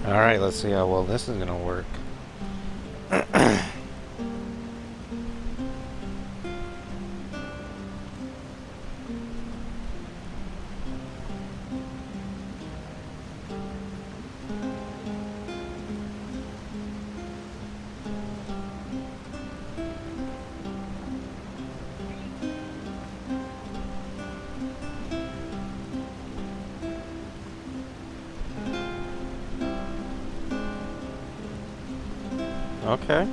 Alright, let's see how well this is gonna work. Okay.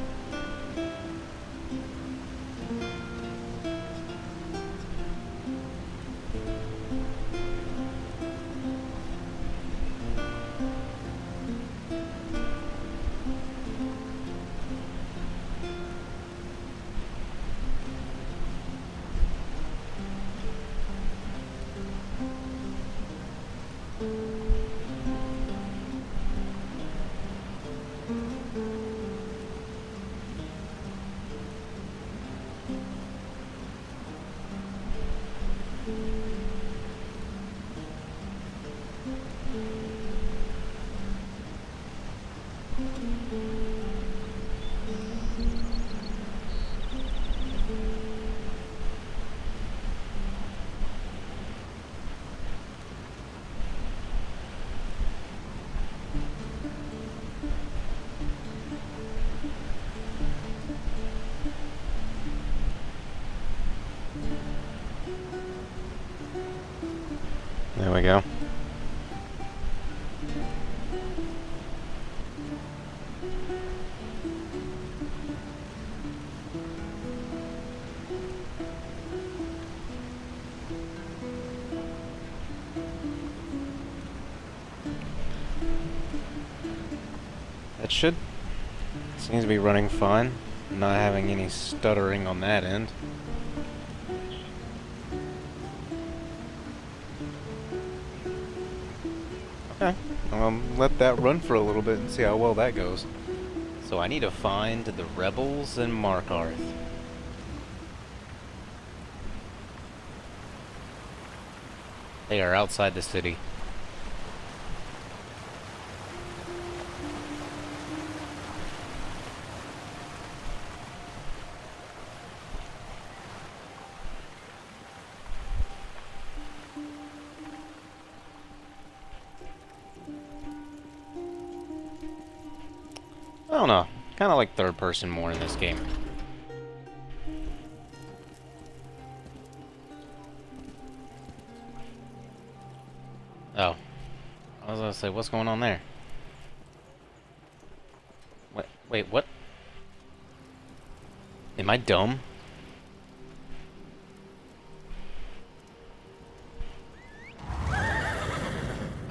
There we go. That should seems to be running fine. Not having any stuttering on that end. Okay, let that run for a little bit and see how well that goes. So I need to find the rebels in Markarth. They are outside the city. I don't know. Kind of like third person more in this game. Oh. I was gonna say, what's going on there? Wait, what? Am I dumb?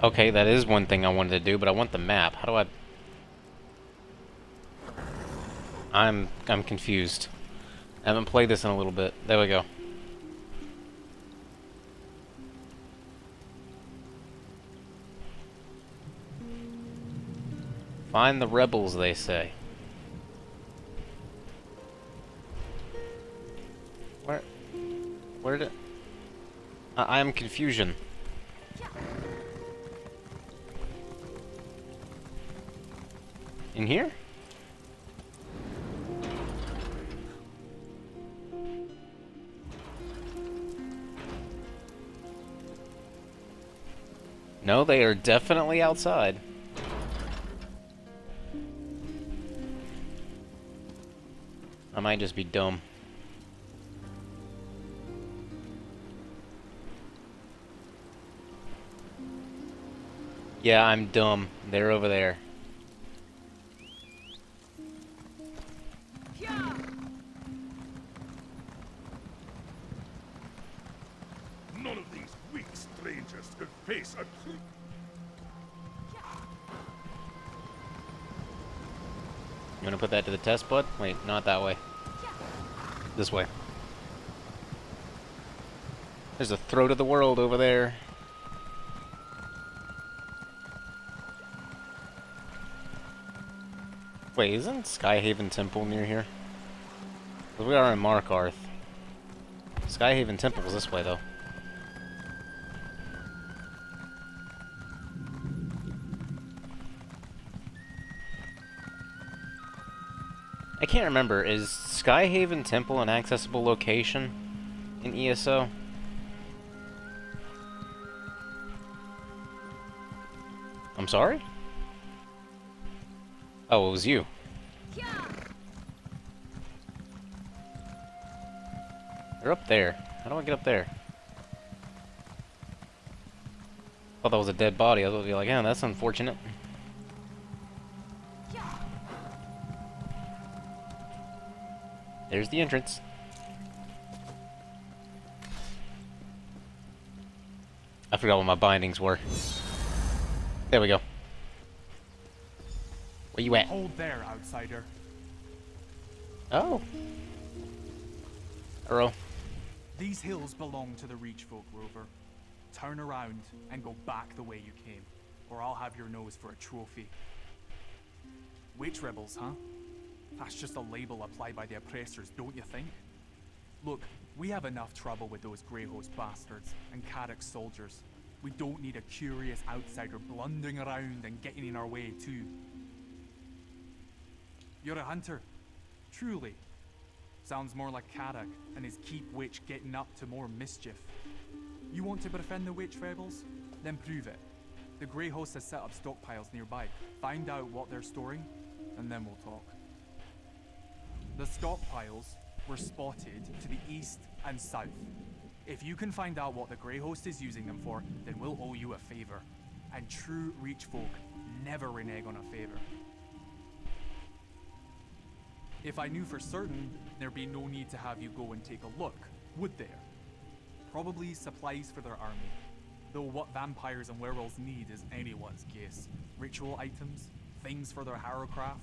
Okay, that is one thing I wanted to do, but I want the map. How do I... I'm confused. I haven't played this in a little bit. There we go. Find the rebels, they say. Where did... I am confusion. In here? No, they are definitely outside. I might just be dumb. Yeah, I'm dumb. They're over there. None of these weak strangers could face a king. You wanna put that to the test, bud? Wait, not that way. This way. There's a throat of the world over there. Wait, isn't Skyhaven Temple near here? 'Cause we are in Markarth. Skyhaven Temple is this way, though. I can't remember. Is Skyhaven Temple an accessible location in ESO? I'm sorry? Oh, it was you. They're up there. How do I get up there? Thought that was a dead body. I was gonna be like, yeah, that's unfortunate. There's the entrance. I forgot what my bindings were. There we go. Where you at? Hold there, outsider. Oh. Hello. These hills belong to the Reach folk, Rover. Turn around and go back the way you came, or I'll have your nose for a trophy. Witch rebels, huh? That's just a label applied by the oppressors, don't you think? Look, we have enough trouble with those Greyhost bastards and Carrick's soldiers. We don't need a curious outsider blundering around and getting in our way too. You're a hunter, truly. Sounds more like Carrick and his keep witch getting up to more mischief. You want to befriend the witch rebels? Then prove it. The Greyhost has set up stockpiles nearby. Find out what they're storing, and then we'll talk. The stockpiles were spotted to the east and south. If you can find out what the Greyhost is using them for, then we'll owe you a favor. And true Reach folk never renege on a favor. If I knew for certain, there'd be no need to have you go and take a look, would there? Probably supplies for their army. Though what vampires and werewolves need is anyone's guess. Ritual items, things for their harrowcraft,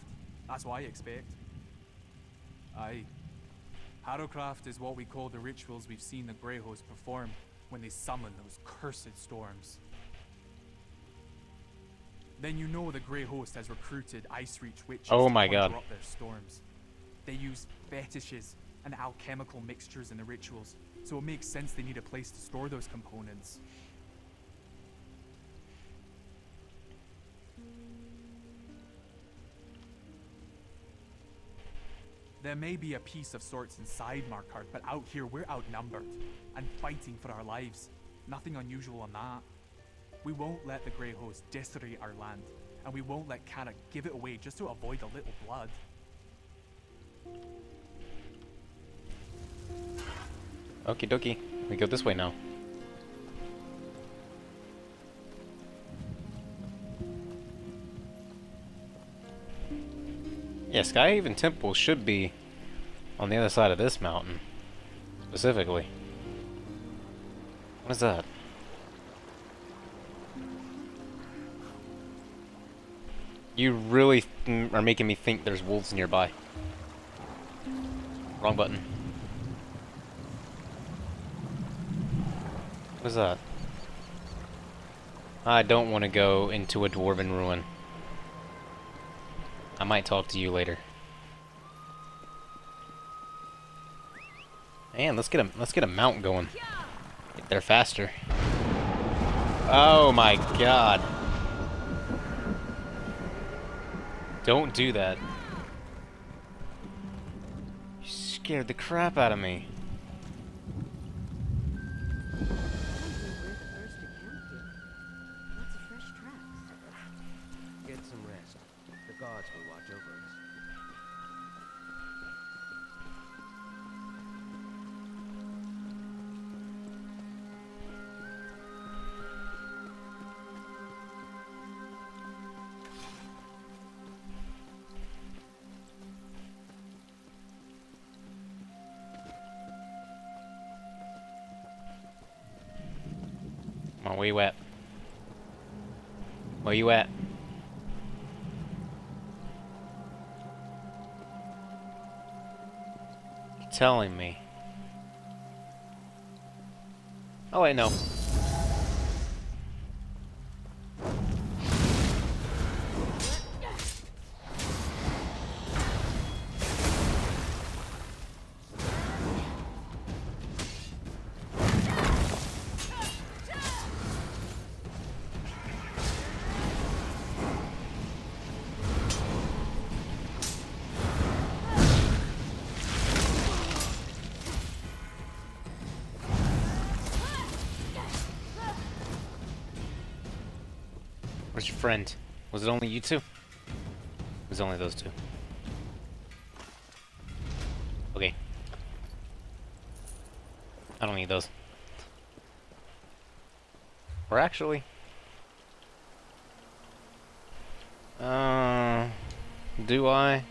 that's what I expect. Aye. Harrowcraft is what we call the rituals we've seen the Greyhost perform when they summon those cursed storms. Then you know the Greyhost has recruited Icereach witches Oh to my conjure God. up their storms. They use fetishes and alchemical mixtures in the rituals, so it makes sense they need a place to store those components. There may be a piece of sorts inside Markarth, but out here we're outnumbered and fighting for our lives. Nothing unusual on that. We won't let the Greyhost disarray our land, and we won't let Carrick give it away just to avoid a little blood. Okie dokie. We go this way now. Yeah, Skyhaven Temple should be on the other side of this mountain. Specifically. What is that? You really are making me think there's wolves nearby. Wrong button. What is that? I don't want to go into a dwarven ruin. I might talk to you later. Man, let's get a mount going. Get there faster. Oh my god. Don't do that. You scared the crap out of me. Get some rest. The gods will watch over us. Come on, where you at? Where you at? You're telling me. Oh wait, no. Where's your friend? Was it only you two? It was only those two. Okay. I don't need those. Or actually... do I?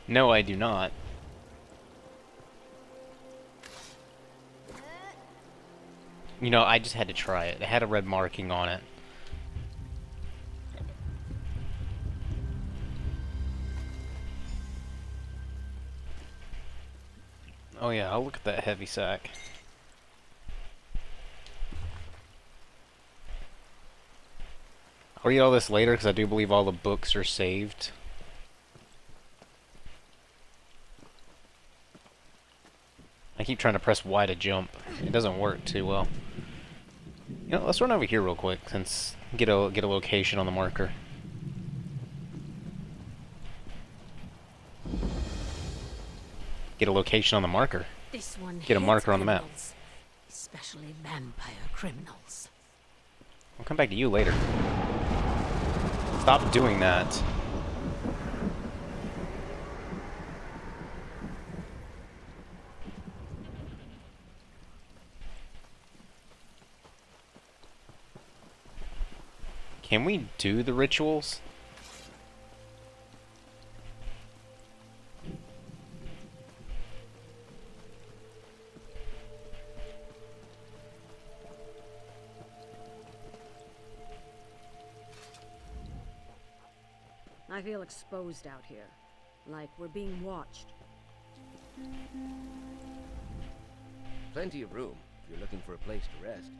No, I do not. You know, I just had to try it. It had a red marking on it. Oh yeah, I'll look at that heavy sack. I'll read all this later because I do believe all the books are saved. I keep trying to press Y to jump. It doesn't work too well. You know, let's run over here real quick since get a location on the marker. Get a location on the marker. This one Get a hates marker on the map. criminals, especially vampire criminals. I'll come back to you later. Stop doing that. Can we do the rituals? I feel exposed out here, like we're being watched. Plenty of room if you're looking for a place to rest.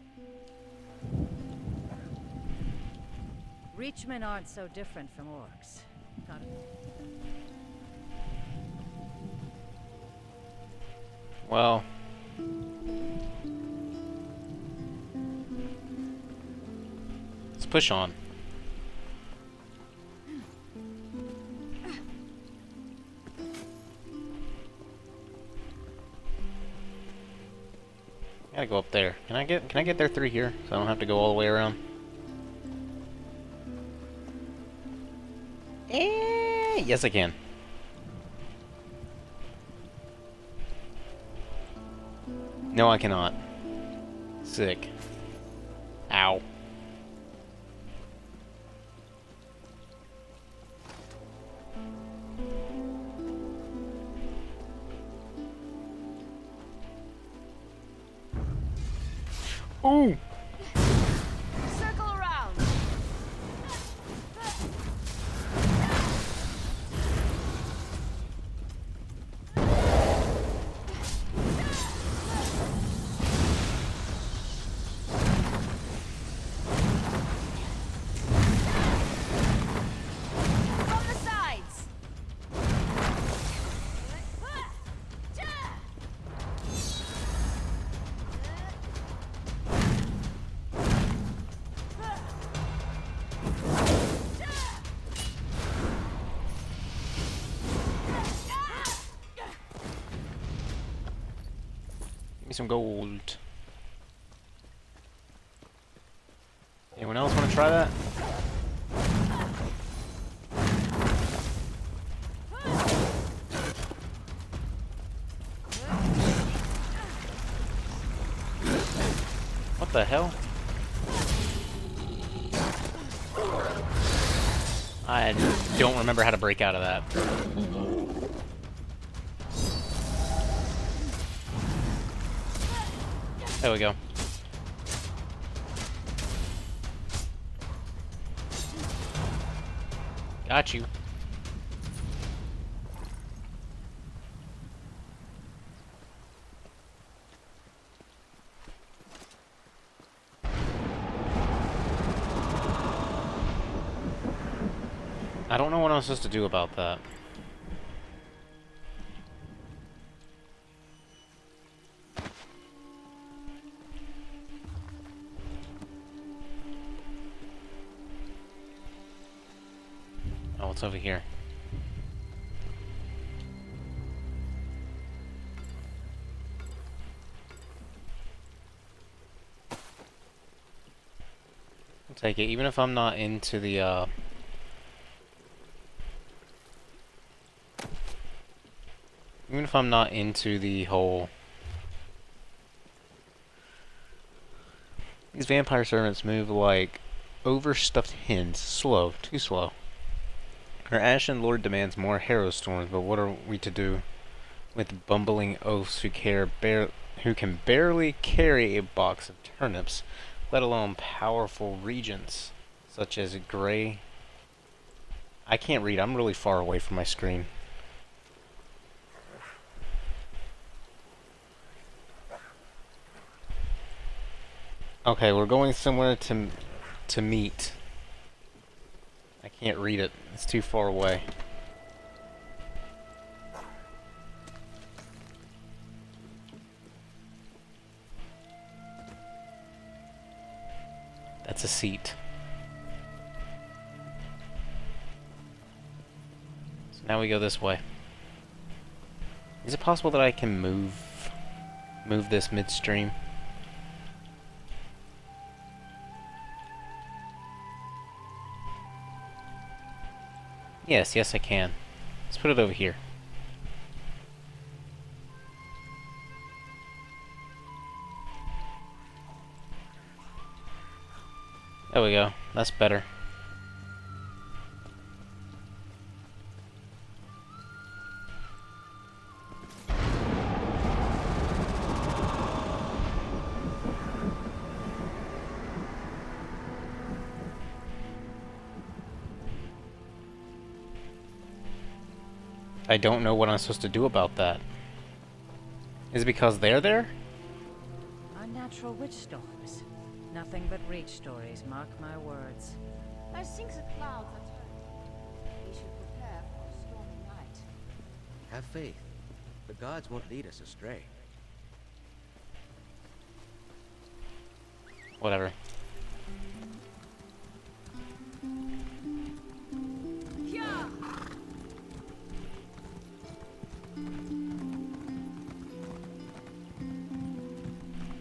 Reachmen aren't so different from orcs. Got it. Well... let's push on. Gotta go up there. Can I get there through here so I don't have to go all the way around? Yes, I can. No, I cannot. Sick. Ow. Ooh! Circle around. From the sides. Give me some gold. Anyone else want to try that? What the hell? I don't remember how to break out of that. There we go. Got you. I don't know what I'm supposed to do about that. Oh, what's over here? take it, even if I'm not into the, even if I'm not into the whole... These vampire servants move like overstuffed hens. Slow. Too slow. Our Ashen Lord demands more Harrow Storms, but what are we to do with bumbling oafs who can barely carry a box of turnips, let alone powerful regents such as Grey? I can't read. I'm really far away from my screen. Okay, we're going somewhere to meet. I can't read it. It's too far away. That's a seat. So now we go this way. Is it possible that I can move this midstream? Yes, I can. Let's put it over here. There we go. That's better. I don't know what I'm supposed to do about that. Is it because they're there? Unnatural witch storms. Nothing but reach stories, mark my words. I think the clouds are turning. We should prepare for a stormy night. Have faith. The gods won't lead us astray. Whatever.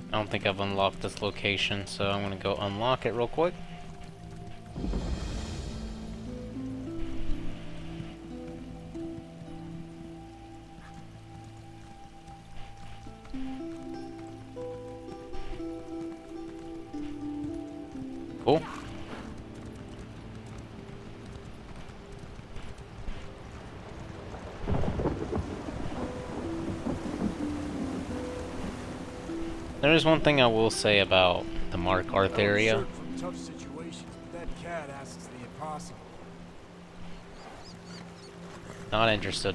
I don't think I've unlocked this location, so I'm gonna go unlock it real quick. Cool. There is one thing I will say about the Markarth area. From tough situations, but that cat asks the impossible. Not interested.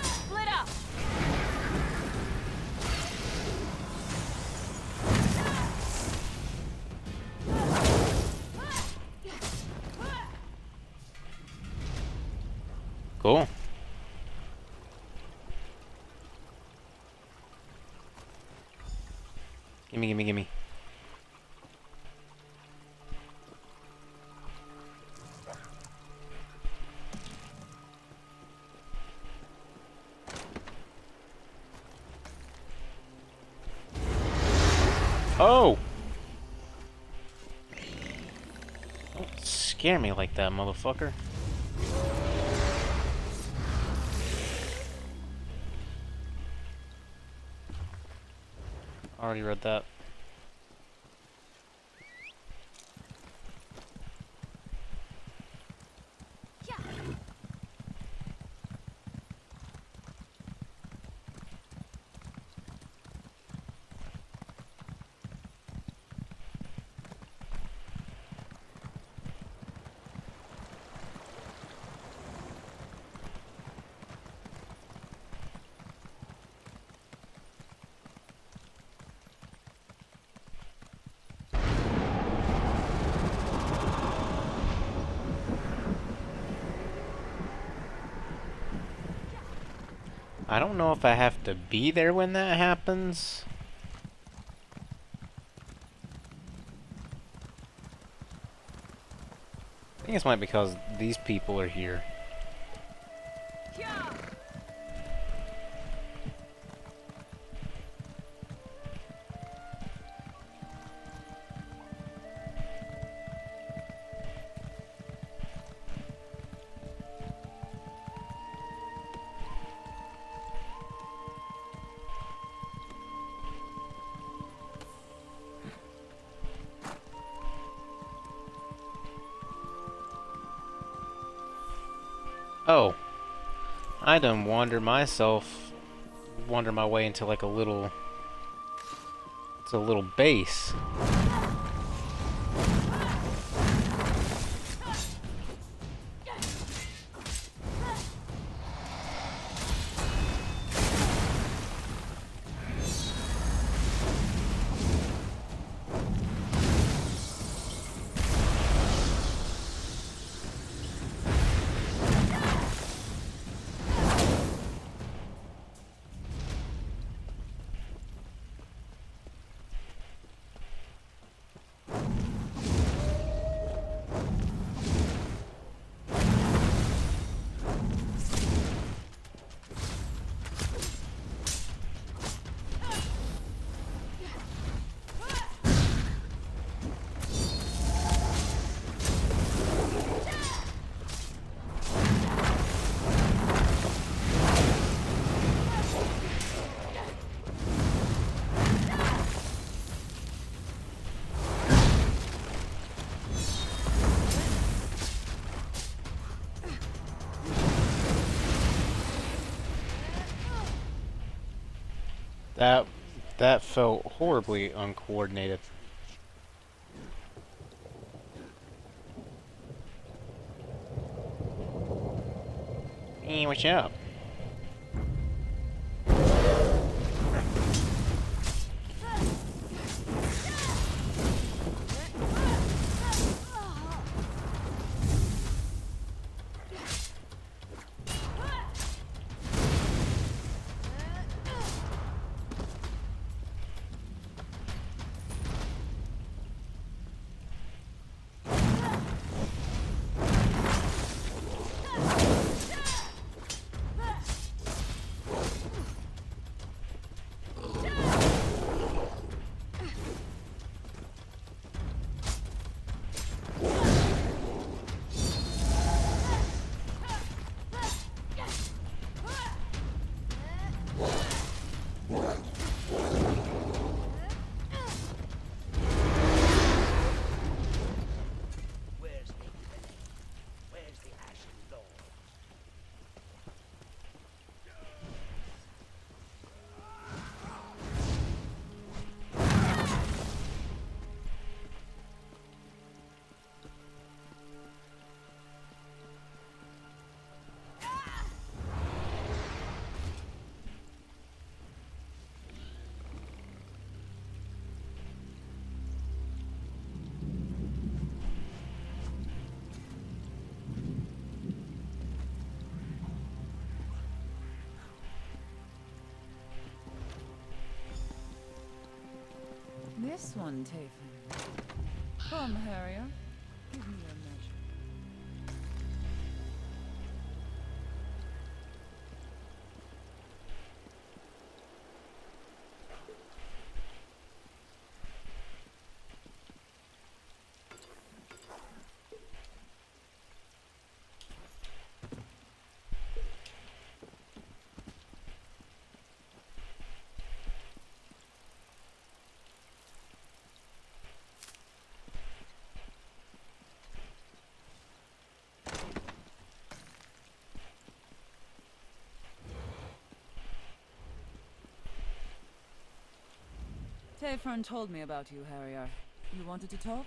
Split up! Cool. Gimme. Oh! Don't scare me like that, motherfucker. Already read that. I don't know if I have to be there when that happens. I think it's might because these people are here. Oh, I done wander my way into like it's a little base. That felt horribly uncoordinated. Hey, what's up? This one, Tayfun. Come, Harrier. Give me your measure. Tayfern told me about you, Harrier. You wanted to talk?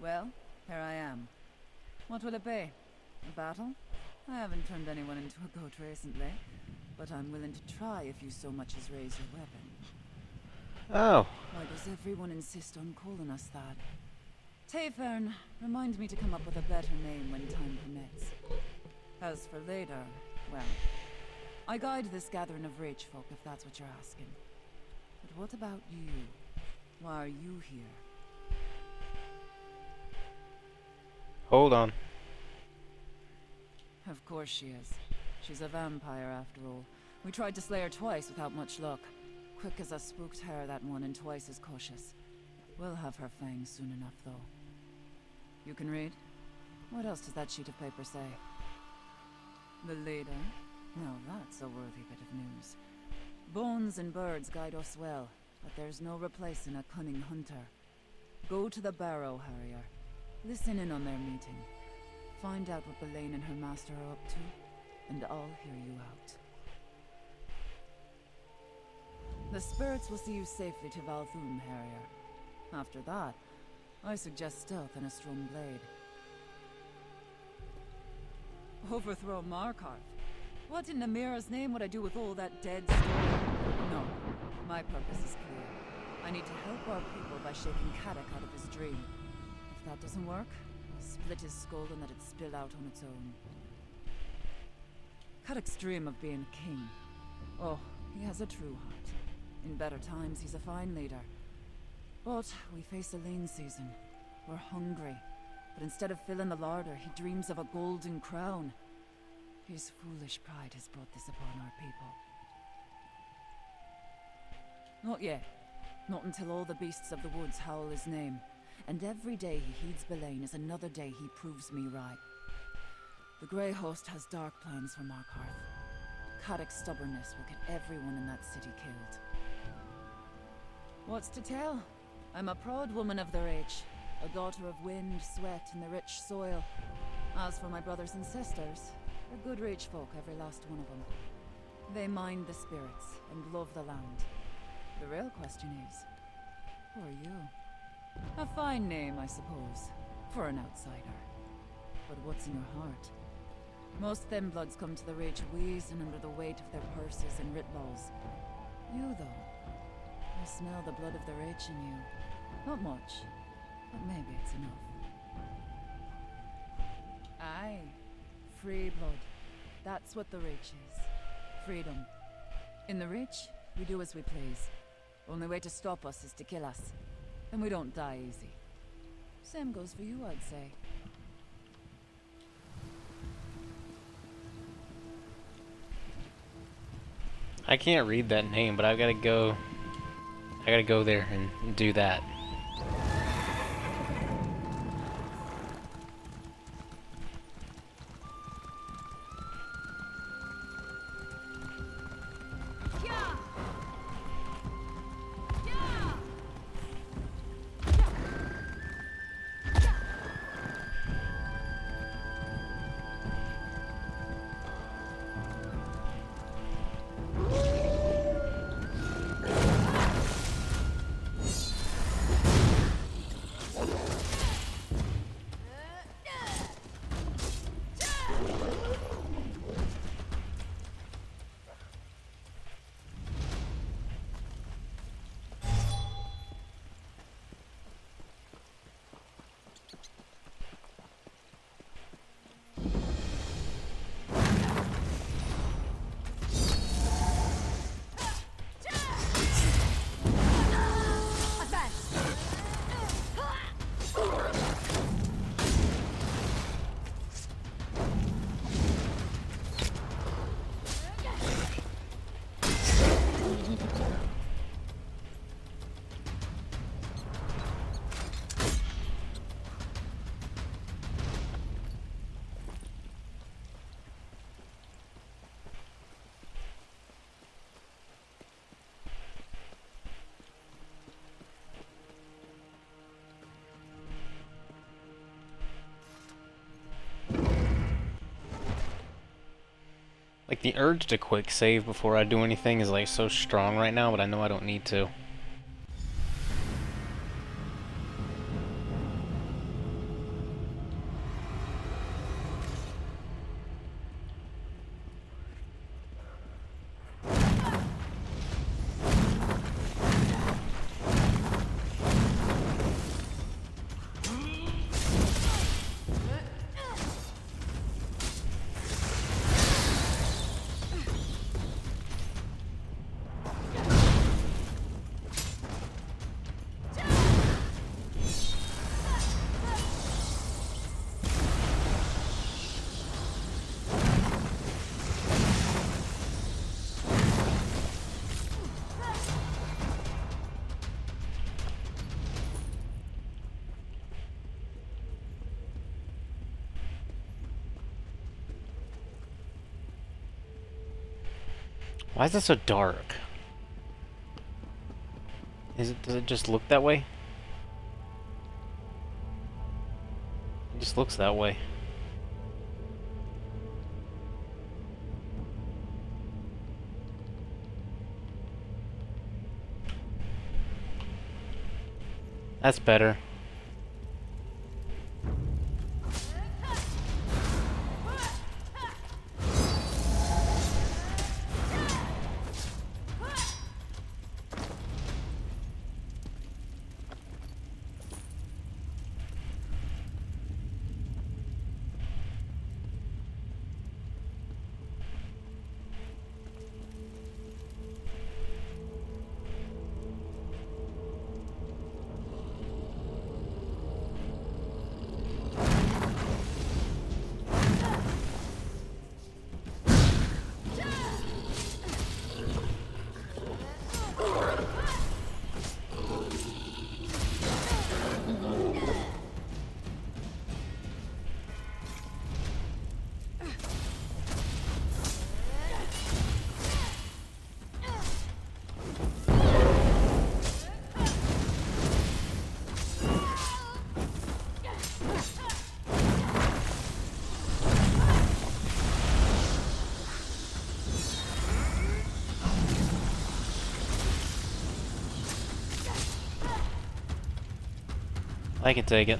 Well, here I am. What will it be? A battle? I haven't turned anyone into a goat recently, but I'm willing to try if you so much as raise your weapon. Oh. Why does everyone insist on calling us that? Tayfern, remind me to come up with a better name when time permits. As for later, well, I guide this gathering of rich folk, if that's what you're asking. But what about you? Why are you here? Hold on. Of course she is. She's a vampire, after all. We tried to slay her twice without much luck. Quick as a spooked hare, that one, and twice as cautious. We'll have her fangs soon enough, though. You can read? What else does that sheet of paper say? The leader? Now that's a worthy bit of news. Bones and birds guide us well, but there's no replacing a cunning hunter. Go to the Barrow, Harrier. Listen in on their meeting. Find out what Belain and her master are up to, and I'll hear you out. The spirits will see you safely to Valthum, Harrier. After that, I suggest stealth and a strong blade. Overthrow Markarth? What in Namira's name would I do with all that dead stone? No, my purpose is clear. I need to help our people by shaking Kadok out of his dream. If that doesn't work, I'll split his skull and let it spill out on its own. Kadok's dream of being king. Oh, he has a true heart. In better times, he's a fine leader. But we face a lean season. We're hungry. But instead of filling the larder, he dreams of a golden crown. His foolish pride has brought this upon our people. Not yet. Not until all the beasts of the woods howl his name. And every day he heeds Belain is another day he proves me right. The Grey Host has dark plans for Markarth. Kadok's stubbornness will get everyone in that city killed. What's to tell? I'm a proud woman of their age, a daughter of wind, sweat, and the rich soil. As for my brothers and sisters, they're good rich folk, every last one of them. They mind the spirits and love the land. The real question is, who are you? A fine name, I suppose, for an outsider. But what's in your heart? Most Thinbloods come to the Reach wheezing under the weight of their purses and writ laws. You, though, I smell the blood of the rich in you. Not much, but maybe it's enough. Aye, free blood. That's what the Reach is. Freedom. In the Reach, we do as we please. Only way to stop us is to kill us. And we don't die easy. Same goes for you, I'd say. I can't read that name, but I gotta go there and do that. Like, the urge to quick save before I do anything is like so strong right now, but I know I don't need to. Why is it so dark? Does it just look that way? It just looks that way. That's better. I can take it.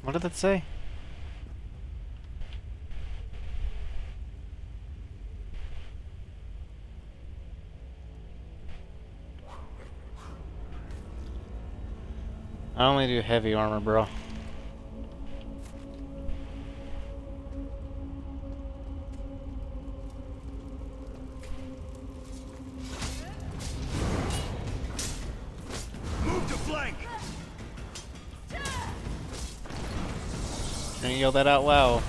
What did that say? I only do heavy armor, bro. Move to flank! Don't yell that out loud.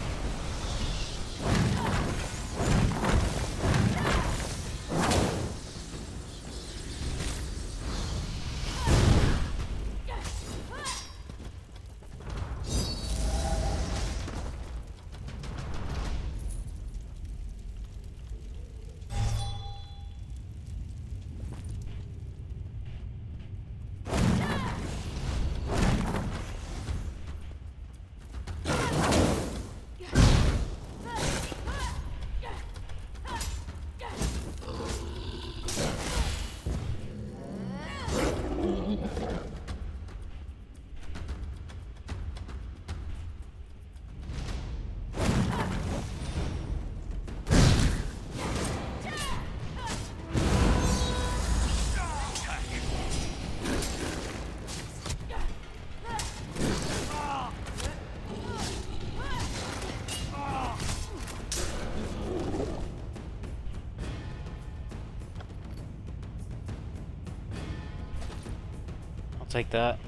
I'll take that.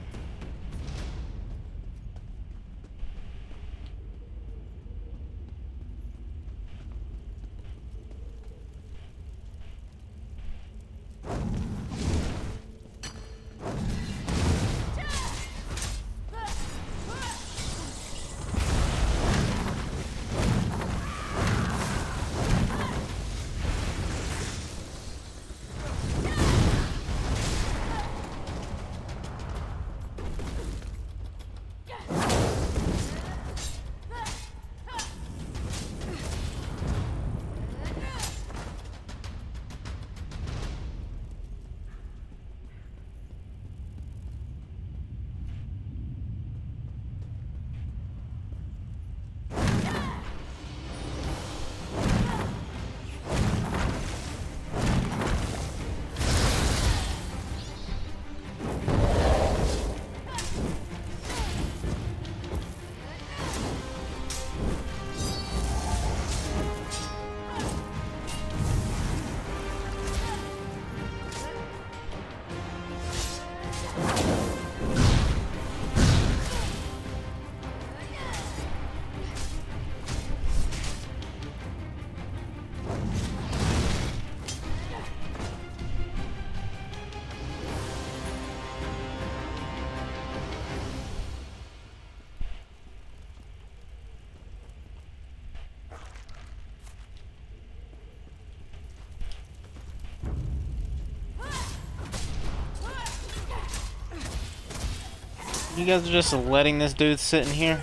You guys are just letting this dude sit in here?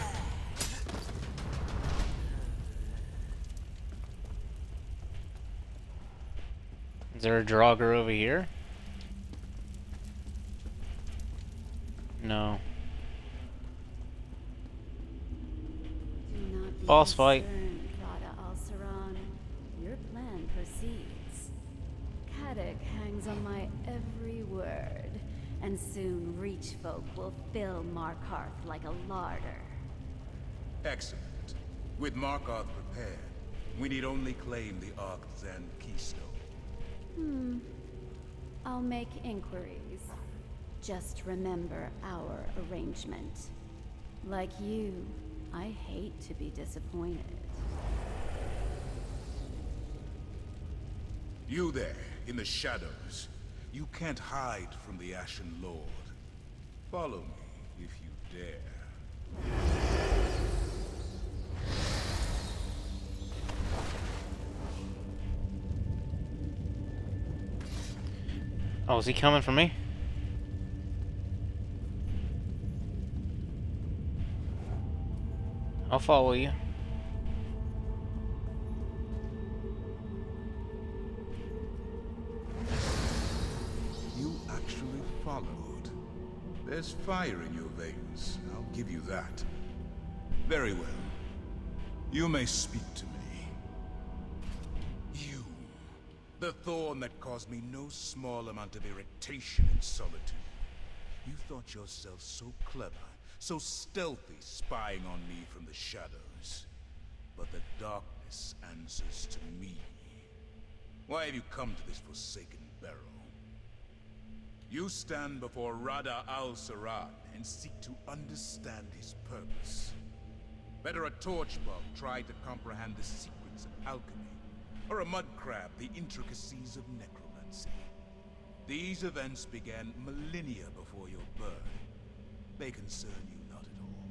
Is there a Draugr over here? No. Do not be Boss fight. concerned, Rada Al-Saran. Your plan proceeds. Kadok hangs on my every word, and soon Reach folk will fill Markarth like a larder. Excellent. With Markarth prepared, we need only claim the Ark-Zan keystone. I'll make inquiries. Just remember our arrangement. Like you, I hate to be disappointed. You there, in the shadows. You can't hide from the Ashen Lord. Follow me, if you dare. Oh, is he coming for me? I'll follow you. You actually followed. There's fire in your veins, I'll give you that. Very well. You may speak to me. You, the thorn that caused me no small amount of irritation and solitude. You thought yourself so clever, so stealthy, spying on me from the shadows. But the darkness answers to me. Why have you come to this forsaken barrow? You stand before Rada Al-Saran and seek to understand his purpose. Better a torchbug try to comprehend the secrets of alchemy, or a mudcrab the intricacies of necromancy. These events began millennia before your birth. They concern you not at all.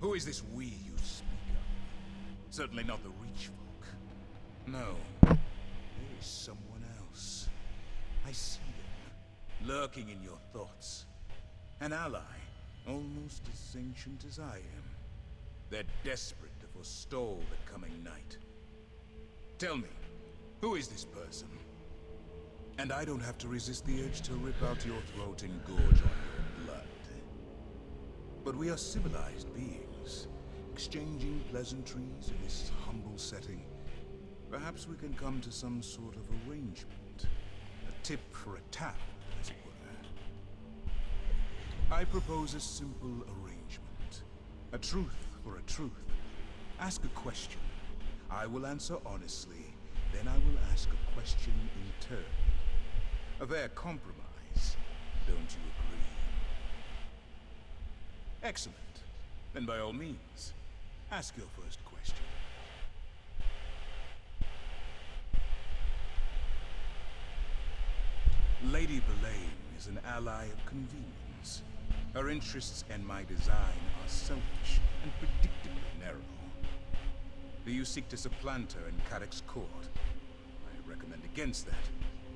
Who is this we you speak of? Certainly not the Reach folk. No, there is someone else. I see them, lurking in your thoughts. An ally, almost as ancient as I am. They're desperate to forestall the coming night. Tell me, who is this person? And I don't have to resist the urge to rip out your throat and gorge on your blood. But we are civilized beings, exchanging pleasantries in this humble setting. Perhaps we can come to some sort of arrangement. A tip for a tap, as it were. I propose a simple arrangement. A truth for a truth. Ask a question. I will answer honestly, then I will ask a question in turn. A fair compromise, don't you agree? Excellent. Then by all means, ask your first question. Lady Belain is an ally of convenience. Her interests and my design are selfish and predictably narrow. Do you seek to supplant her in Kadok's court? I recommend against that,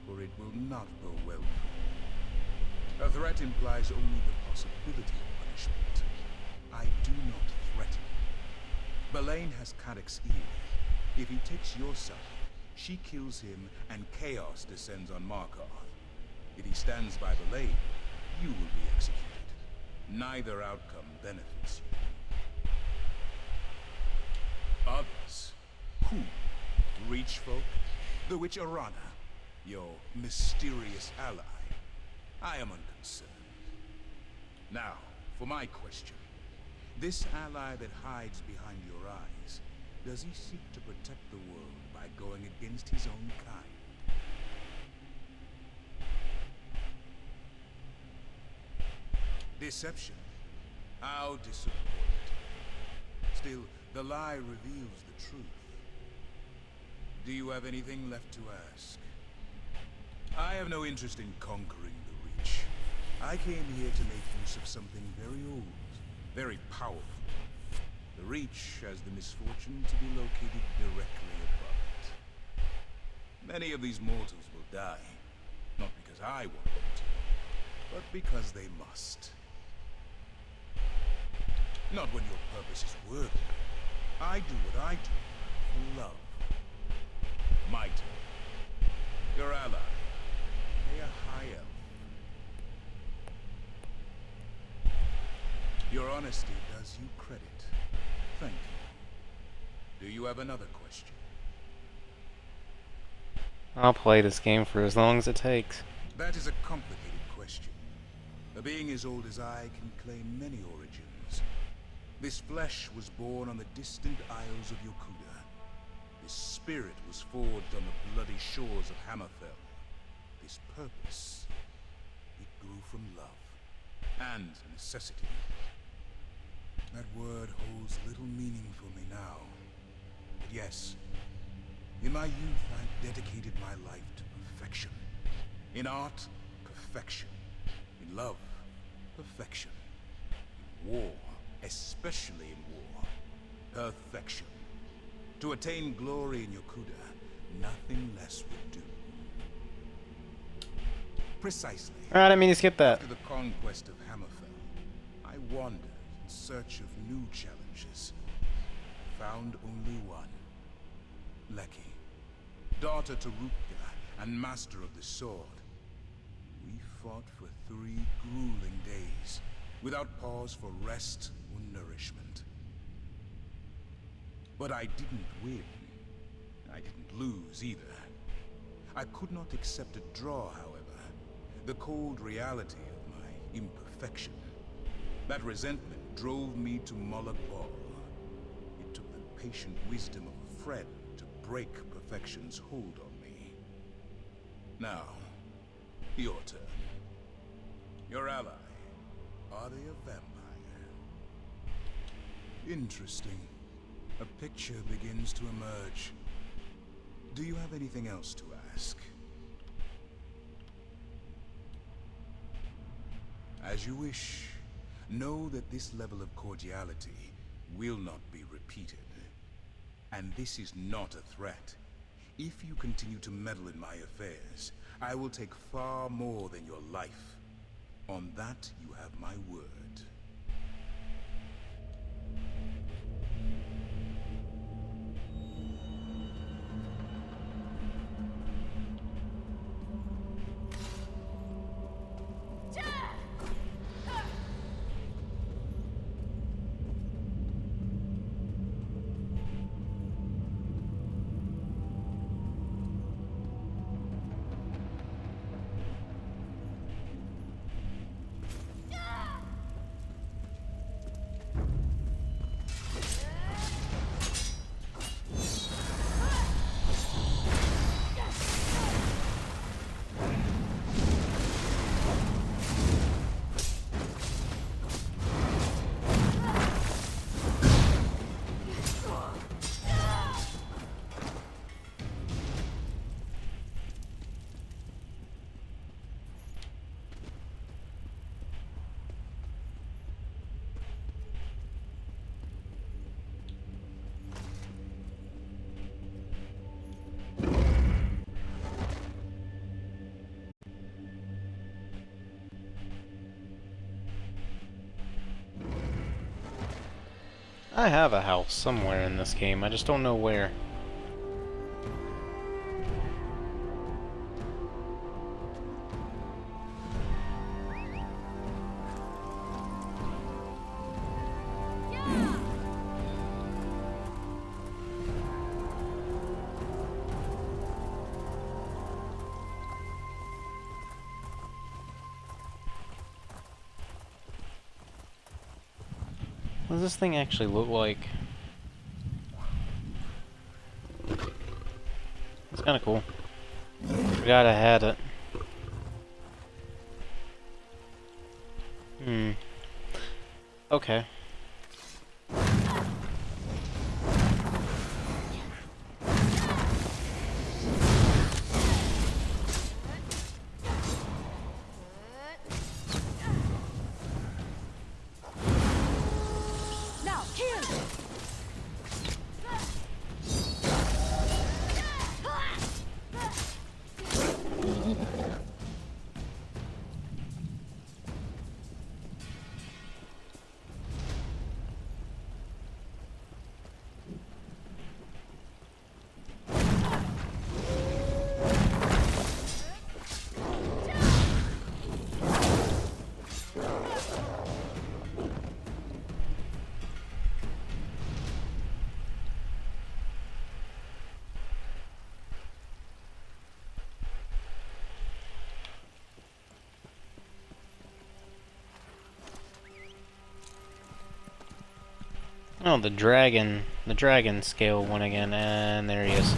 for it will not go well for you. A threat implies only the possibility of punishment. I do not threaten. Belain has Kadok's ear. If he takes your side, she kills him and chaos descends on Markarth. If he stands by Belain, you will be executed. Neither outcome benefits you. Others? Who? Reach folk? The witch Arana? Your mysterious ally? I am unconcerned. Now, for my question. This ally that hides behind your eyes, does he seek to protect the world by going against his own kind? Deception? How disappointing. Still, the lie reveals the truth. Do you have anything left to ask? I have no interest in conquering the Reach. I came here to make use of something very old, very powerful. The Reach has the misfortune to be located directly above it. Many of these mortals will die, not because I want them to, but because they must. Not when your purpose is worthy. I do what I do for love. My turn. Your ally, a high elf. Your honesty does you credit. Thank you. Do you have another question? I'll play this game for as long as it takes. That is a complicated question. A being as old as I can claim many origins. This flesh was born on the distant isles of Yokuda. This spirit was forged on the bloody shores of Hammerfell. This purpose, it grew from love and necessity. That word holds little meaning for me now. But yes, in my youth I dedicated my life to perfection. In art, perfection. In love, perfection. In war, especially in war, perfection. To attain glory in Yokuda, nothing less would do. Precisely. Alright, I mean to skip that. After the conquest of Hammerfell, I wandered in search of new challenges. Found only one. Leki, daughter to Rupka and master of the sword. We fought for 3 grueling days, without pause for rest or nourishment. But I didn't win. I didn't lose either. I could not accept a draw, however. The cold reality of my imperfection. That resentment drove me to Moloch Ball. It took the patient wisdom of a friend to break perfection's hold on me. Now, your turn. Your ally. Are they a vampire? Interesting. A picture begins to emerge. Do you have anything else to ask? As you wish. Know that this level of cordiality will not be repeated. And this is not a threat. If you continue to meddle in my affairs, I will take far more than your life. On that, you have my word. I have a house somewhere in this game, I just don't know where. What does this thing actually look like? It's kinda cool. Forgot I had it. Okay. Oh, the dragon scale won again, and there he is.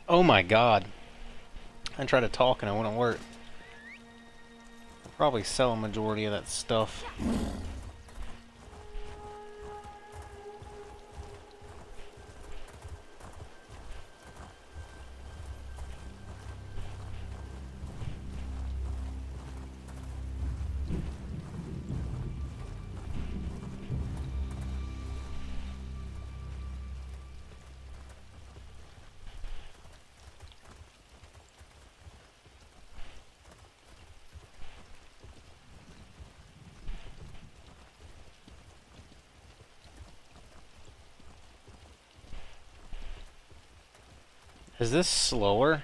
Oh my god. I tried to talk and it wouldn't work. Probably sell a majority of that stuff. Is this slower?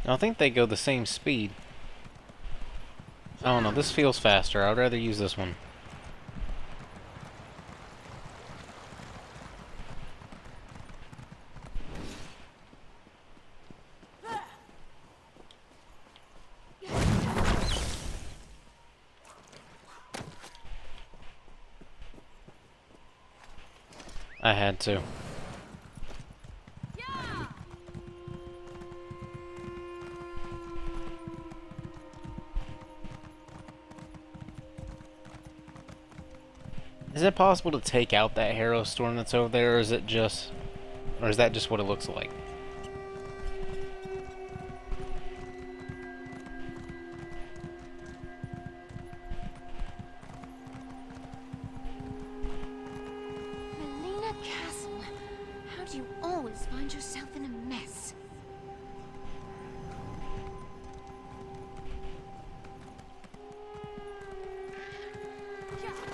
I think they go the same speed. I don't know, this feels faster. I'd rather use this one. I had to. Is it possible to take out that Harrow Storm that's over there, or is that just what it looks like? Melina Castle, how do you always find yourself in a mess?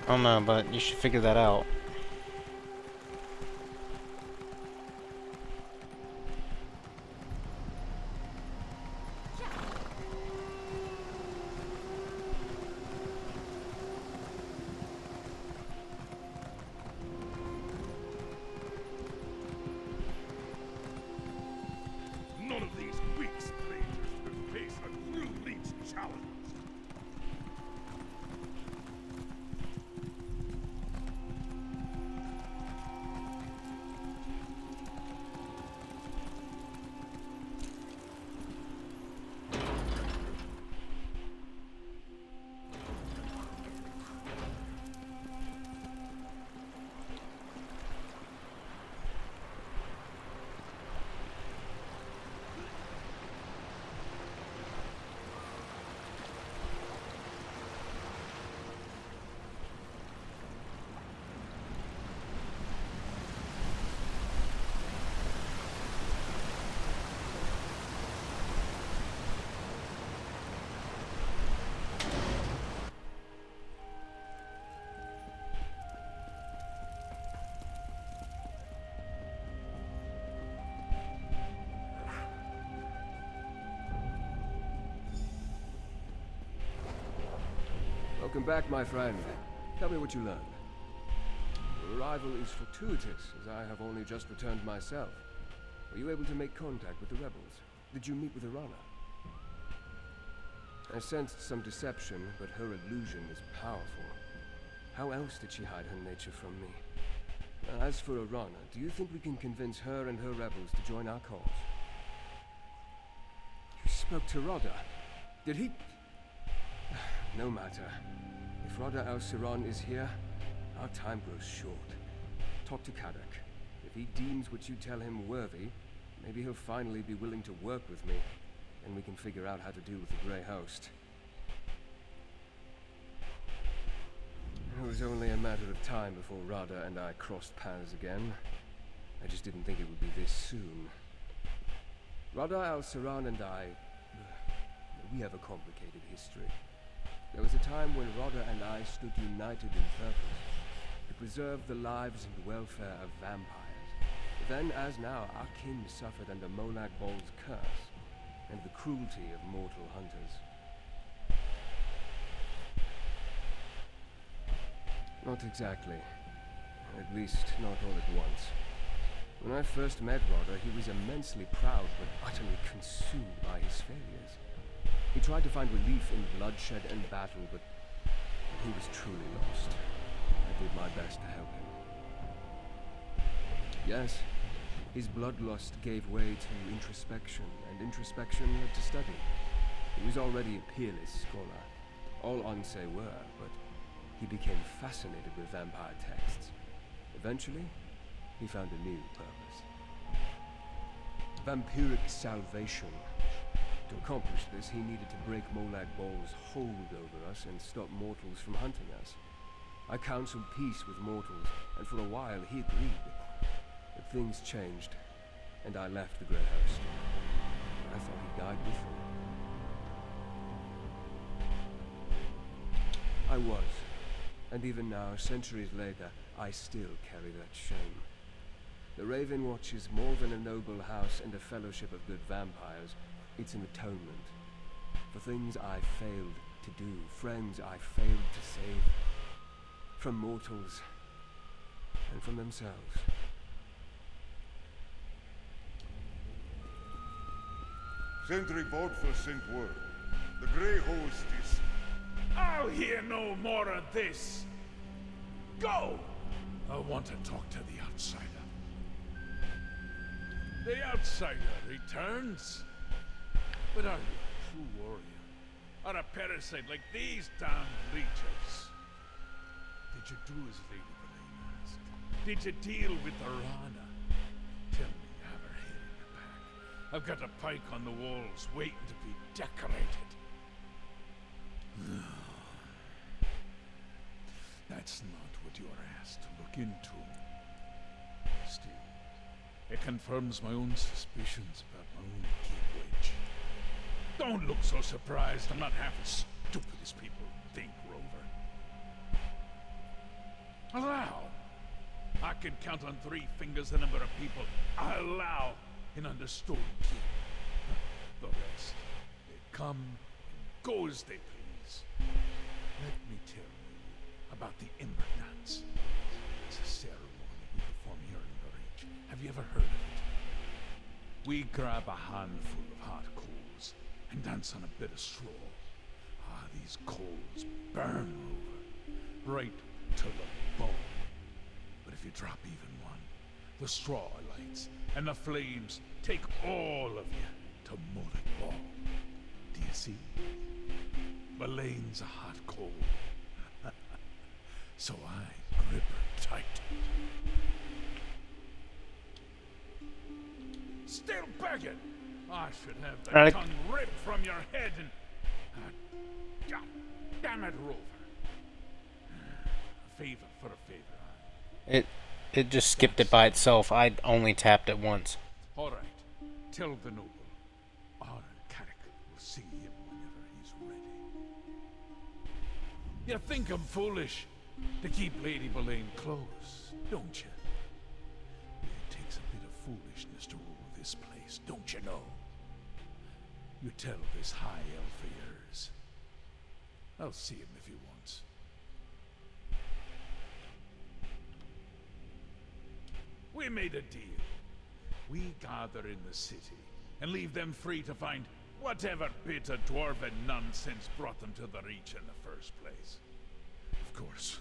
I don't know, but you should figure that out. None of these weak strangers could face a true leech challenge. Welcome back, my friend. Tell me what you learned. Your arrival is fortuitous, as I have only just returned myself. Were you able to make contact with the rebels? Did you meet with Arana? I sensed some deception, but her illusion is powerful. How else did she hide her nature from me? As for Arana, do you think we can convince her and her rebels to join our cause? You spoke to Rodda. Did he... No matter. If Rodda al-Siran is here, our time grows short. Talk to Kadok. If he deems what you tell him worthy, maybe he'll finally be willing to work with me. Then we can figure out how to deal with the Grey Host. It was only a matter of time before Rodda and I crossed paths again. I just didn't think it would be this soon. Radha al-Siran and I, we have a complicated history. There was a time when Radha and I stood united in purpose to preserve the lives and welfare of vampires. Then, as now, our kin suffered under Molag Bal's curse and the cruelty of mortal hunters. Not exactly. At least, not all at once. When I first met Radha, he was immensely proud but utterly consumed by his failures. He tried to find relief in bloodshed and battle, but he was truly lost. I did my best to help him. Yes, his bloodlust gave way to introspection, and introspection led to study. He was already a peerless scholar. All Onse were, but he became fascinated with vampire texts. Eventually, he found a new purpose. Vampiric salvation. To accomplish this, he needed to break Molag Bal's hold over us and stop mortals from hunting us. I counseled peace with mortals, and for a while he agreed. But things changed, and I left the Grey Host. I thought he died with them. I was. And even now, centuries later, I still carry that shame. The Raven Watch is more than a noble house and a fellowship of good vampires. It's an atonement for things I failed to do, friends I failed to save, from mortals and from themselves. Sentry vote for St. Word. The Grey Host is... I'll hear no more of this! Go! I want to talk to the outsider. The outsider returns? But are you a true warrior? Or a parasite like these damned leeches? Did you do as Lady Boleyn asked? Did you deal with the Rana? Tell me you have her head in your pack. I've got a pike on the walls waiting to be decorated. That's not what you are asked to look into. Still, it confirms my own suspicions about my own Keep Witch. Don't look so surprised. I'm not half as stupid as people think, Rover. Allow. I can count on 3 fingers the number of people I allow in Understory Keep. The rest, they come and go as they please. Let me tell you about the Ember Dance. It's a ceremony we perform here in the Reach. Have you ever heard of it? We grab a handful of hot coals and dance on a bit of straw. Ah, these coals burn over, right to the bone. But if you drop even one, the straw lights, and the flames take all of you to Molag Bal. Do you see? Boleyn's a hot coal. So I grip her tight. Still begging! I should have the tongue ripped from your head and... God damn it, Rover. A favor for a favor. It just skipped it by itself. I only tapped it once. Alright. Tell the noble. Our Carrick will see him whenever he's ready. You think I'm foolish to keep Lady Boleyn close, don't you? It takes a bit of foolishness to rule this place, don't you know? You tell this high elf of yours. I'll see him if he wants. We made a deal. We gather in the city and leave them free to find whatever bit of dwarven nonsense brought them to the Reach in the first place. Of course,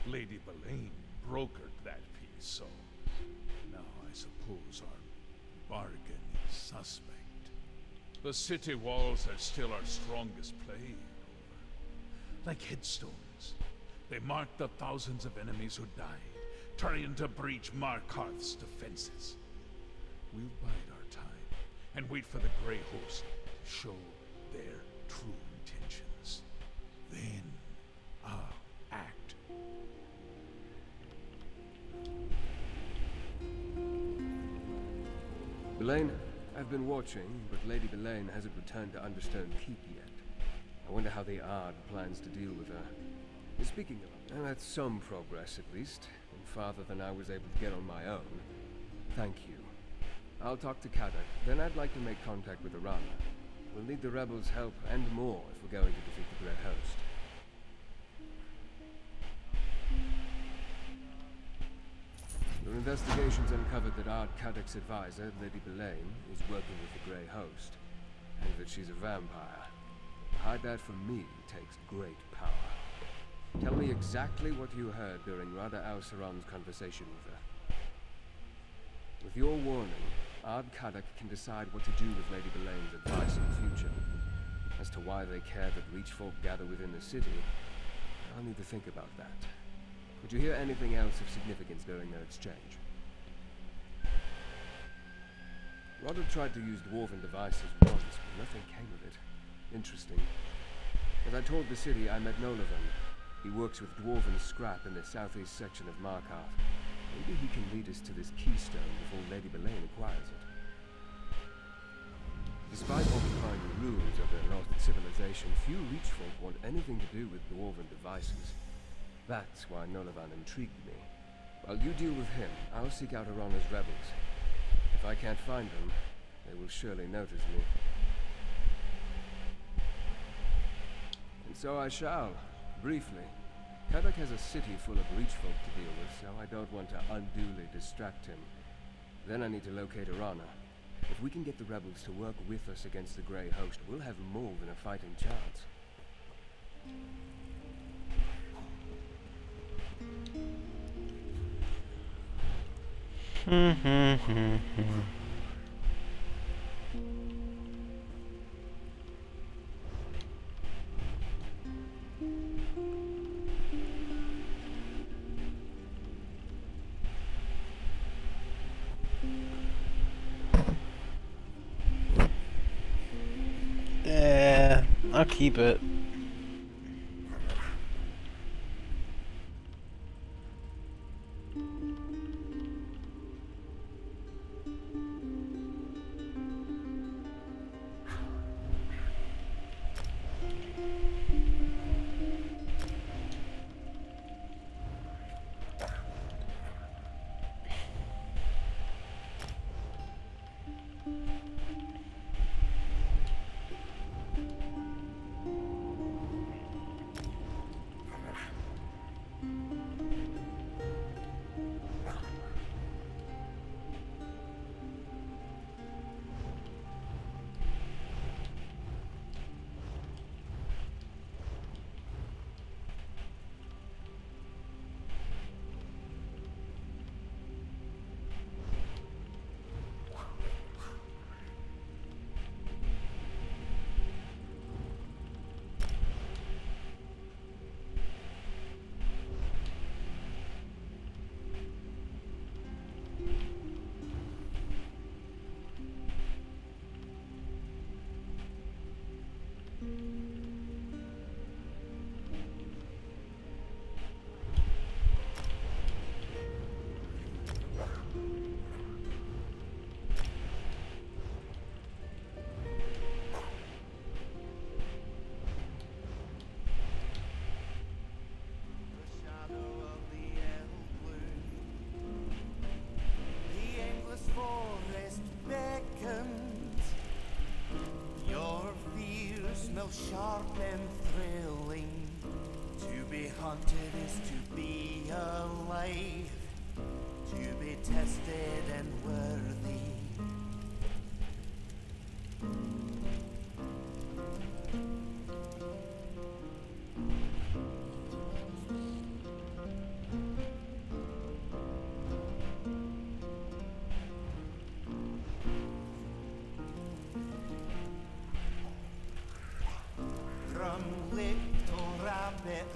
Lady Boleyn brokered that peace, so now I suppose our bargain is suspect. The city walls are still our strongest play, Rover. Like headstones, they mark the thousands of enemies who died, trying to breach Markarth's defenses. We'll bide our time and wait for the Grey Host to show their true intentions. Then I'll act. Boleyn, I've been watching, but Lady Belaine hasn't returned to Understone Keep yet. I wonder how the Ard plans to deal with her. And speaking of, that's some progress at least, and farther than I was able to get on my own. Thank you. I'll talk to Kadak, then I'd like to make contact with Arana. We'll need the rebels' help and more if we're going to defeat the Great Host. Your investigations uncovered that Ard Kadak's advisor, Lady Belaine, is working with the Grey Host, and that she's a vampire. To hide that from me takes great power. Tell me exactly what you heard during Rada al-Saran's conversation with her. With your warning, Ard Kadak can decide what to do with Lady Belaine's advice in the future. As to why they care that Reachfolk gather within the city, I'll need to think about that. Did you hear anything else of significance during their exchange? Rodder tried to use dwarven devices once, but nothing came of it. Interesting. As I toured the city, I met Nolavan. He works with dwarven scrap in the southeast section of Markarth. Maybe he can lead us to this keystone before Lady Belaine acquires it. Despite occupying the ruins of their lost civilization, few Reachfolk want anything to do with dwarven devices. That's why Nolavan intrigued me. While you deal with him, I'll seek out Arana's rebels. If I can't find them, they will surely notice me. And so I shall, briefly. Kadak has a city full of Reachfolk to deal with, so I don't want to unduly distract him. Then I need to locate Arana. If we can get the rebels to work with us against the Grey Host, we'll have more than a fighting chance. Yeah, I'll keep it. Sharp and thrilling. To be hunted is to be alive, to be tested and worthy.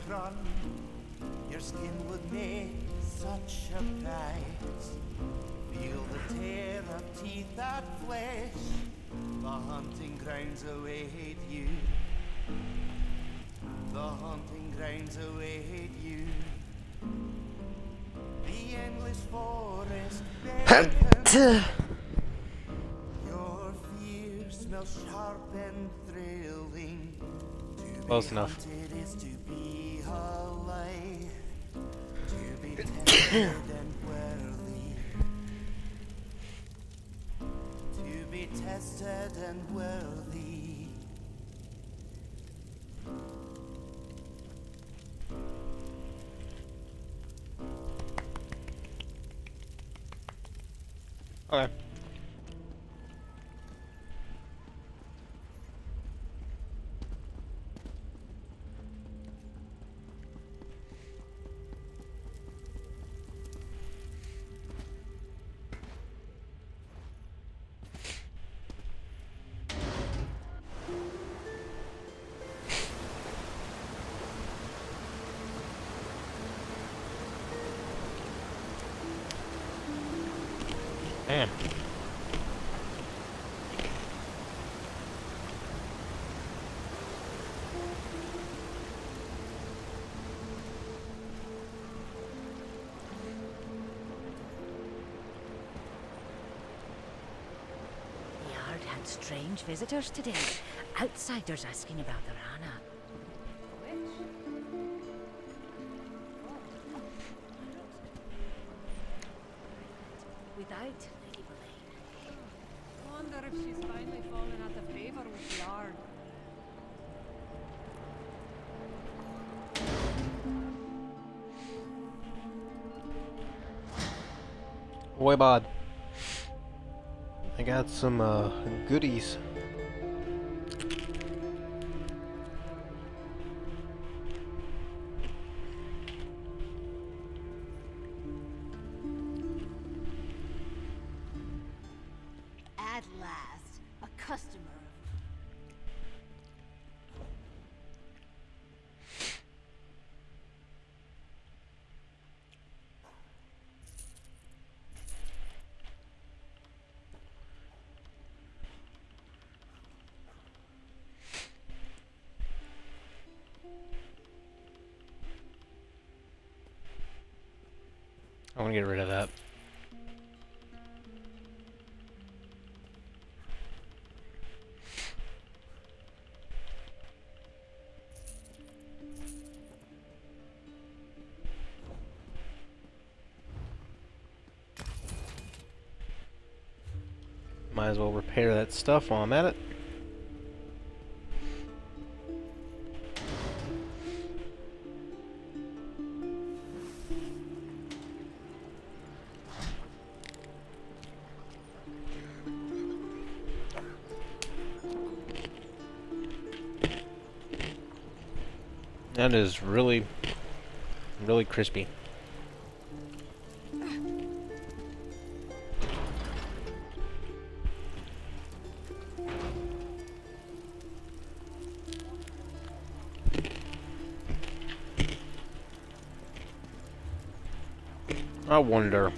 Run, your skin would make such a prize. Feel the tear of teeth and flesh. The hunting grounds await you. The hunting grounds await you. The endless forest beckons. Your Close enough. Hunted is to be alive, to be tested and worthy, to be tested and worthy. Okay. Man. The yard had strange visitors today. Outsiders asking about the Rana. Without Lady Boleyn. Wonder if she's finally fallen out of favor with the yard. Boy bod. I got some goodies. At last, a customer. I want to get rid of that. Might as well repair that stuff while I'm at it. That is really, really crispy. I wonder.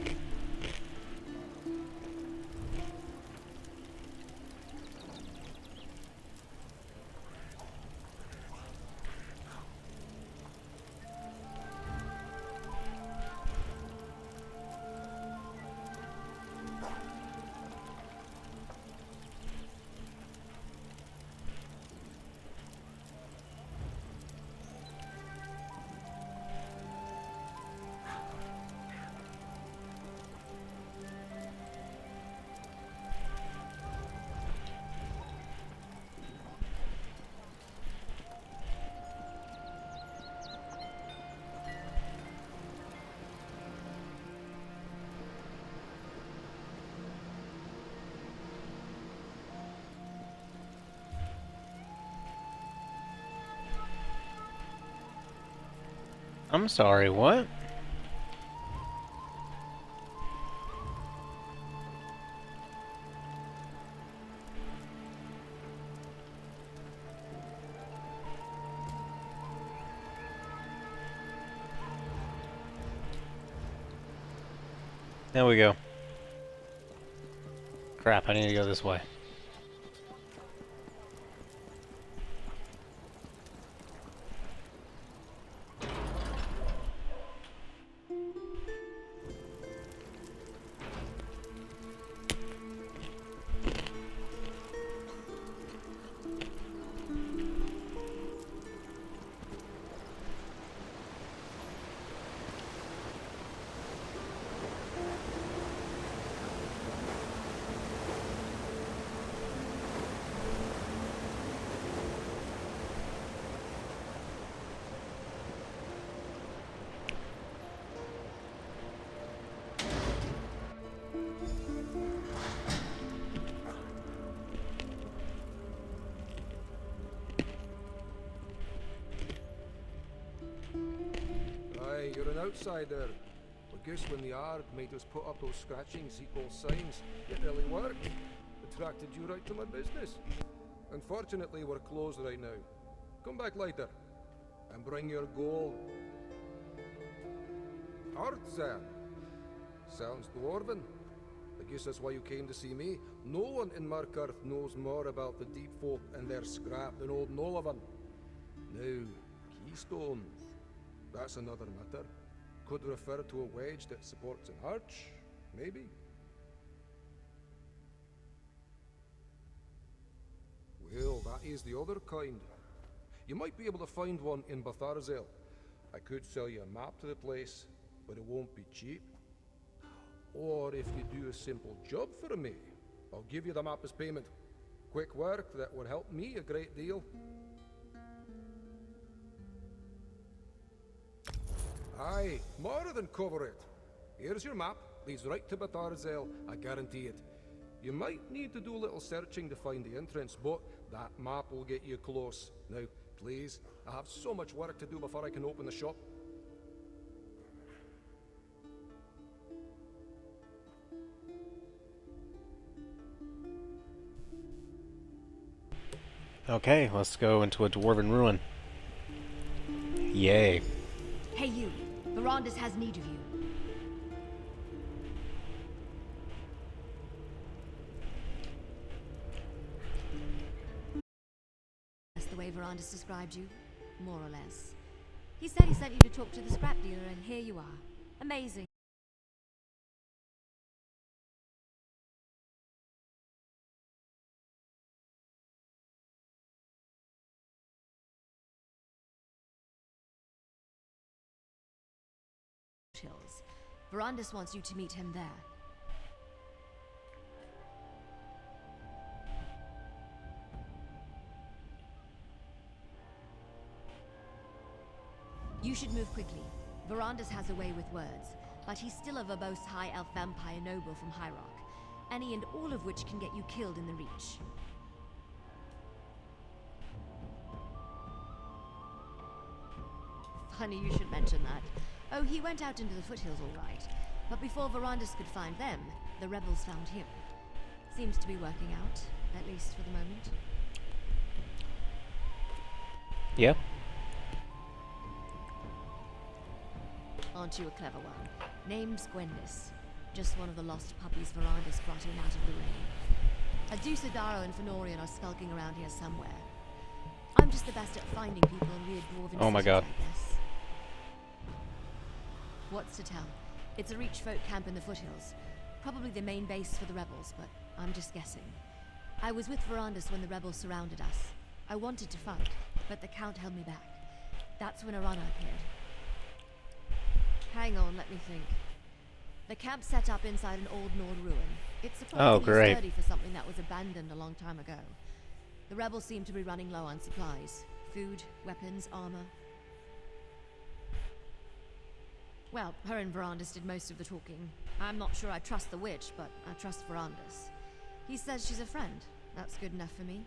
I'm sorry, what? There we go. Crap, I need to go this way. you're an outsider. I guess when the Ard made us put up those scratching sequel signs, it really worked. Attracted you right to my business. Unfortunately, we're closed right now. Come back later, and bring your gold. Artsan. Sounds dwarven. I guess that's why you came to see me. No one in Markarth knows more about the Deep Folk and their scrap than old Nolavan. Now, Keystone. That's another matter. Could refer to a wedge that supports an arch, maybe? Well, that is the other kind. You might be able to find one in Batharzel. I could sell you a map to the place, but it won't be cheap. Or if you do a simple job for me, I'll give you the map as payment. Quick work that would help me a great deal. Aye, more than cover it. Here's your map, leads right to Batharzel, I guarantee it. You might need to do a little searching to find the entrance, but that map will get you close. Now, please, I have so much work to do before I can open the shop. Okay, let's go into a dwarven ruin. Yay. Hey you, Verandis has need of you. That's the way Verandis described you, more or less. He said he sent you to talk to the scrap dealer, and here you are. Amazing. Hills. Verandis wants you to meet him there. You should move quickly. Verandis has a way with words, but he's still a verbose high elf vampire noble from High Rock, any and all of which can get you killed in the Reach. Funny you should mention that. Oh, he went out into the foothills all right, but before Verandis could find them, the rebels found him. Seems to be working out, at least for the moment. Yeah. Aren't you a clever one? Name's Gwendis. Just one of the lost puppies Verandis brought in out of the rain. Adusadaro and Fenorian are skulking around here somewhere. I'm just the best at finding people in weird dwarven Oh my cities, god. I guess. What's to tell? It's a Reach folk camp in the foothills. Probably the main base for the rebels, but I'm just guessing. I was with Verandis when the rebels surrounded us. I wanted to fight, but the Count held me back. That's when Arana appeared. Hang on, let me think. The camp's set up inside an old Nord ruin. It's surprisingly great. sturdy for something that was abandoned a long time ago. The rebels seem to be running low on supplies. Food, weapons, armor. Well, her and Verandis did most of the talking. I'm not sure I trust the witch, but I trust Verandis. He says she's a friend. That's good enough for me.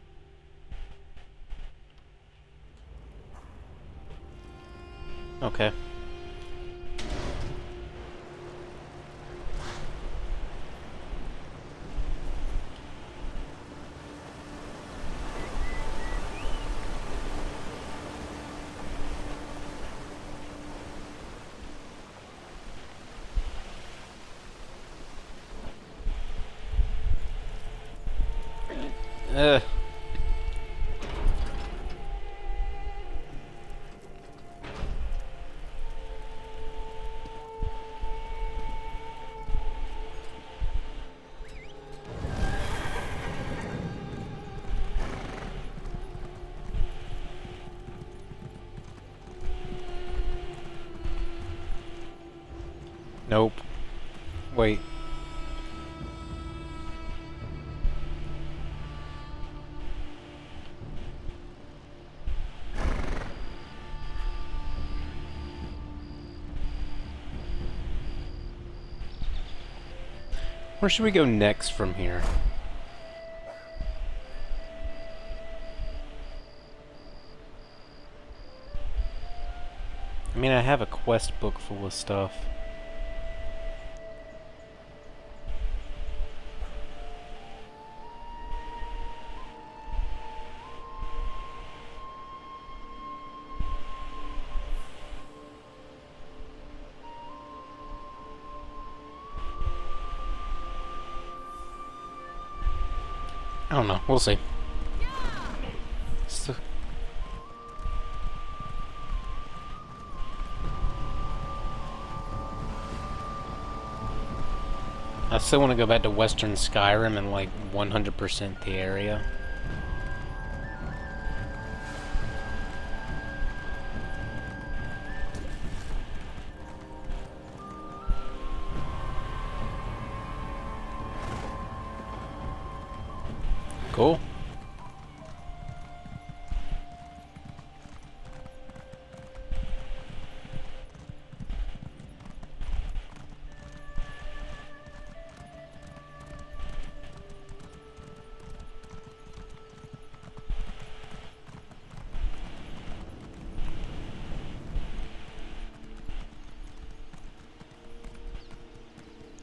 Okay. Nope. Wait. Where should we go next from here? I mean, I have a quest book full of stuff. I don't know. We'll see. So I still want to go back to Western Skyrim and like 100% the area. Cool.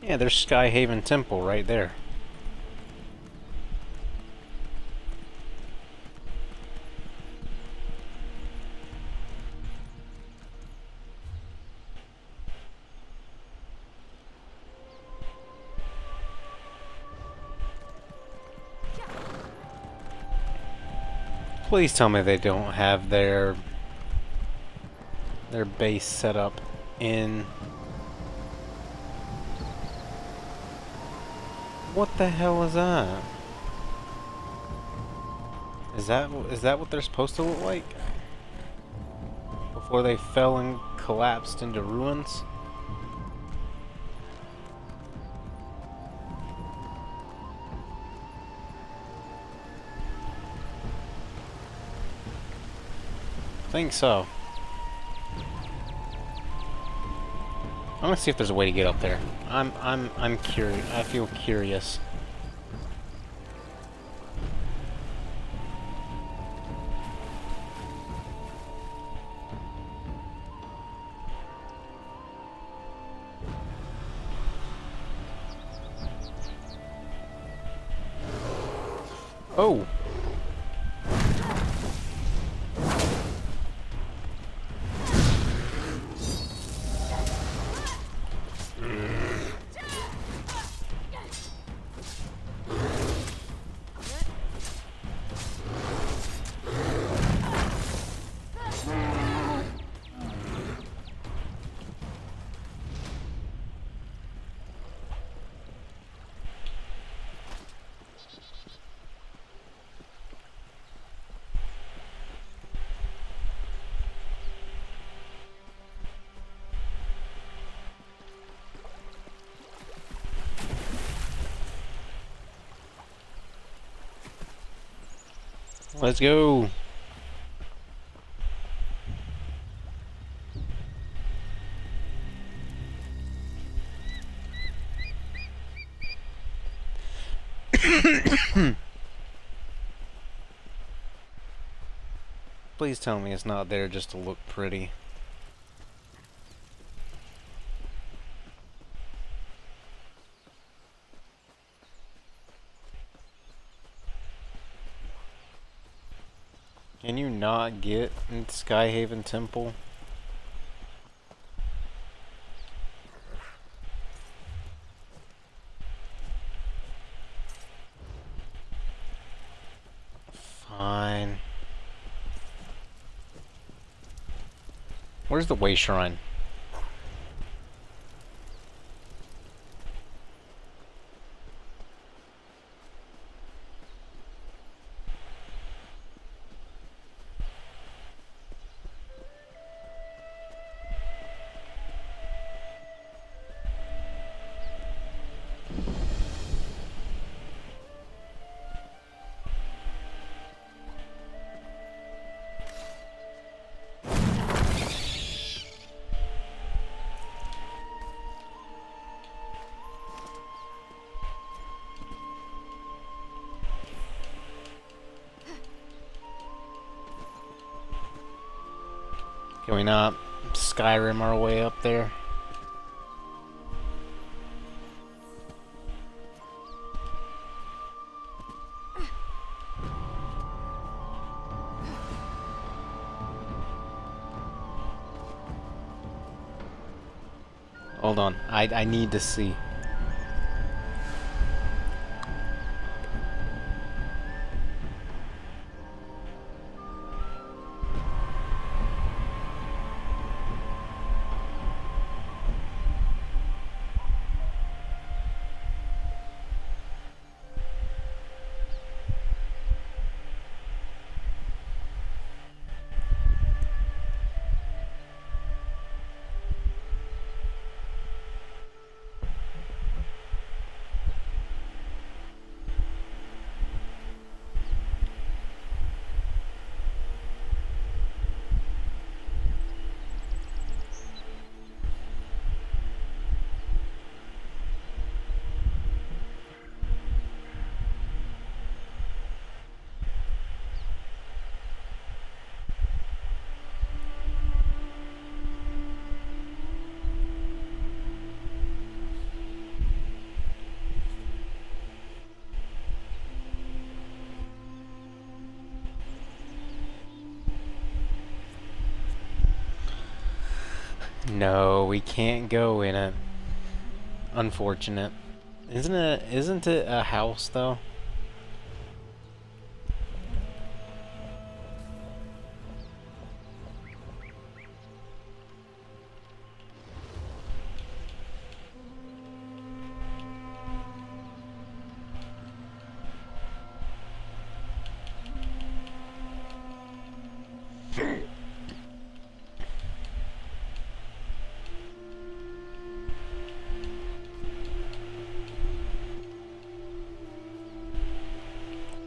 Yeah, there's Skyhaven Temple right there. Please tell me they don't have their base set up in... What the hell is that? Is that what they're supposed to look like? Before they fell and collapsed into ruins? I think so. I want to see if there's a way to get up there. I'm curious. I feel curious. Oh. Let's go. Please tell me it's not there just to look pretty. Can you not get in Skyhaven Temple? Fine. Where's the Way Shrine? Can we not? Skyrim our way up there. Hold on, I need to see. No, we can't go in it. Unfortunate. Isn't it a house though?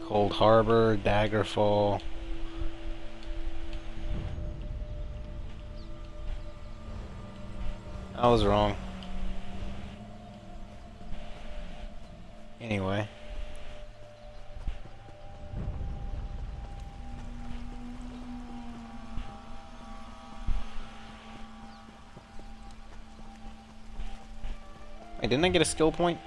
Cold Harbor, Daggerfall. I was wrong. Anyway. Wait, didn't I get a skill point?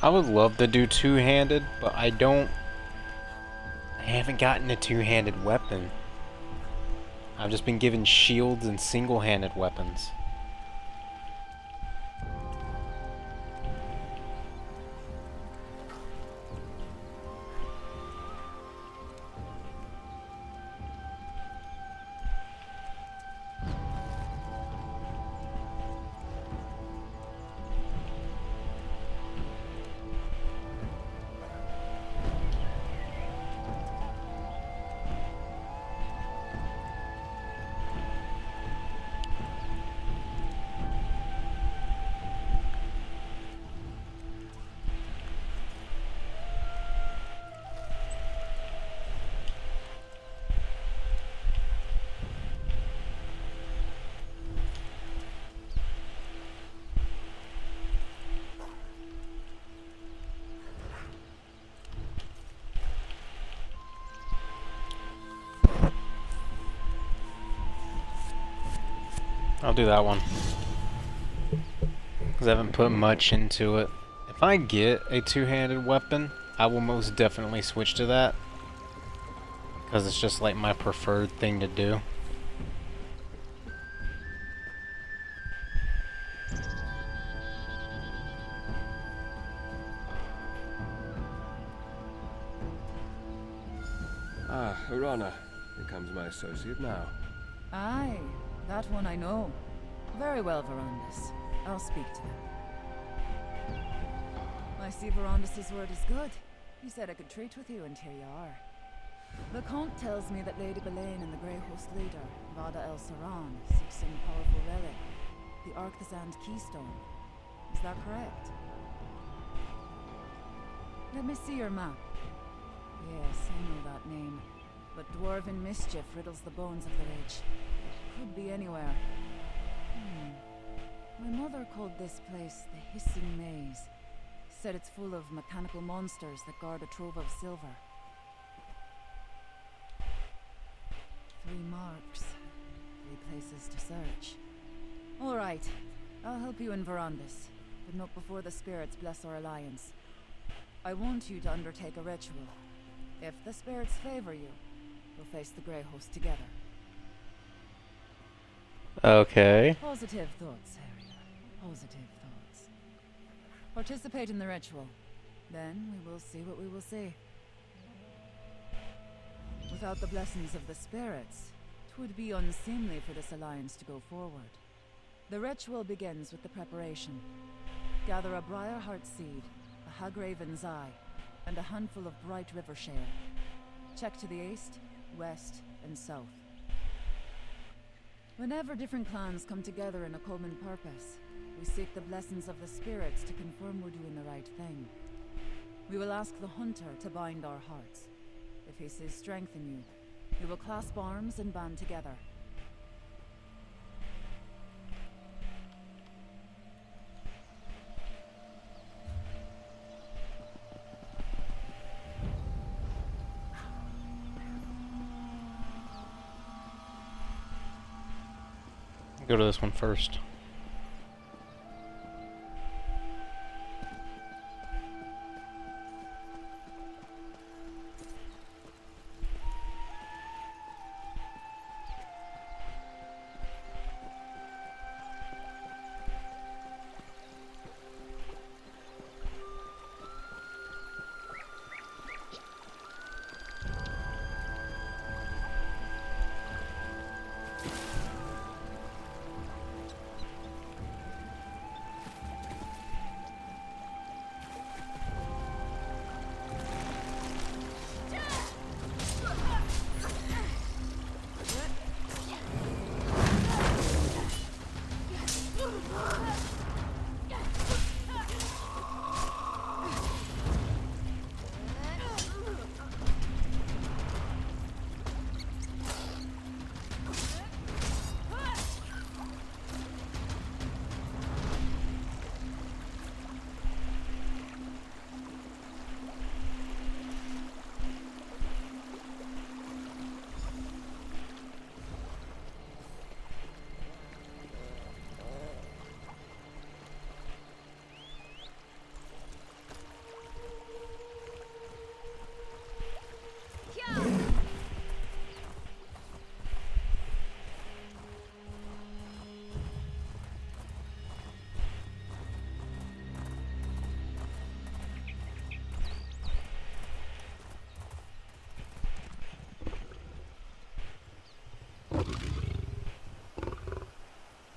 I would love to do two-handed, but I haven't gotten a two-handed weapon. I've just been given shields and single-handed weapons. I'll do that one. Because I haven't put much into it. If I get a two-handed weapon, I will most definitely switch to that. Because it's just like my preferred thing to do. Ah, Urana. Here comes my associate now. Aye, that one I know. Very well, Verandis. I'll speak to him. I see Verandis' word is good. He said I could treat with you, and here you are. The Count tells me that Lady Belain and the Grey Host leader, Vada El Saran, seek some powerful relic. The Arcthazand Keystone. Is that correct? Let me see your map. Yes, I know that name. but dwarven mischief riddles the bones of the ridge. Could be anywhere. My mother called this place the Hissing Maze. Said it's full of mechanical monsters that guard a trove of silver. 3 marks. 3 places to search. All right. I'll help you in Verandis, but not before the spirits bless our alliance. I want you to undertake a ritual. If the spirits favor you, we'll face the Grey Host together. Okay. Positive thoughts, Harrier. Positive thoughts. Participate in the ritual. Then we will see what we will see. Without the blessings of the spirits, 'twould be unseemly for this alliance to go forward. The ritual begins with the preparation. Gather a Briarheart seed, a Hagraven's eye, and a handful of bright river shale. Check to the east, west, and south. Whenever different clans come together in a common purpose, we seek the blessings of the spirits to confirm we're doing the right thing. We will ask the hunter to bind our hearts. If he sees strength in you, we will clasp arms and band together. Go to this one first.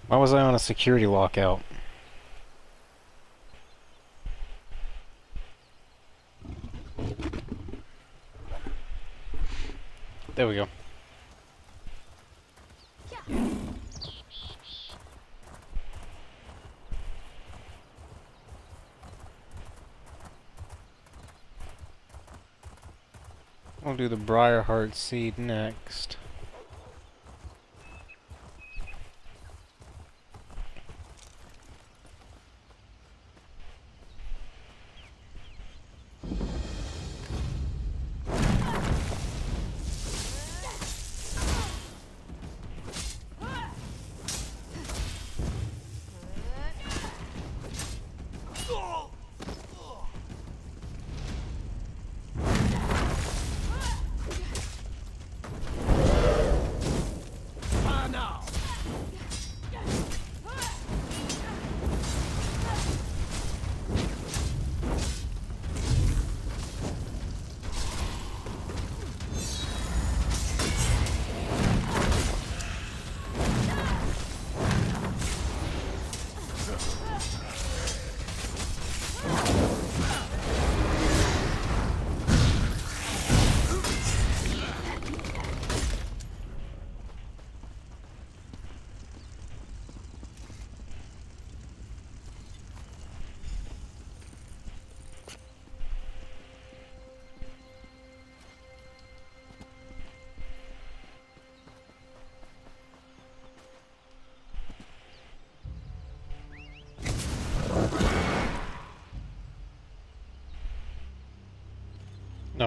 Why was I on a security lockout? There we go. We'll do the Briarheart seed next.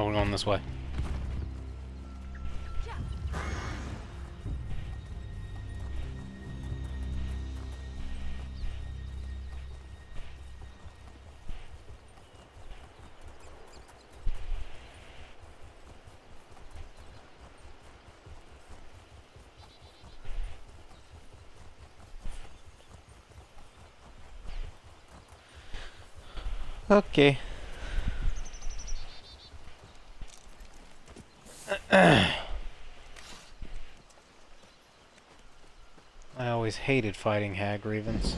No, we're going this way. Okay. I always hated fighting hag ravens.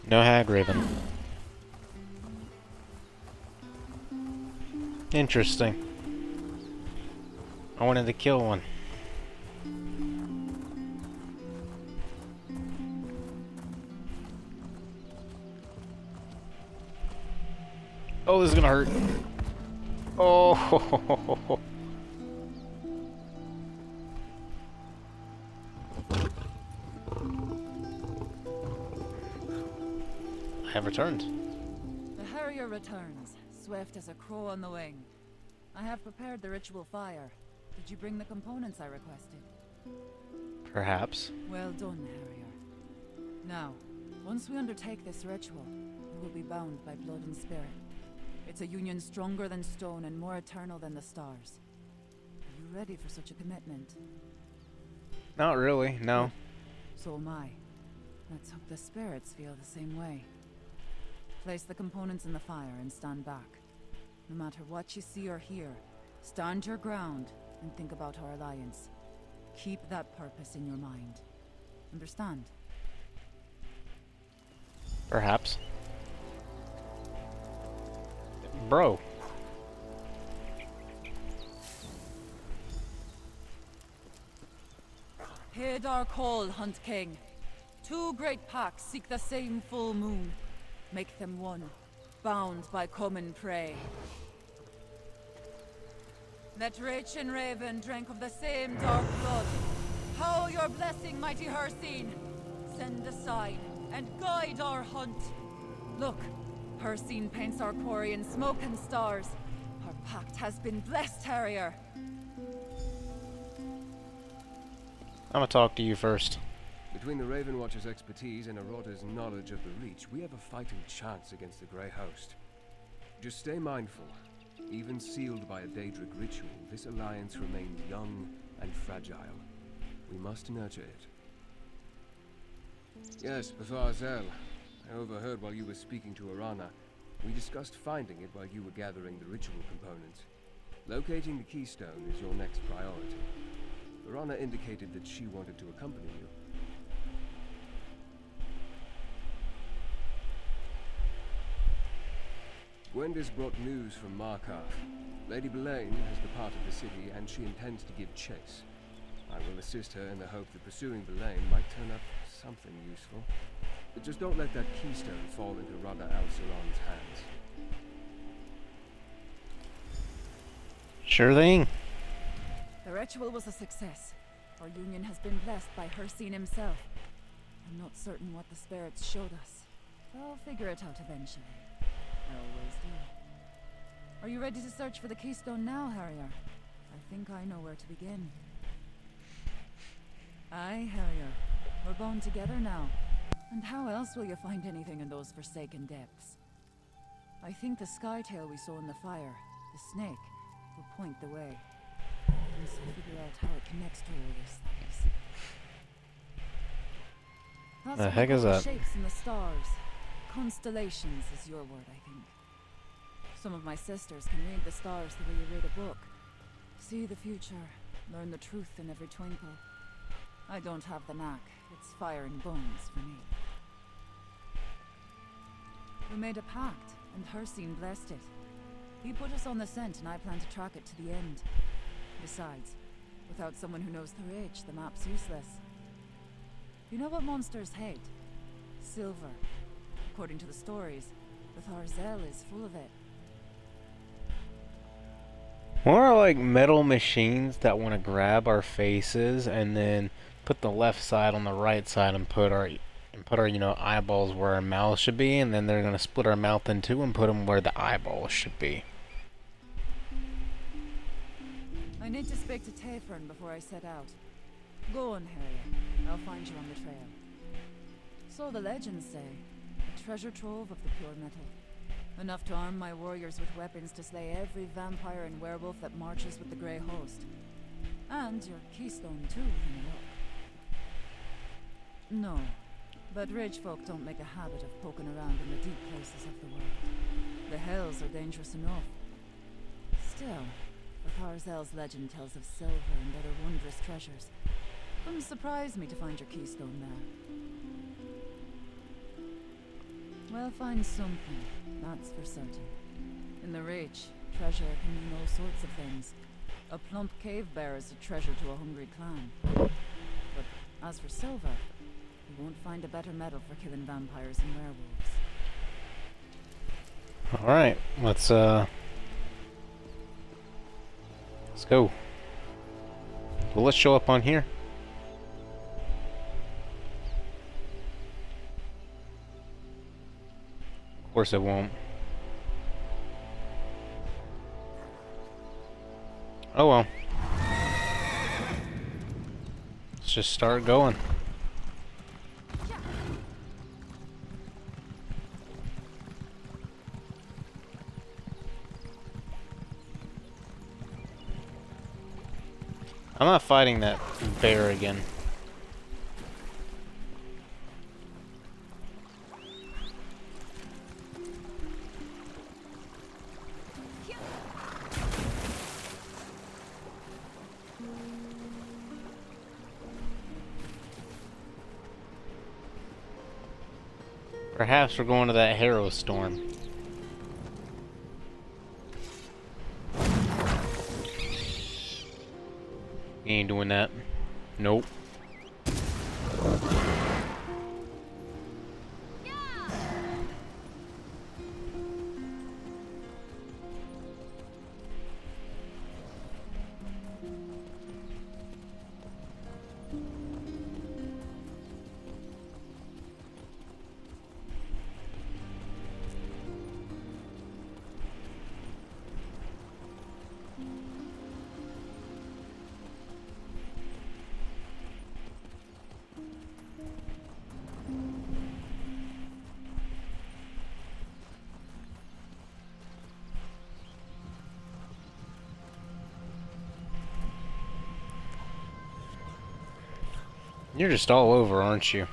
No hag raven. Interesting. I wanted to kill one. Oh, this is gonna hurt. Oh. I have returned. The Harrier returns, swift as a crow on the wing. I have prepared the ritual fire. Did you bring the components I requested? Perhaps. Well done, Harrier. Now, once we undertake this ritual, we will be bound by blood and spirit. It's a union stronger than stone and more eternal than the stars. Are you ready for such a commitment? Not really, no. So am I. Let's hope the spirits feel the same way. Place the components in the fire and stand back. No matter what you see or hear, stand your ground and think about our alliance. Keep that purpose in your mind. Understand? Perhaps. Bro. Heed our call, Hunt King. Two great packs seek the same full moon. Make them one, bound by common prey. Let Rach and Raven drink of the same dark blood. How your blessing, mighty Hircine. Send a sign and guide our hunt. Look, Hircine paints our quarry in smoke and stars. Our pact has been blessed, Harrier. I'm gonna talk to you first. Between the Raven Watcher's expertise and Aroda's knowledge of the Reach, we have a fighting chance against the Grey Host. Just stay mindful. Even sealed by a Daedric ritual, this alliance remains young and fragile. We must nurture it. Yes, Bafar Zel. I overheard while you were speaking to Arana. We discussed finding it while you were gathering the ritual components. Locating the keystone is your next priority. Arana indicated that she wanted to accompany you. Gwendis brought news from Markarth. Lady Belaine has departed the city, and she intends to give chase. I will assist her in the hope that pursuing Belaine might turn up something useful. But just don't let that keystone fall into Rada al-Siran's hands. Sure thing. The ritual was a success. Our union has been blessed by Hircine himself. I'm not certain what the spirits showed us. I'll figure it out eventually. I always do. Are you ready to search for the keystone now, Harrier? I think I know where to begin. Aye, Harrier. We're bound together now. And how else will you find anything in those forsaken depths? I think the skytail we saw in the fire, the snake, will point the way. Once we figure out how it connects to all this, that is. The heck is that? Shapes in the stars. Constellations is your word, I think. Some of my sisters can read the stars the way you read a book. See the future, learn the truth in every twinkle. I don't have the knack. It's fire and bones for me. We made a pact, and Hircine blessed it. He put us on the scent, and I plan to track it to the end. Besides, Without someone who knows the Reach, the map's useless. You know what monsters hate? Silver. According to the stories, the Tharzel is full of it. More like metal machines that want to grab our faces and then put the left side on the right side and put our you know, eyeballs where our mouth should be, and then they're gonna split our mouth in two and put them where the eyeballs should be. I need to speak to Tayfern before I set out. Go on, Harry. I'll find you on the trail. So the legends say, a treasure trove of the pure metal. Enough to arm my warriors with weapons to slay every vampire and werewolf that marches with the Grey Host. And your keystone too, in luck. No, but rich folk don't make a habit of poking around in the deep places of the world. The Hells are dangerous enough. Still, the Tharzel's legend tells of silver and other wondrous treasures. Wouldn't surprise me to find your keystone there. We'll find something, that's for certain. In the Reach, treasure can mean all sorts of things. A plump cave bear is a treasure to a hungry clan. But as for silver, you won't find a better metal for killing vampires and werewolves. Alright, let's go. Well, let's show up on here. Of course it won't. Oh well. Let's just start going. I'm not fighting that bear again. Perhaps we're going to that Harrow Storm. You ain't doing that. Nope. You're just all over, aren't you?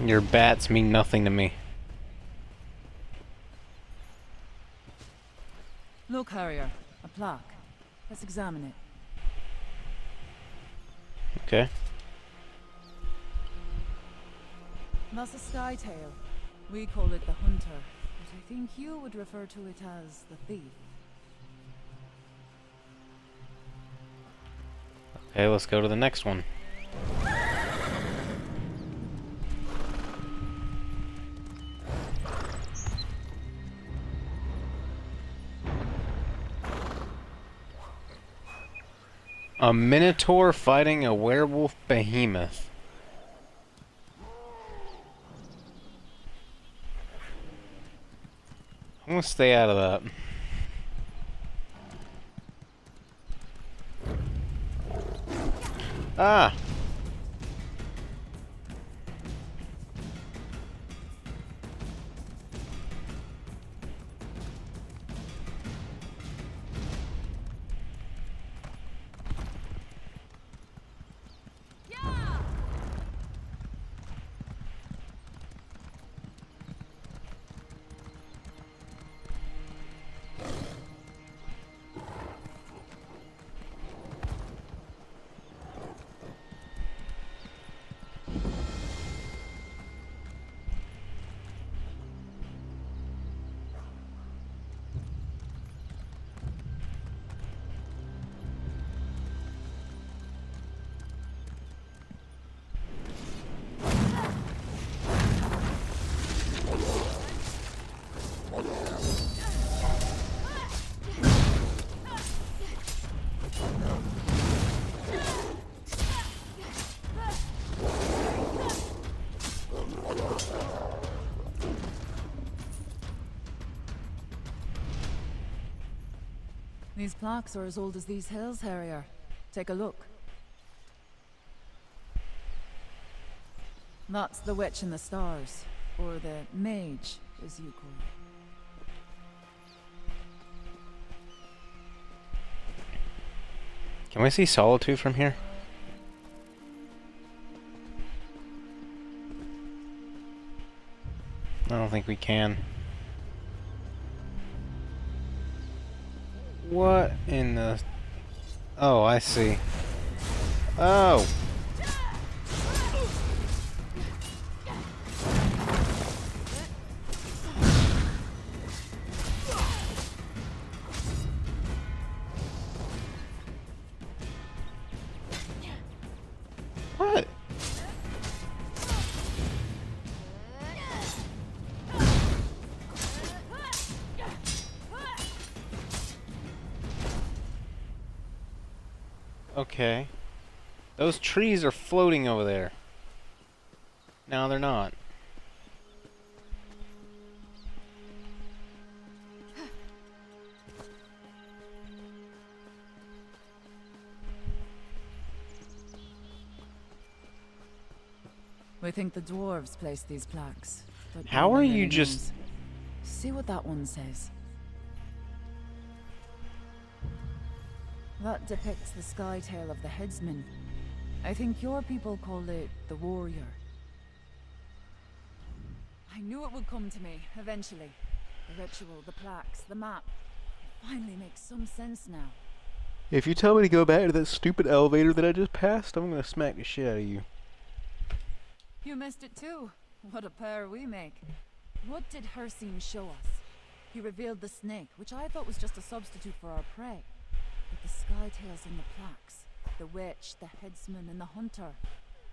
Your bats mean nothing to me. Look, Harrier, a plaque. Let's examine it. Okay. That's a skytail. We call it the Hunter, but I think you would refer to it as the Thief. Okay, let's go to the next one. A minotaur fighting a werewolf behemoth. I'm gonna stay out of that. Ah! These plaques are as old as these hills, Harrier. Take a look. That's the Witch in the Stars, or the Mage, as you call it. Can we see Solitude from here? I don't think we can. What in the... Oh, I see. Oh! What? Okay. Those trees are floating over there. No, they're not. We think the dwarves placed these plaques. But How no are one you really just... knows. See what that one says. That depicts the sky tail of the headsman. I think your people call it the warrior. I knew it would come to me, eventually. The ritual, the plaques, the map. It finally makes some sense now. If you tell me to go back to that stupid elevator that I just passed, I'm gonna smack the shit out of you. You missed it too. What a pair we make. What did Hircine show us? He revealed the snake, which I thought was just a substitute for our prey. But the sky tails and the plaques, the witch, the headsman, and the hunter,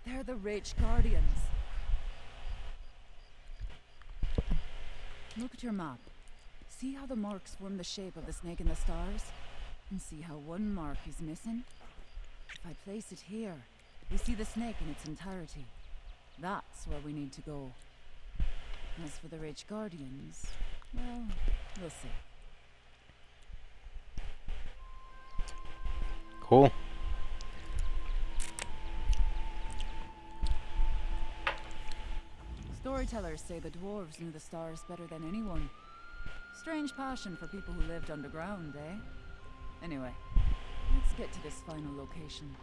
they're the Rage Guardians. Look at your map. See how the marks form the shape of the snake in the stars? And see how one mark is missing? If I place it here, we see the snake in its entirety. That's where we need to go. As for the Rage Guardians, well, we'll see. Cool. Storytellers say the dwarves knew the stars better than anyone. Strange passion for people who lived underground, eh? Anyway, let's get to this final location.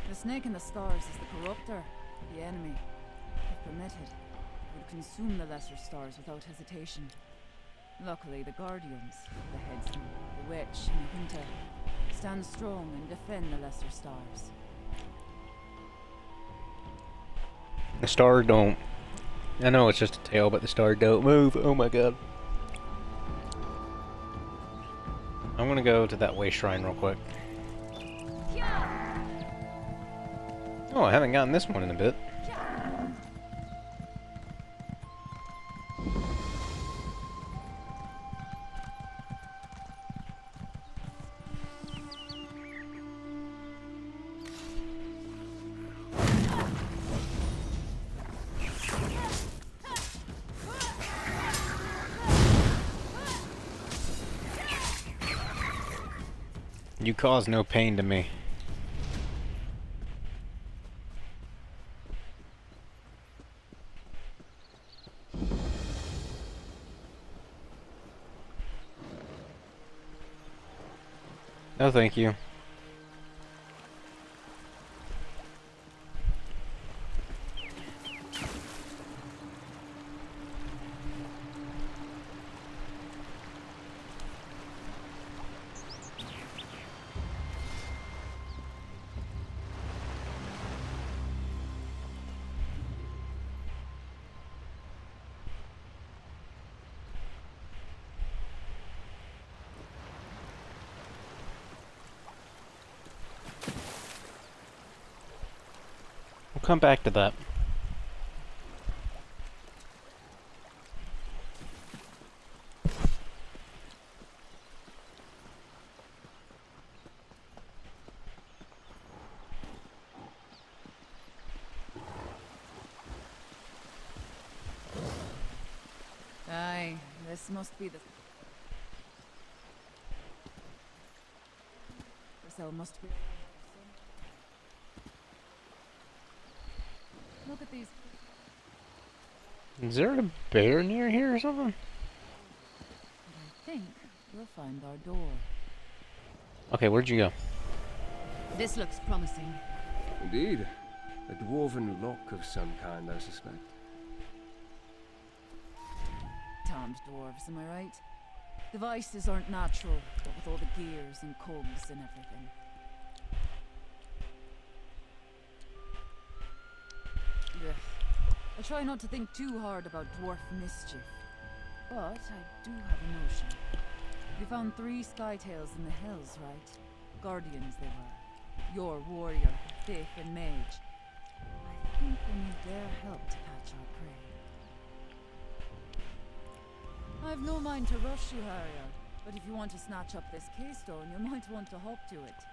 The snake in the stars is the corruptor, the enemy. If permitted, it would consume the lesser stars without hesitation. Luckily, the guardians, the headsman, the witch, and the hunter, stand strong and defend the lesser stars. The star don't. I know it's just a tail, but the star don't move. Oh my god. I I'm gonna go to that way shrine real quick. Oh, I haven't gotten this one in a bit. You cause no pain to me. No, thank you. We'll come back to that. Aye, this must be the... The cell must be... Look at these... Is there a bear near here or something? I think we'll find our door. Okay, where'd you go? This looks promising. Indeed. A dwarven lock of some kind, I suspect. Tom's dwarves, am I right? Devices aren't natural, but with all the gears and cogs and everything. Ugh. I try not to think too hard about dwarf mischief, but I do have a notion. We found 3 Skytails in the hills, right? Guardians they were. Your warrior, thief, and mage. I think we need their help to catch our prey. I've no mind to rush you, Harrier, but if you want to snatch up this keystone, you might want to hop to it.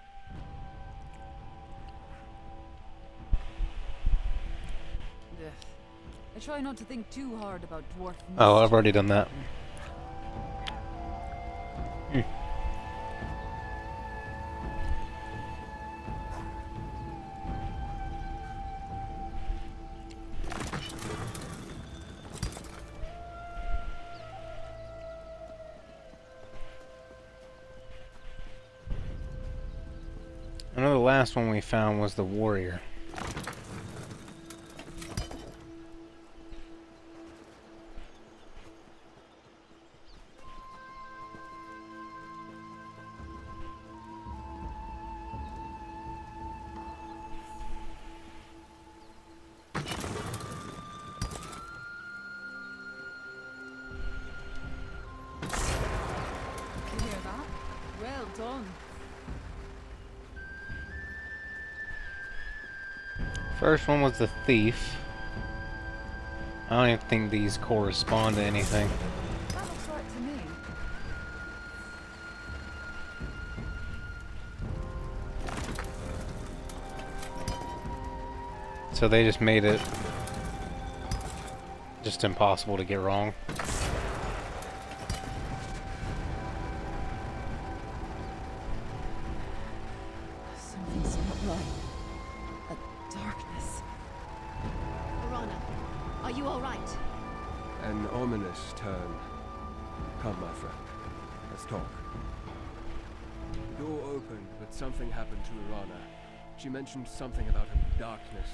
Ugh. I try not to think too hard about dwarf mischief. Oh, I've already done that. I know the last one we found was the warrior. You hear that? Well done. First one was the thief. I don't even think these correspond to anything. That looks right to me. So they just made it just impossible to get wrong. Something's not right. A darkness. Arana, are you alright? An ominous turn. Come, my friend. Let's talk. The door opened, but something happened to Arana. She mentioned something about a darkness.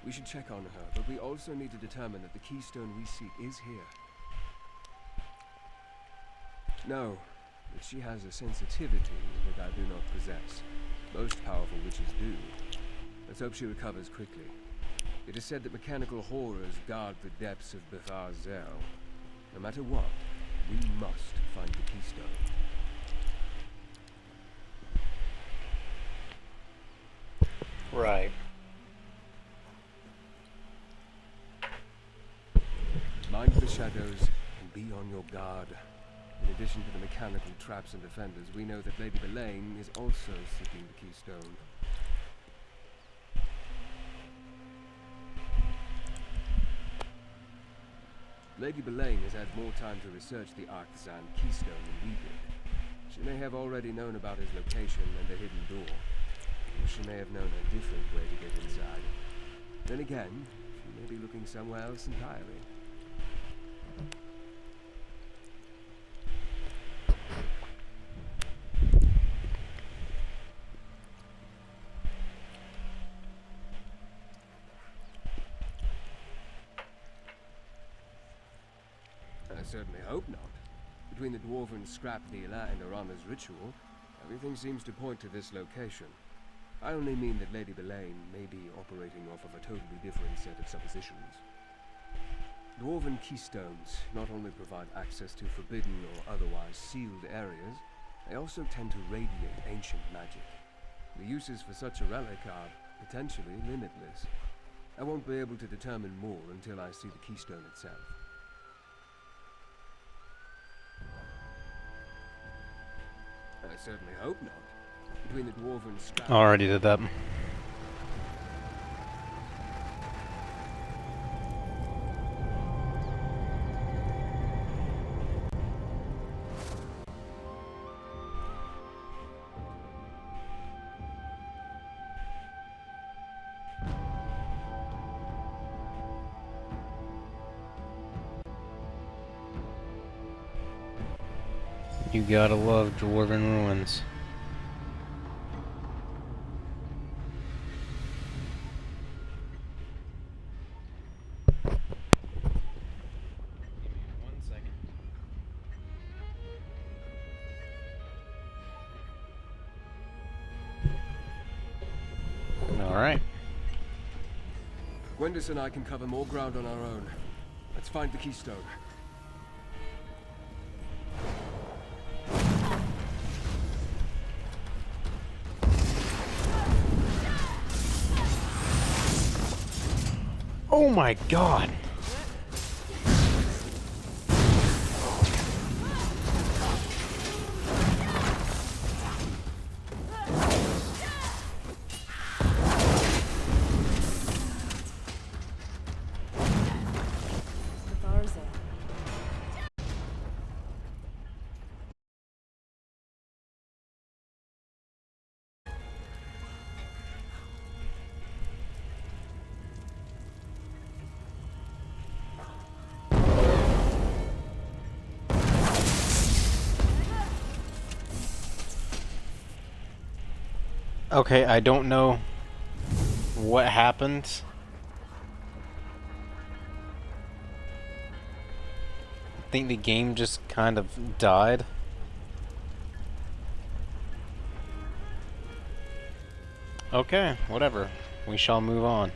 We should check on her, but we also need to determine that the keystone we seek is here. No, that she has a sensitivity that I do not possess. Most powerful witches do. Let's hope she recovers quickly. It is said that mechanical horrors guard the depths of Bethar Zel. No matter what, we must find the keystone. Right. Mind the shadows and be on your guard. In addition to the mechanical traps and defenders, we know that Lady Belaine is also seeking the keystone. Lady Belaine has had more time to research the Artisan keystone than we did. She may have already known about his location and the hidden door. Or she may have known a different way to get inside. Then again, she may be looking somewhere else entirely. I certainly hope not. Between the dwarven scrap dealer and Arana's ritual, everything seems to point to this location. I only mean that Lady Belaine may be operating off of a totally different set of suppositions. Dwarven keystones not only provide access to forbidden or otherwise sealed areas, they also tend to radiate ancient magic. The uses for such a relic are potentially limitless. I won't be able to determine more until I see the keystone itself. I certainly hope not. Between the dwarven scrap... Already did that. You gotta love Dwarven ruins. Alright. Gwendis and I can cover more ground on our own. Let's find the keystone. Oh my god! Okay, I don't know what happened. I think the game just kind of died. Okay, whatever. We shall move on.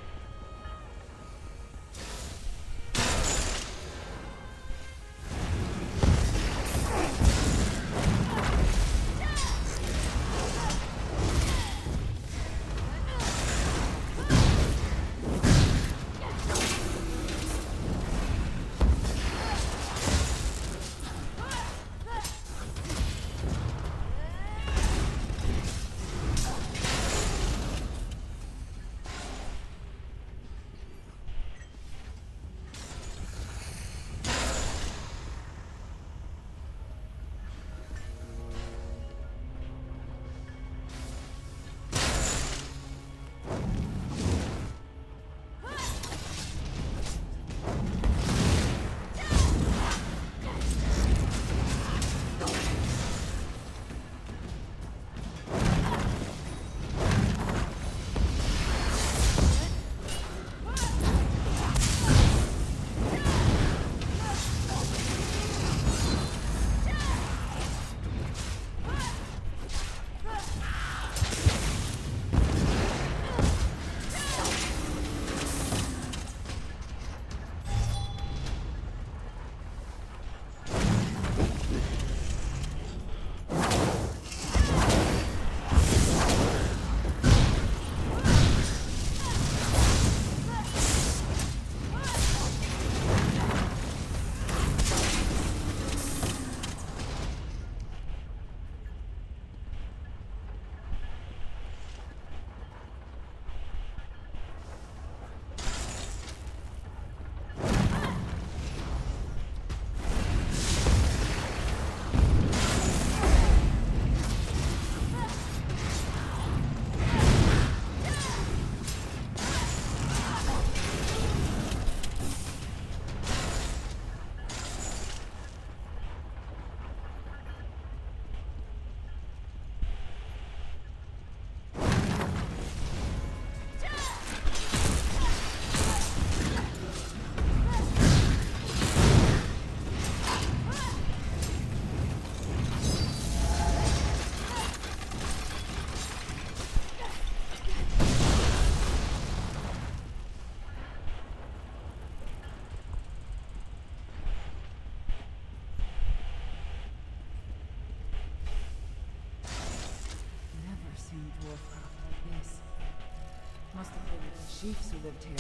chiefs who lived here.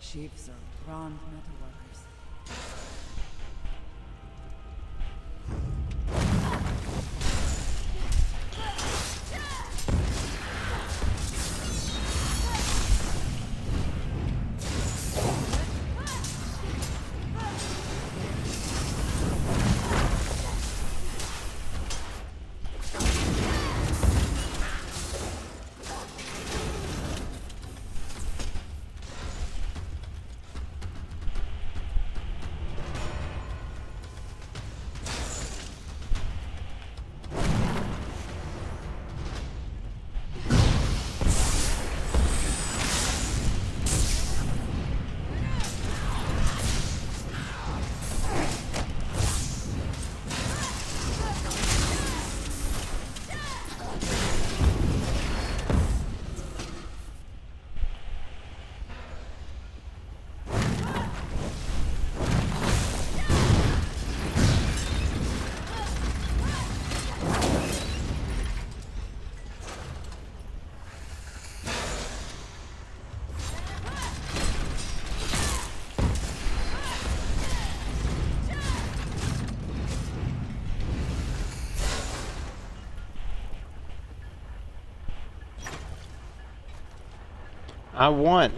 Chiefs are grand metalworkers. I want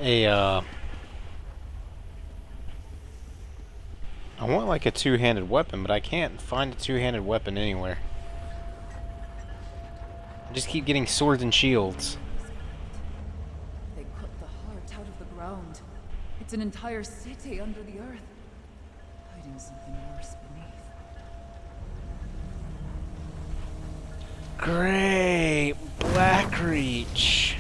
like a two-handed weapon, but I can't find a two-handed weapon anywhere. I just keep getting swords and shields. They cut the heart out of the ground. It's an entire city under the earth, hiding something worse beneath. Great Blackreach.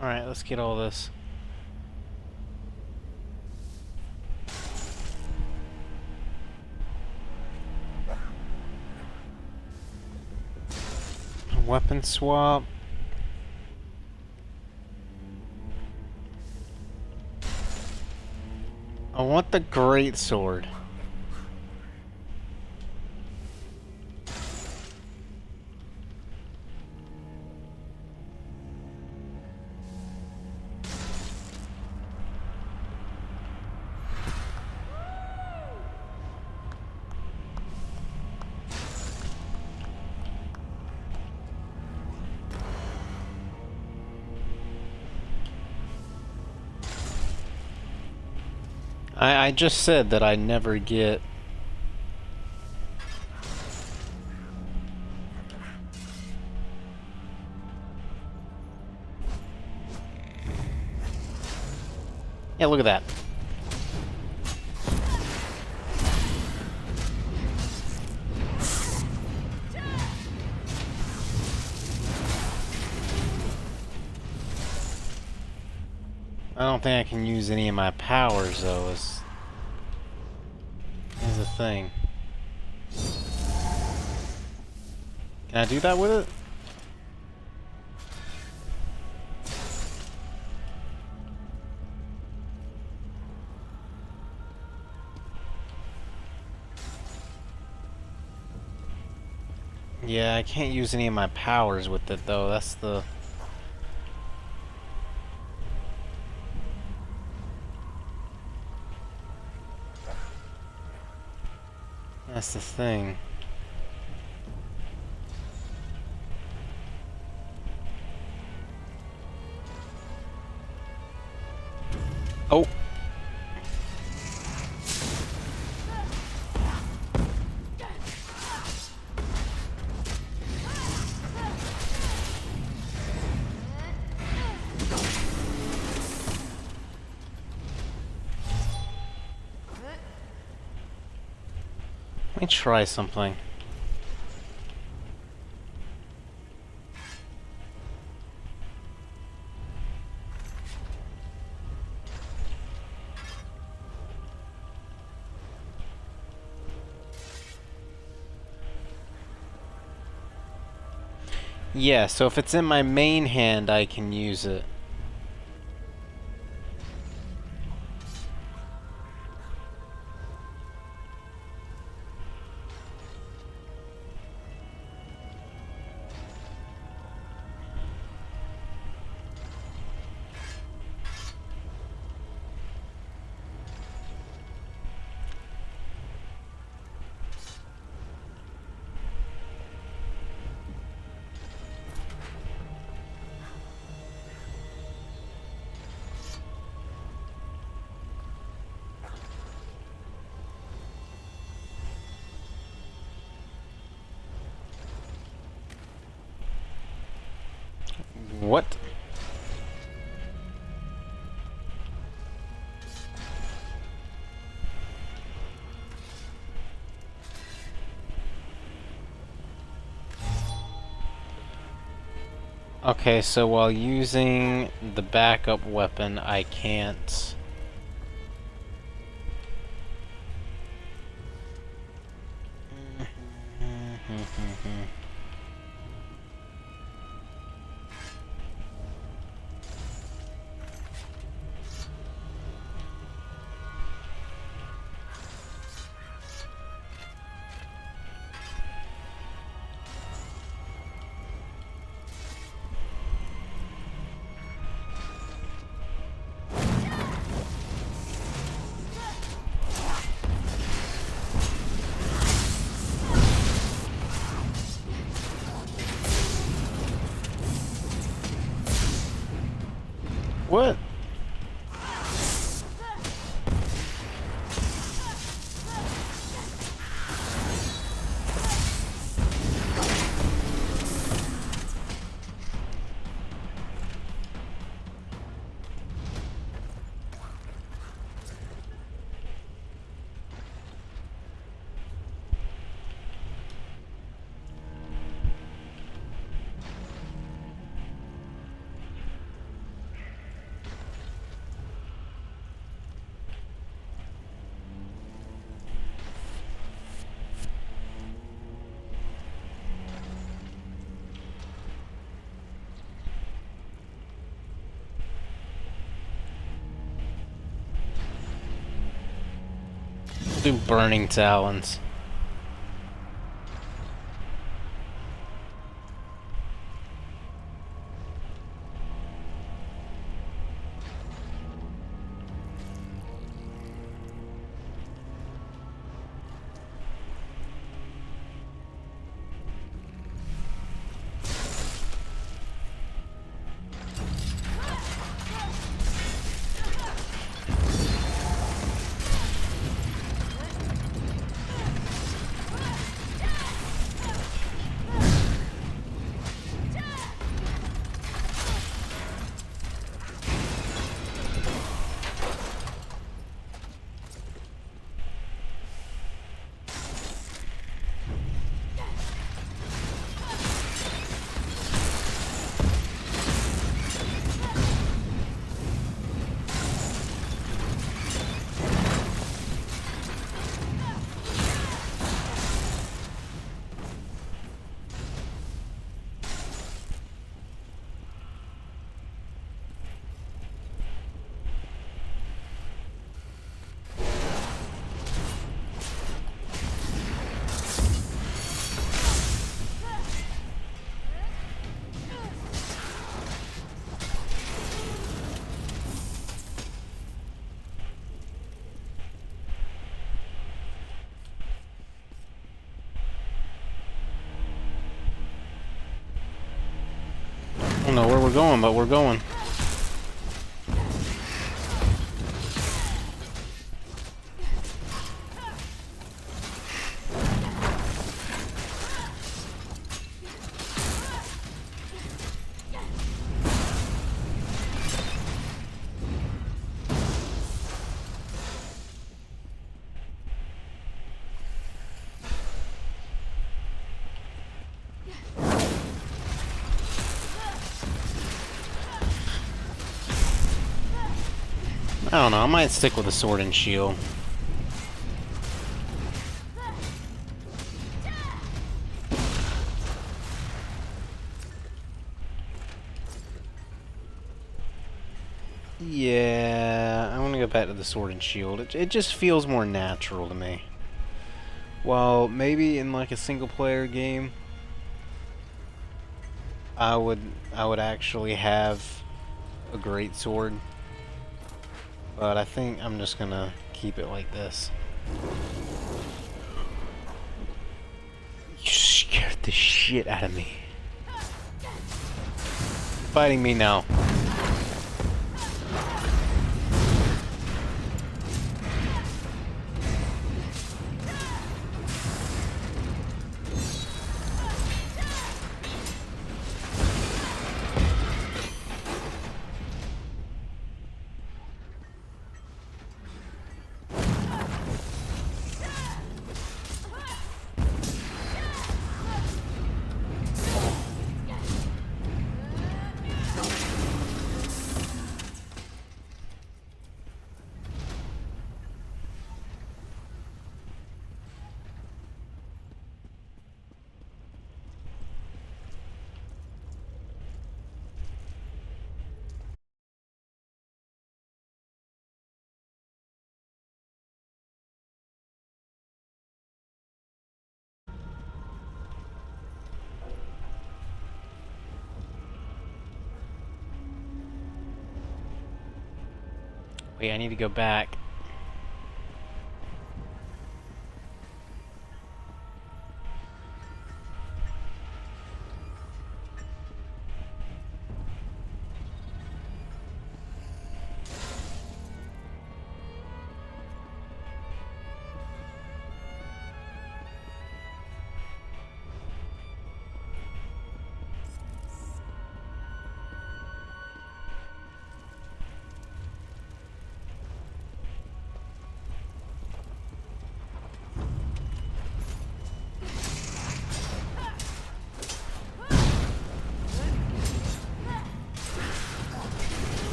Alright, let's get all this. Weapon swap. I want the great sword. I just said that I never get... Yeah, look at that. I don't think I can use any of my powers though, is the thing. Can I do that with it? Yeah, I can't use any of my powers with it though, that's the... That's the thing. Oh. Let me try something. Yeah, so if it's in my main hand, I can use it. What? Okay, so while using the backup weapon, I can't... What? Do Burning Talons. I don't know where we're going, but we're going. I don't know, I might stick with a sword and shield. Yeah, I want to go back to the sword and shield. It just feels more natural to me. Well, maybe in like a single player game, I would actually have a great sword. But I think I'm just gonna keep it like this. You scared the shit out of me. Fighting me now. Wait, I need to go back.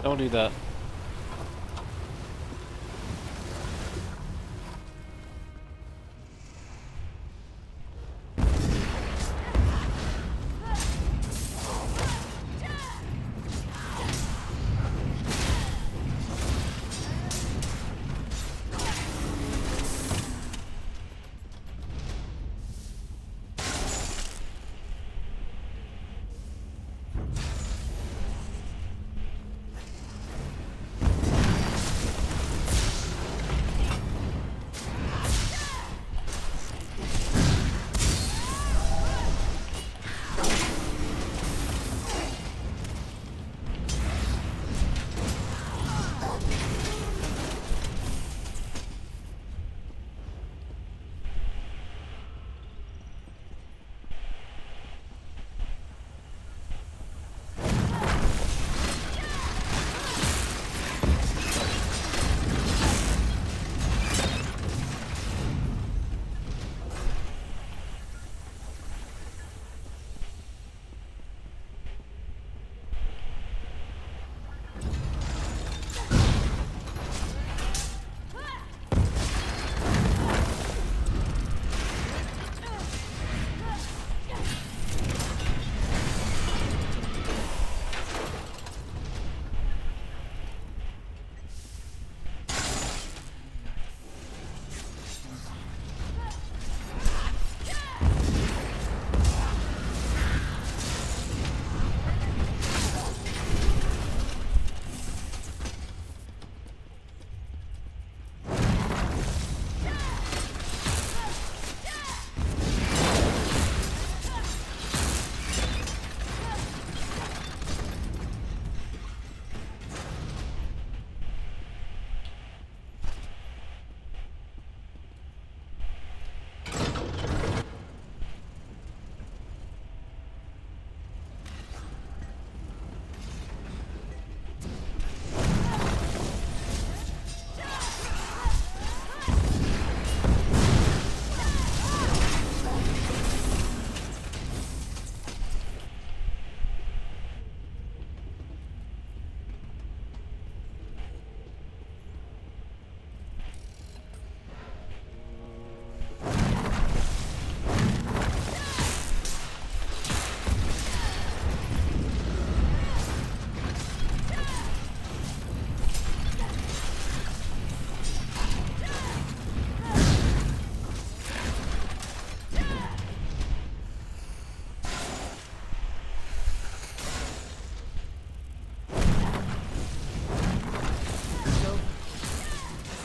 Don't do that.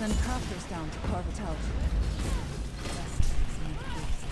Send crafters down to carve it out. The rest is in the gates.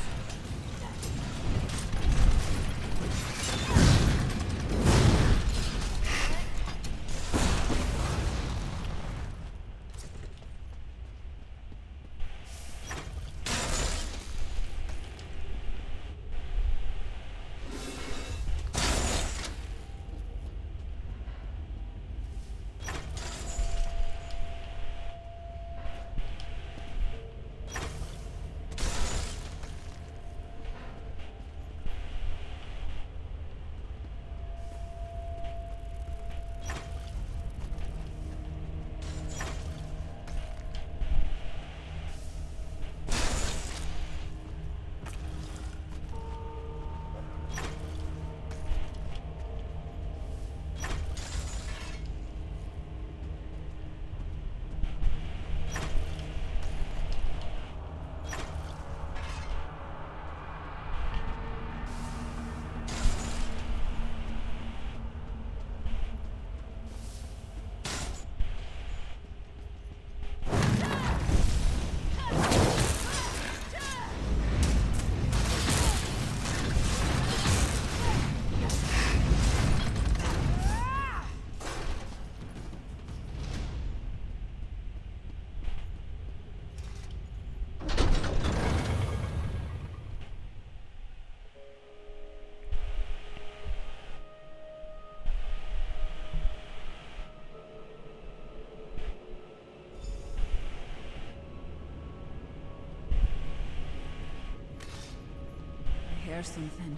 Hear something.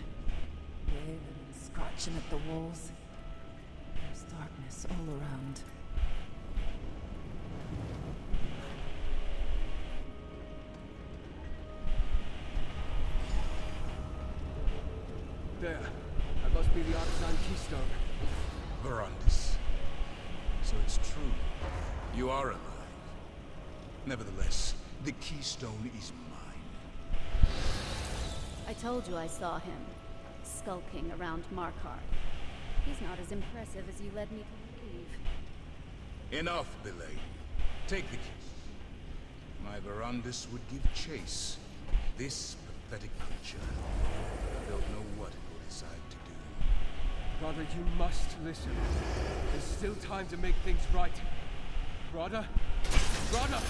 Waving and scratching at the walls. There's darkness all around. There. That must be the Artisan Keystone. Verandis. So it's true. You are alive. Nevertheless, the keystone is mine. I told you I saw him, skulking around Markarth. He's not as impressive as you led me to believe. Enough, Belay. Take the keys. My Verandis would give chase. This pathetic creature. I don't know what it will decide to do. Brother, you must listen. There's still time to make things right. Brother? Brother!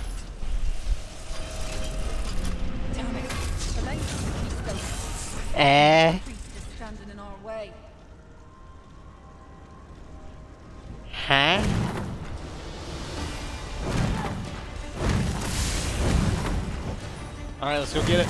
Tell me, the length of the keystone. Eh? The priest is standing in our way. Huh? Alright, let's go get it.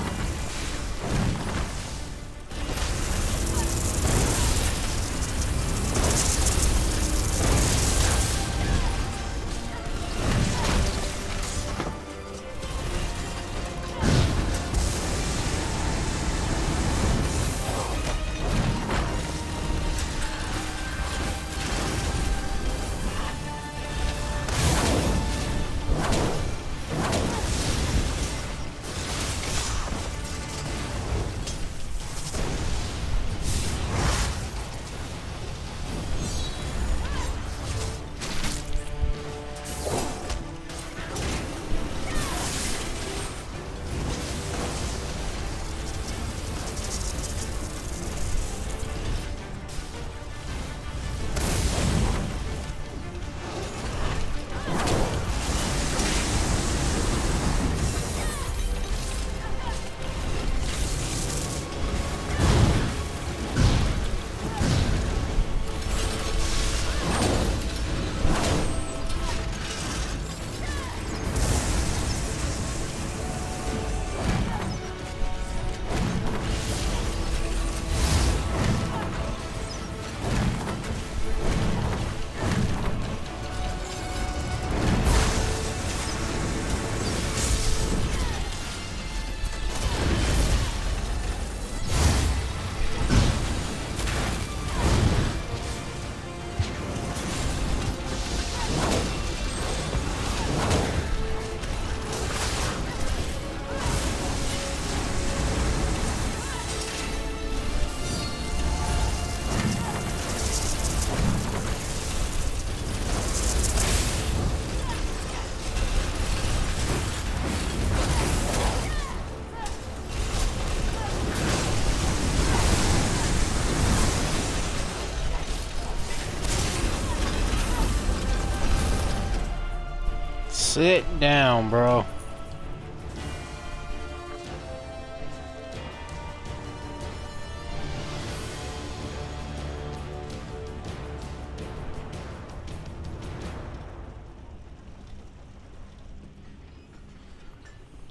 Sit down, bro.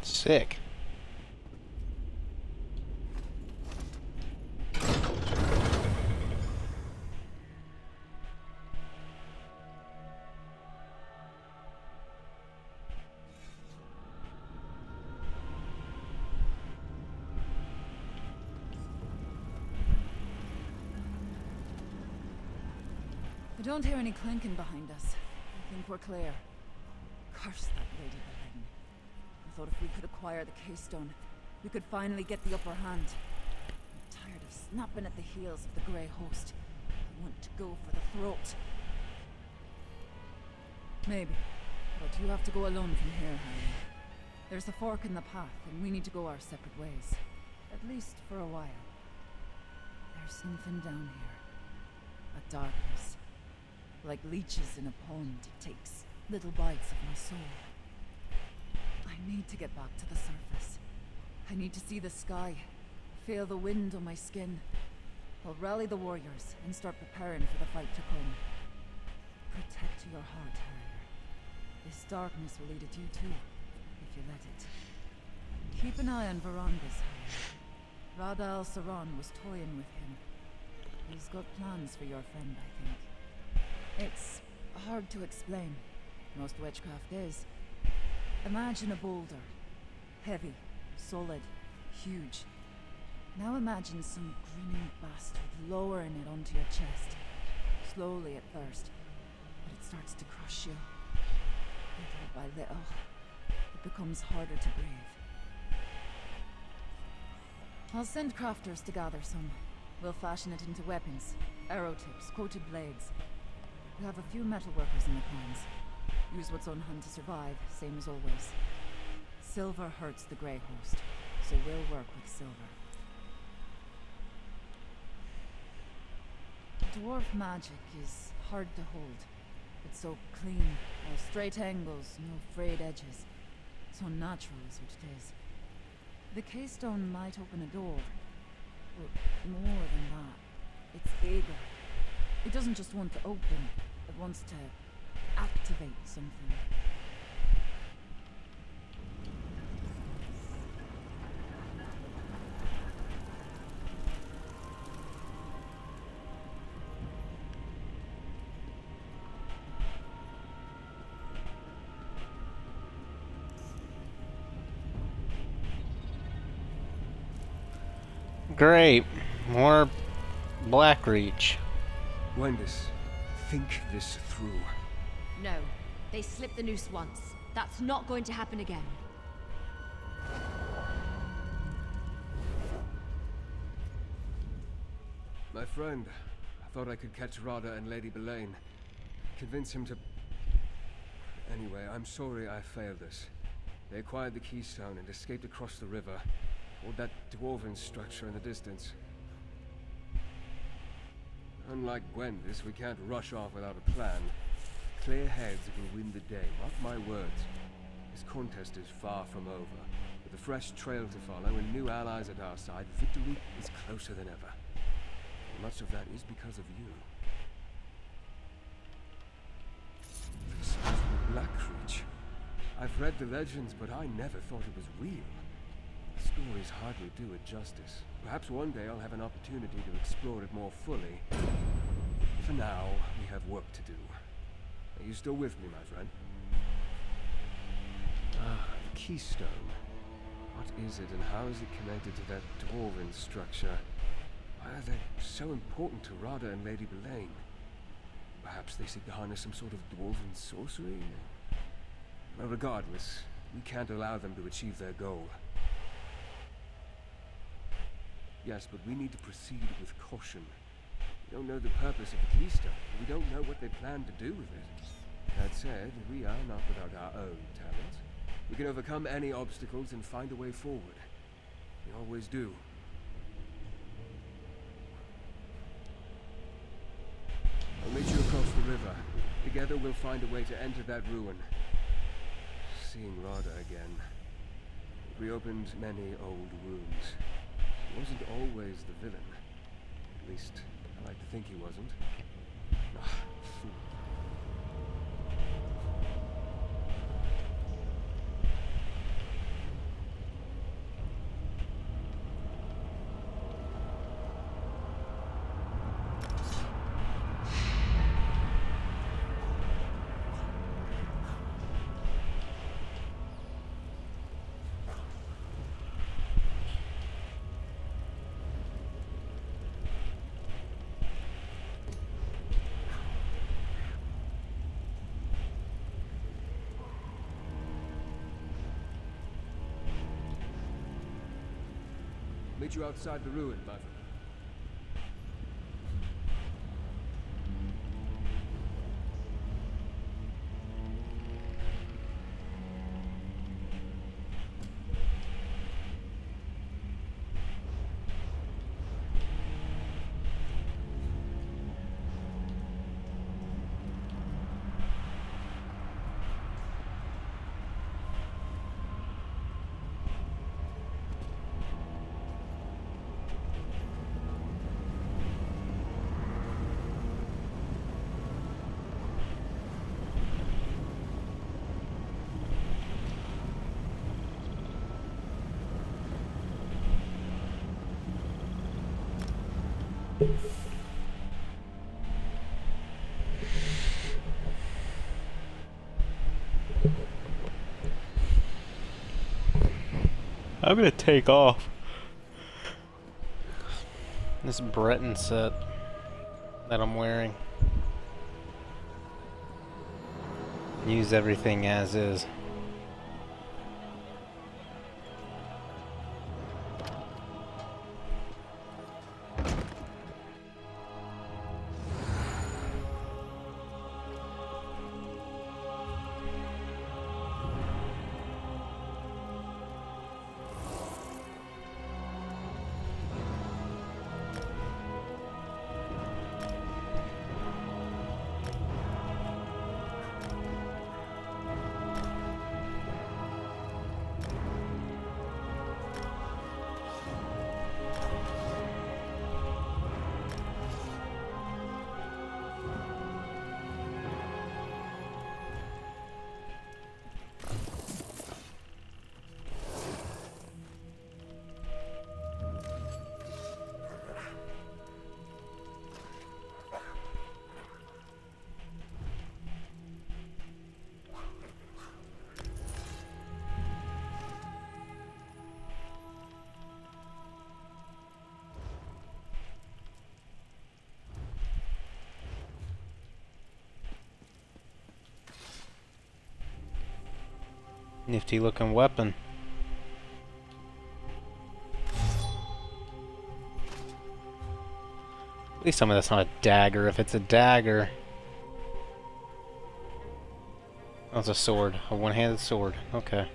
Sick. I don't hear any clinking behind us. I think we're clear. Curse that Lady Belen. I thought if we could acquire the Keystone, we could finally get the upper hand. I'm tired of snapping at the heels of the Grey Host. I want to go for the throat. Maybe. But you have to go alone from here, Harry. There's a fork in the path, and we need to go our separate ways. At least for a while. There's something down here. A darkness. Like leeches in a pond, it takes little bites of my soul. I need to get back to the surface. I need to see the sky, feel the wind on my skin. I'll rally the warriors and start preparing for the fight to come. Protect your heart, Harrier. This darkness will eat at you too, if you let it. Keep an eye on Varandas, Harrier. Rada al-Saran was toying with him. He's got plans for your friend, I think. It's hard to explain. Most witchcraft is. Imagine a boulder. Heavy, solid, huge. Now imagine some grinning bastard lowering it onto your chest. Slowly at first, but it starts to crush you. Little by little, it becomes harder to breathe. I'll send crafters to gather some. We'll fashion it into weapons, arrow tips, coated blades. We have a few metalworkers in the clans. Use what's on hand to survive, same as always. Silver hurts the Grey Host, so we'll work with silver. Dwarf magic is hard to hold. It's so clean, all straight angles, no frayed edges. So natural is what it is. The Keystone might open a door, but more than that, it's eager. It doesn't just want to open, it wants to activate something. Great. More Blackreach. Gwendis, think this through. No. They slipped the noose once. That's not going to happen again. My friend, I thought I could catch Rada and Lady Belain. Convince him to... Anyway, I'm sorry I failed this. They acquired the Keystone and escaped across the river. Toward that dwarven structure in the distance. Unlike Gwendis, we can't rush off without a plan. Clear heads will win the day, mark my words. This contest is far from over. With a fresh trail to follow and new allies at our side, victory is closer than ever. And much of that is because of you. This is the Blackreach. I've read the legends, but I never thought it was real. The stories hardly do it justice. Perhaps one day I'll have an opportunity to explore it more fully. For now, we have work to do. Are you still with me, my friend? Ah, the Keystone. What is it and how is it connected to that dwarven structure? Why are they so important to Rada and Lady Belain? Perhaps they seek to harness some sort of dwarven sorcery? Well, regardless, we can't allow them to achieve their goal. Yes, but we need to proceed with caution. We don't know the purpose of the Keystone. We don't know what they plan to do with it. That said, we are not without our own talents. We can overcome any obstacles and find a way forward. We always do. I'll meet you across the river. Together we'll find a way to enter that ruin. seeing Rada again. It reopened many old wounds. He wasn't always the villain. At least, I like to think he wasn't. Ah, fool. Meet you outside the ruin, Mother. I'm gonna take off this Breton set that I'm wearing. Use everything as is. Nifty looking weapon. At least some of that's not a dagger. If it's a dagger, that's a sword. A one-handed sword. Okay.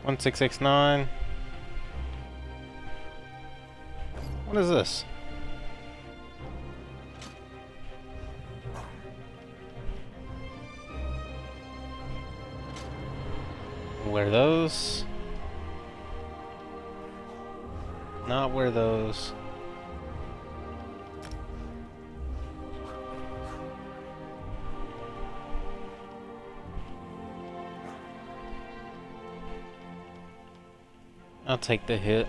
One 669. What is this? Wear those. Not wear those. I'll take the hit.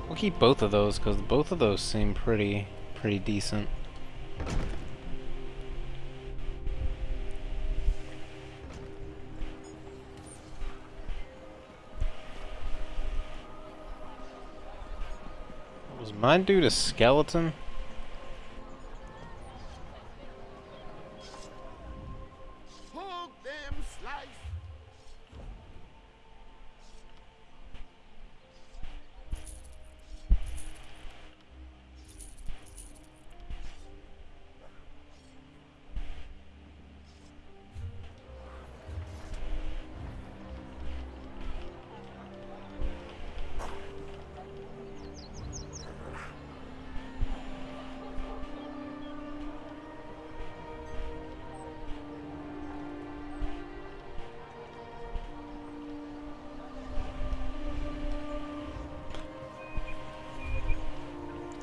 We'll keep both of those because both of those seem pretty decent. Was my dude a skeleton?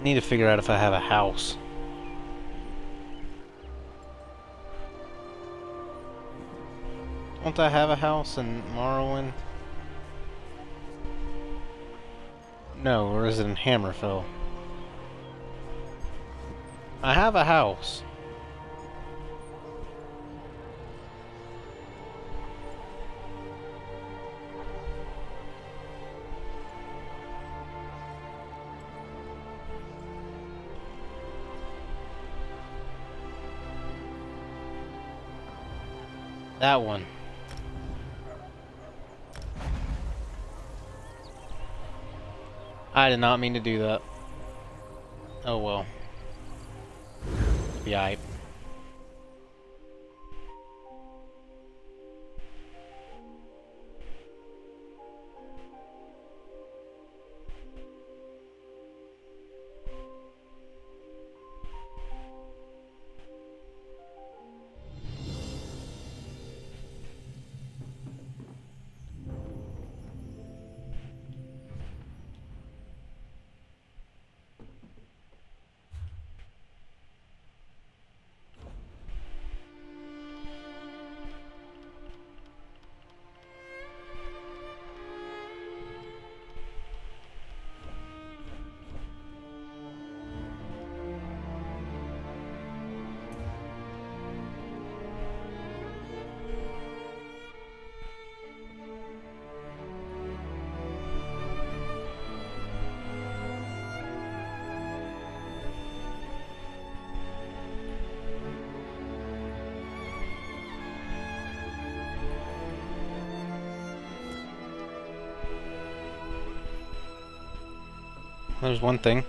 need to figure out if I have a house. Don't I have a house in Morrowind? No, or is it in Hammerfell? I have a house. That one. I did not mean to do that. Oh well. Be aight. There's one thing.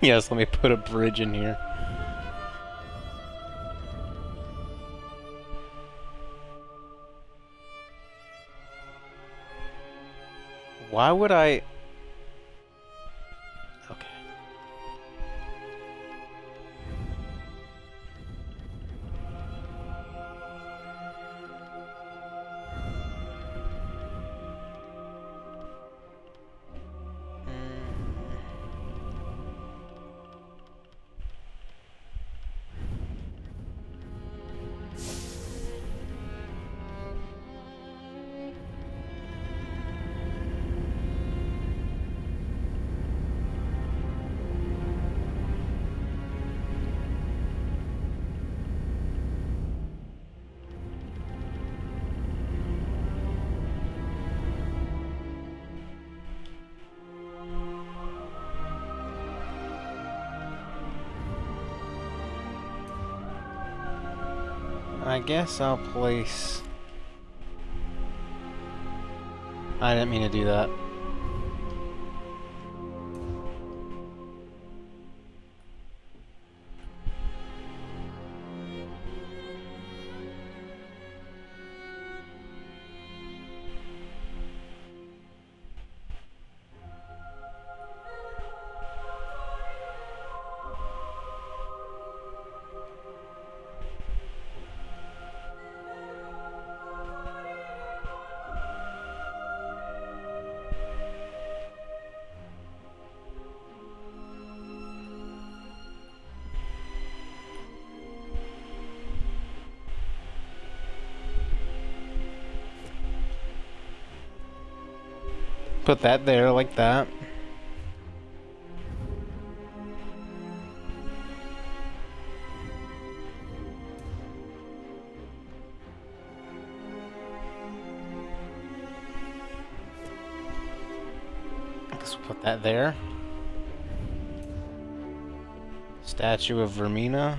Yes, let me put a bridge in here. Why would I... Okay. I guess I'll place... I didn't mean to do that. Put that there like that. I guess we'll put that there. Statue of Vermina.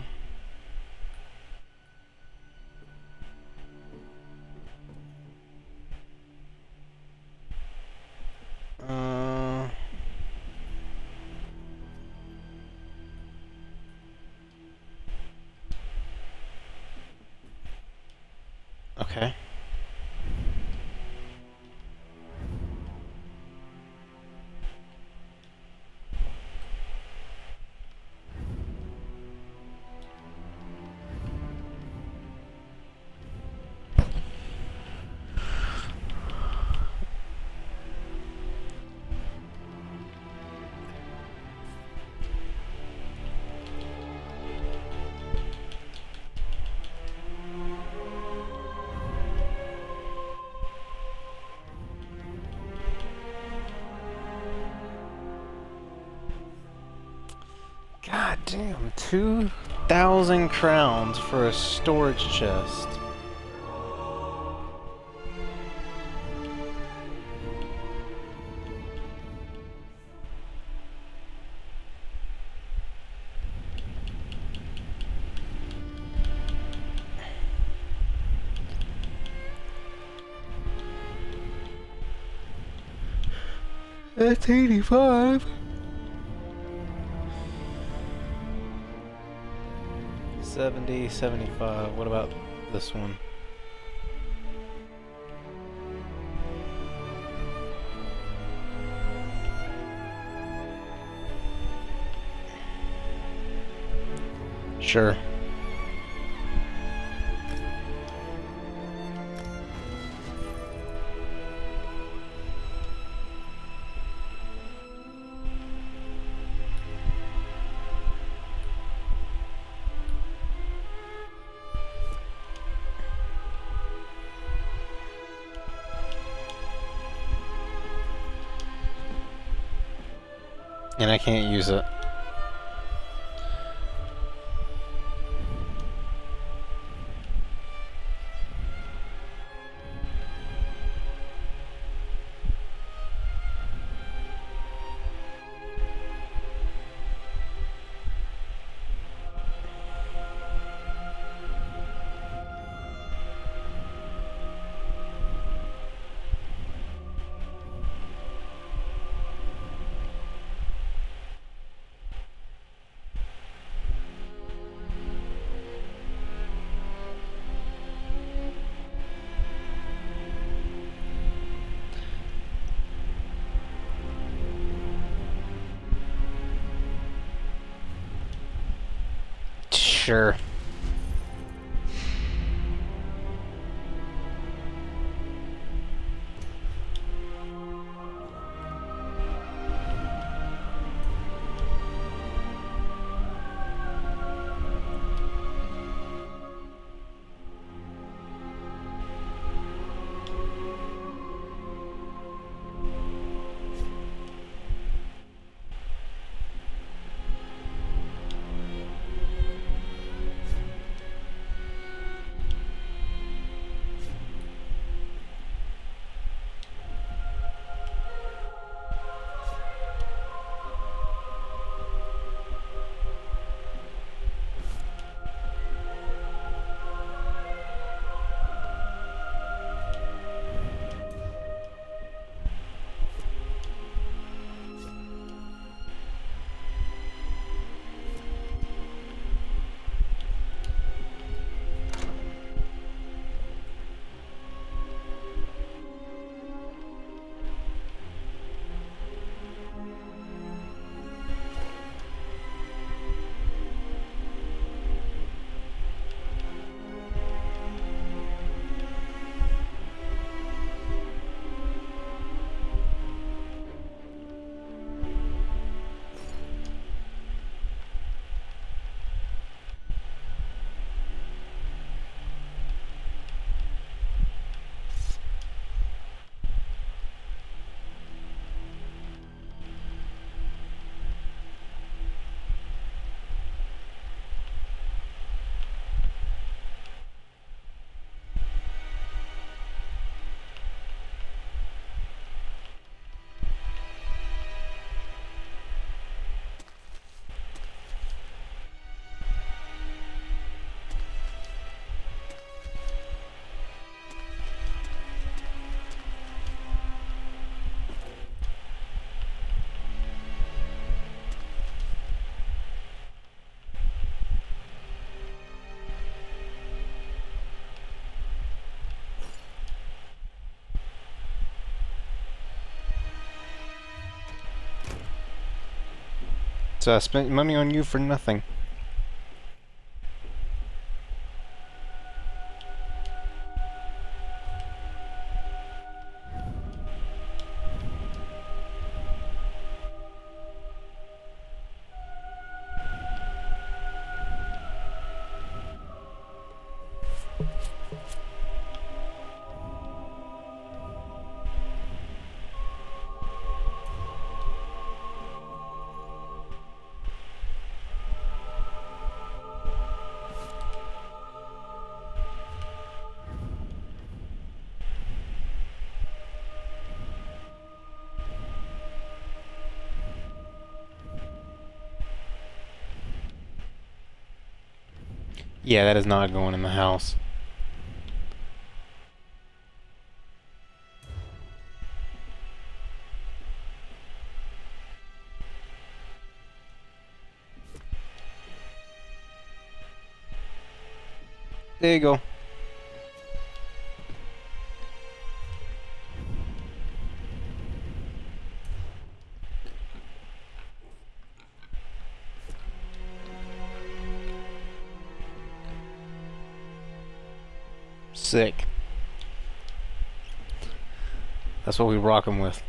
Okay. God damn, 2,000 crowns for a storage chest. That's 85. 70, 75. What about this one? Sure. And I can't use it. Sure. So I spent money on you for nothing. Yeah, that is not going in the house. There you go. Sick. That's what we rock 'em with.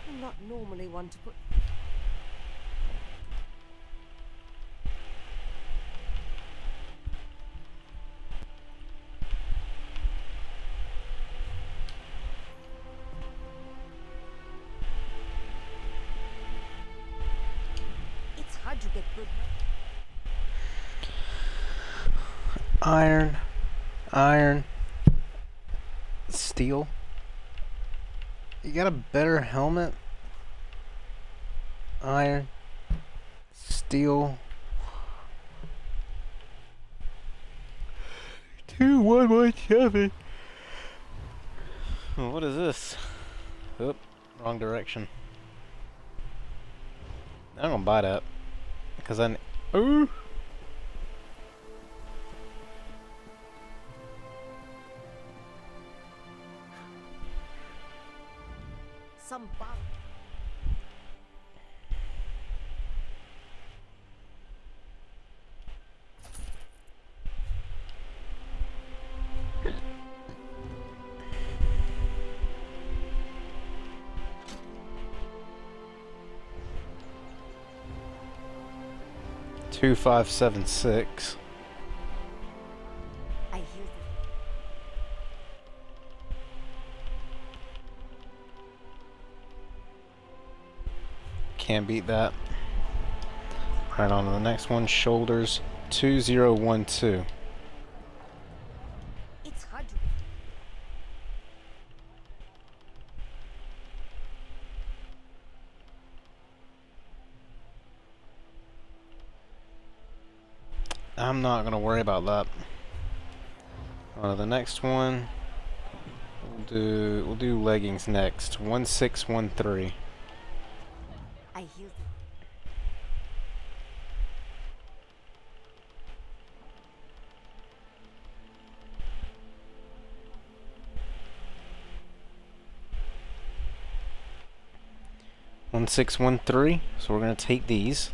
I'm not normally one to put... It's hard to get good... Iron. Iron. Steel. You got a better helmet? Iron. Steel. 2117. What is this? Oop, wrong direction. I'm gonna buy that. Because I... Ooh! Some bomb. Two 576. I hear them. Can't beat that. Right on to the next one. Shoulders 2012. It's hard to... I'm not gonna worry about that. On to the next one. We'll do leggings next. 1613. I hear them. One 1613. So we're gonna take these.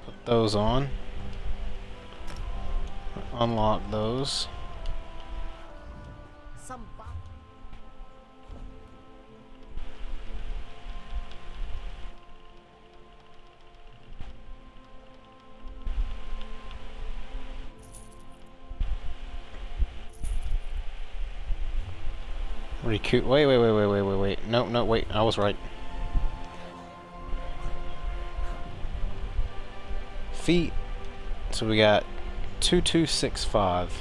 Put those on. Unlock those. Some bomb. Recoup. Wait. No, wait. I was right. feet. So we got 2265.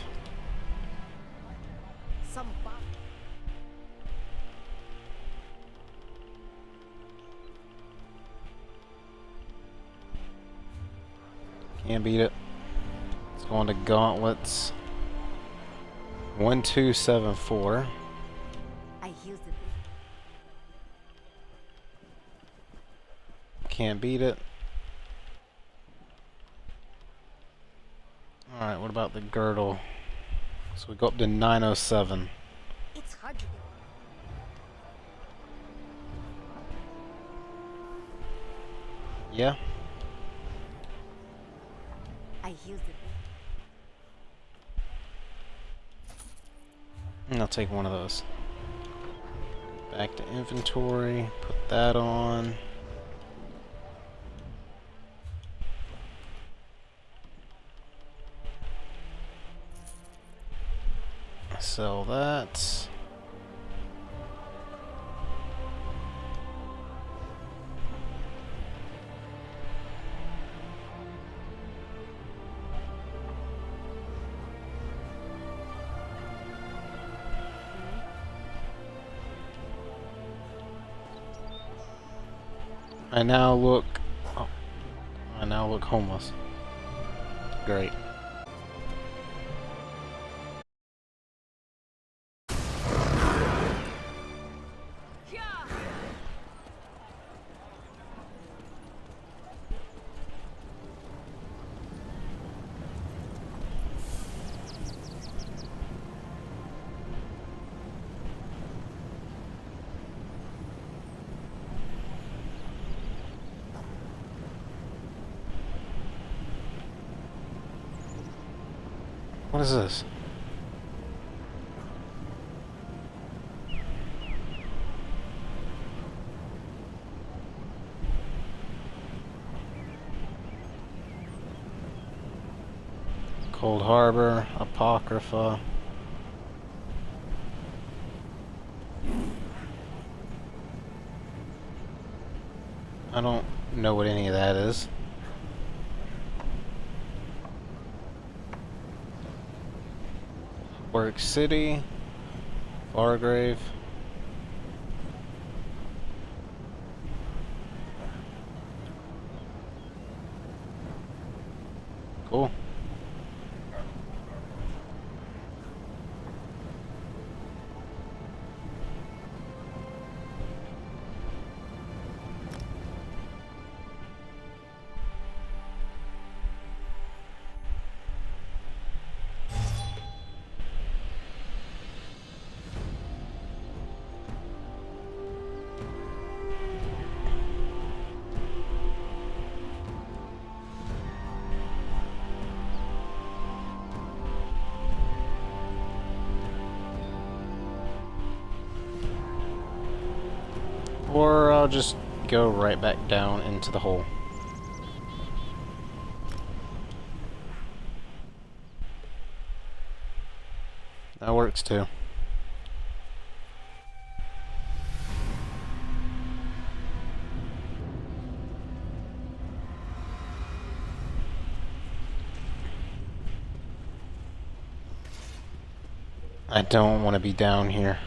Can't beat it. It's going to gauntlets. 1274. I healed it. Can't beat it. Alright, what about the girdle? So we go up to 907. It's hard to get. Yeah? I healed it. And I'll take one of those. Back to inventory. Put that on. Sell that. I now look homeless. Great. What is this? Cold Harbor, Apocrypha. I don't know what any of that is. Work City, Fargrave. Cool. Or I'll just go right back down into the hole. That works too. I don't want to be down here.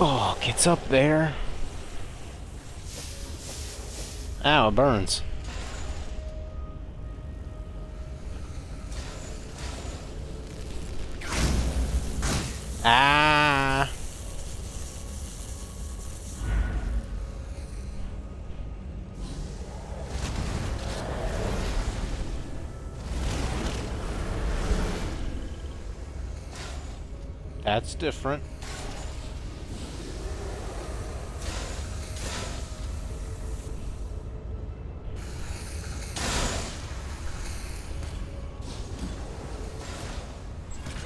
Oh, gets up there. Ow, it burns. Ah. That's different.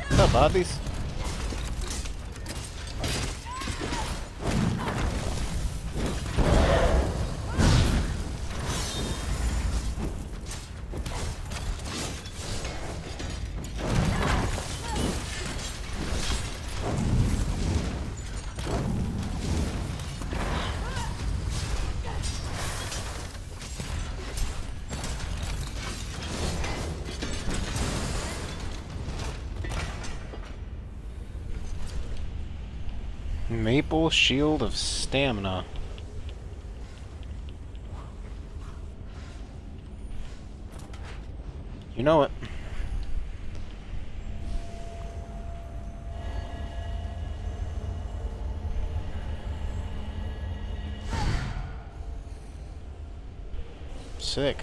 What's up, bodies? Maple Shield of Stamina. You know it. Sick.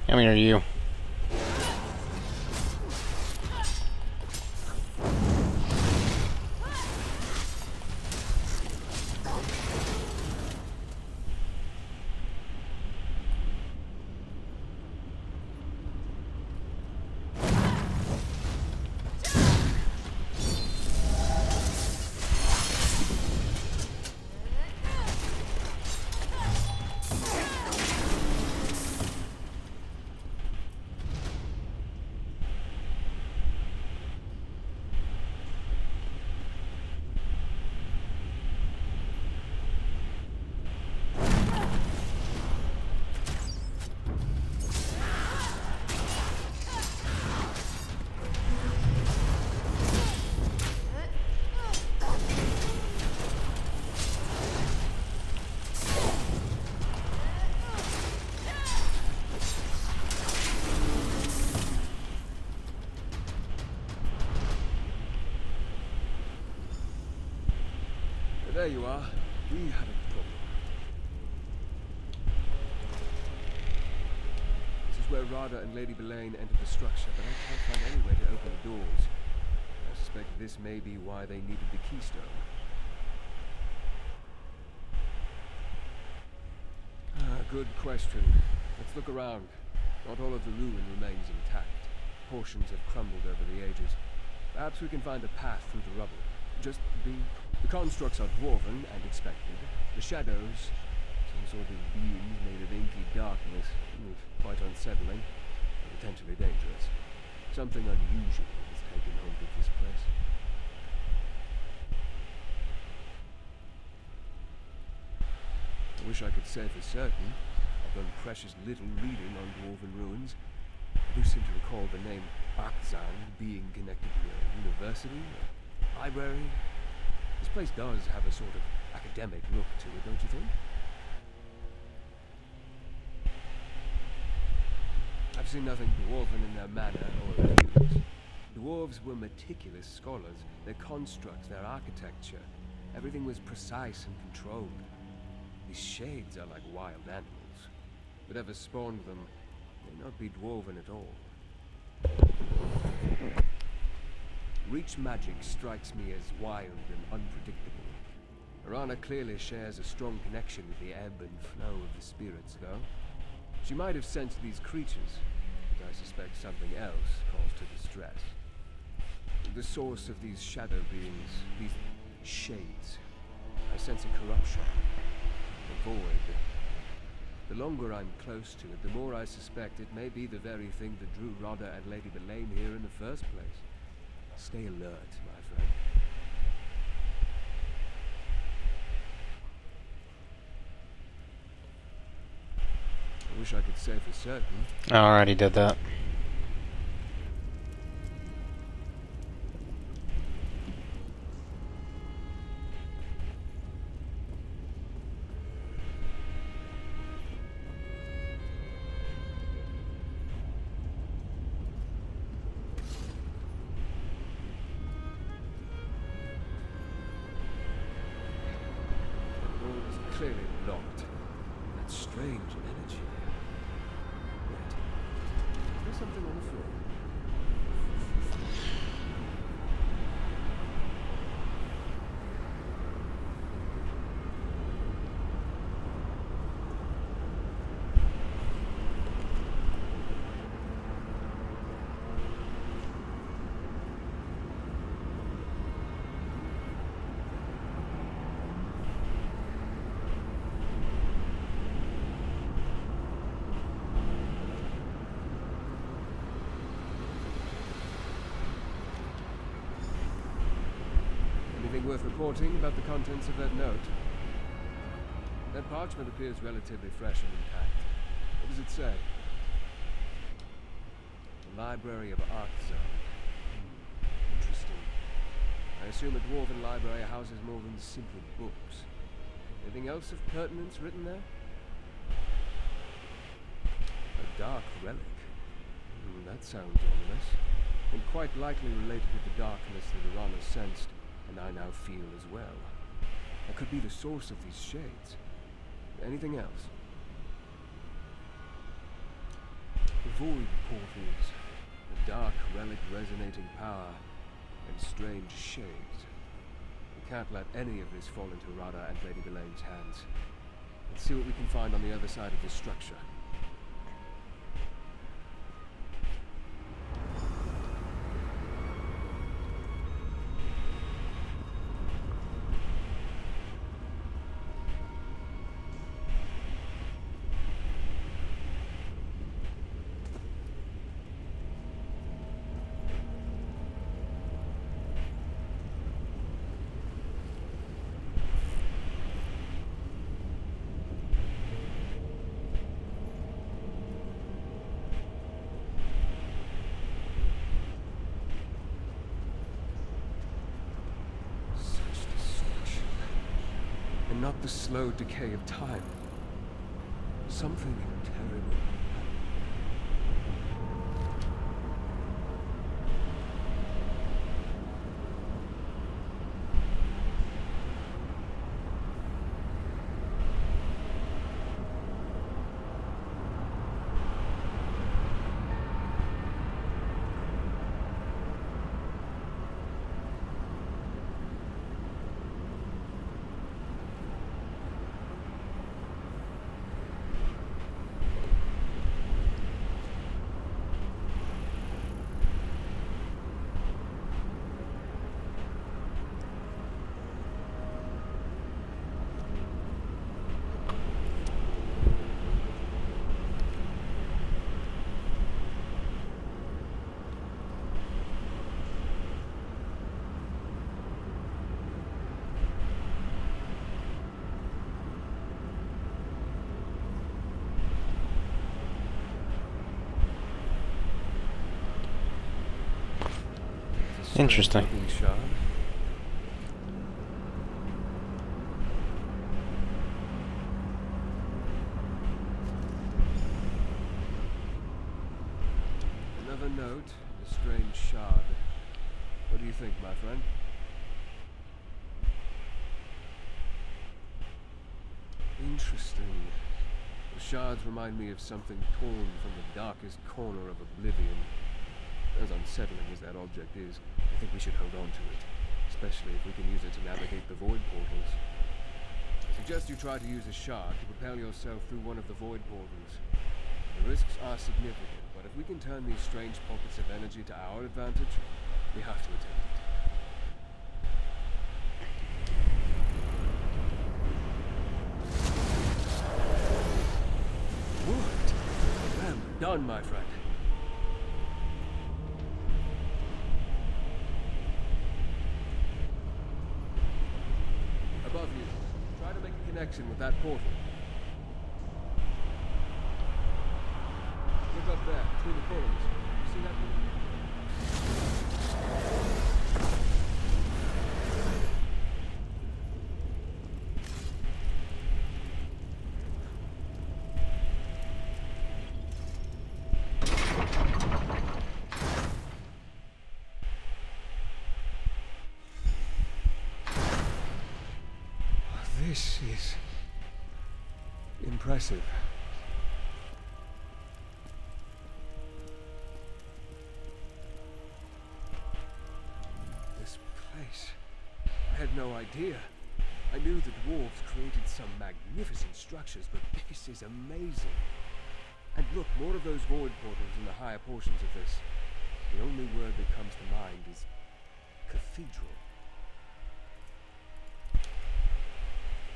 How many are you? There you are. We have a problem. This is where Rada and Lady Belain entered the structure, but I can't find any way to open the doors. I suspect this may be why they needed the keystone. Good question. Let's look around. Not all of the ruin remains intact. Portions have crumbled over the ages. Perhaps we can find a path through the rubble. Just be... The constructs are dwarven and expected. The shadows, some sort of beings made of inky darkness. Quite unsettling, and potentially dangerous. Something unusual has taken hold of this place. I wish I could say for certain. I've done precious little reading on dwarven ruins. I do seem to recall the name Arkzan being connected to a university, a library. This place does have a sort of academic look to it, don't you think? I've seen nothing dwarven in their manner or appearance. Dwarves were meticulous scholars. Their constructs, their architecture, everything was precise and controlled. These shades are like wild animals. Whatever spawned them may not be dwarven at all. Reach magic strikes me as wild and unpredictable. Arana clearly shares a strong connection with the ebb and flow of the spirits, though. She might have sensed these creatures, but I suspect something else caused her distress. The source of these shadow beings, these shades, I sense a corruption, a void. The longer I'm close to it, the more I suspect it may be the very thing that drew Rodda and Lady Belain here in the first place. Stay alert, my friend. I wish I could say for certain. I already did that. Clearly locked. That strange energy. Wait. There's something on the floor. Anything worth reporting about the contents of that note? That parchment appears relatively fresh and intact. What does it say? The Library of Arkzan. Interesting. I assume a dwarven library houses more than simply books. Anything else of pertinence written there? A dark relic. That sounds ominous. And quite likely related to the darkness that Arana sensed, and I now feel as well. That could be the source of these shades. Anything else? The void portals, a dark relic resonating power, and strange shades. We can't let any of this fall into Radha and Lady Belain's hands. Let's see what we can find on the other side of this structure. Not the slow decay of time. Something terrible. Interesting. Strange-looking shard. Another note, a strange shard. What do you think, my friend? Interesting. The shards remind me of something torn from the darkest corner of oblivion. As unsettling as that object is, I think we should hold on to it, especially if we can use it to navigate the void portals. I suggest you try to use a shard to propel yourself through one of the void portals. The risks are significant, but if we can turn these strange pockets of energy to our advantage, we have to attempt it. What? Well done, my friend. Above you. Try to make a connection with that portal. Look up there, between the columns. See that? This is impressive. This place. I had no idea. I knew the dwarves created some magnificent structures, but this is amazing. And look, more of those void portals in the higher portions of this. The only word that comes to mind is cathedral.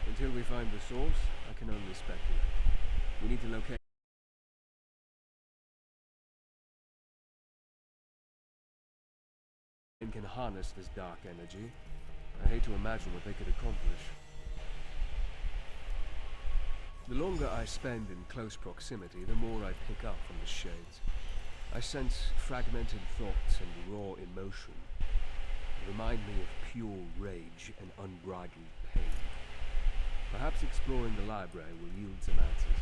Until we find the source, I can only speculate. We need to locate... and can harness this dark energy. I hate to imagine what they could accomplish. The longer I spend in close proximity, the more I pick up from the shades. I sense fragmented thoughts and raw emotion. They remind me of pure rage and unbridled pain. Perhaps exploring the library will yield some answers.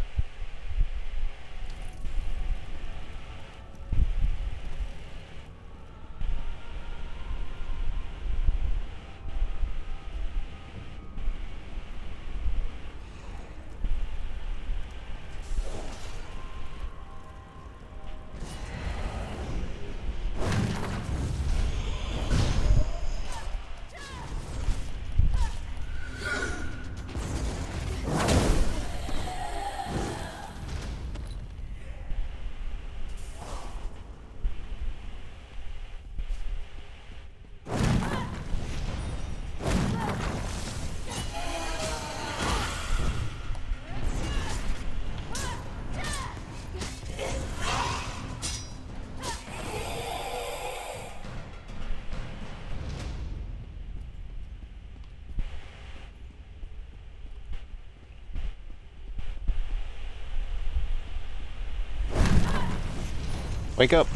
Wake up.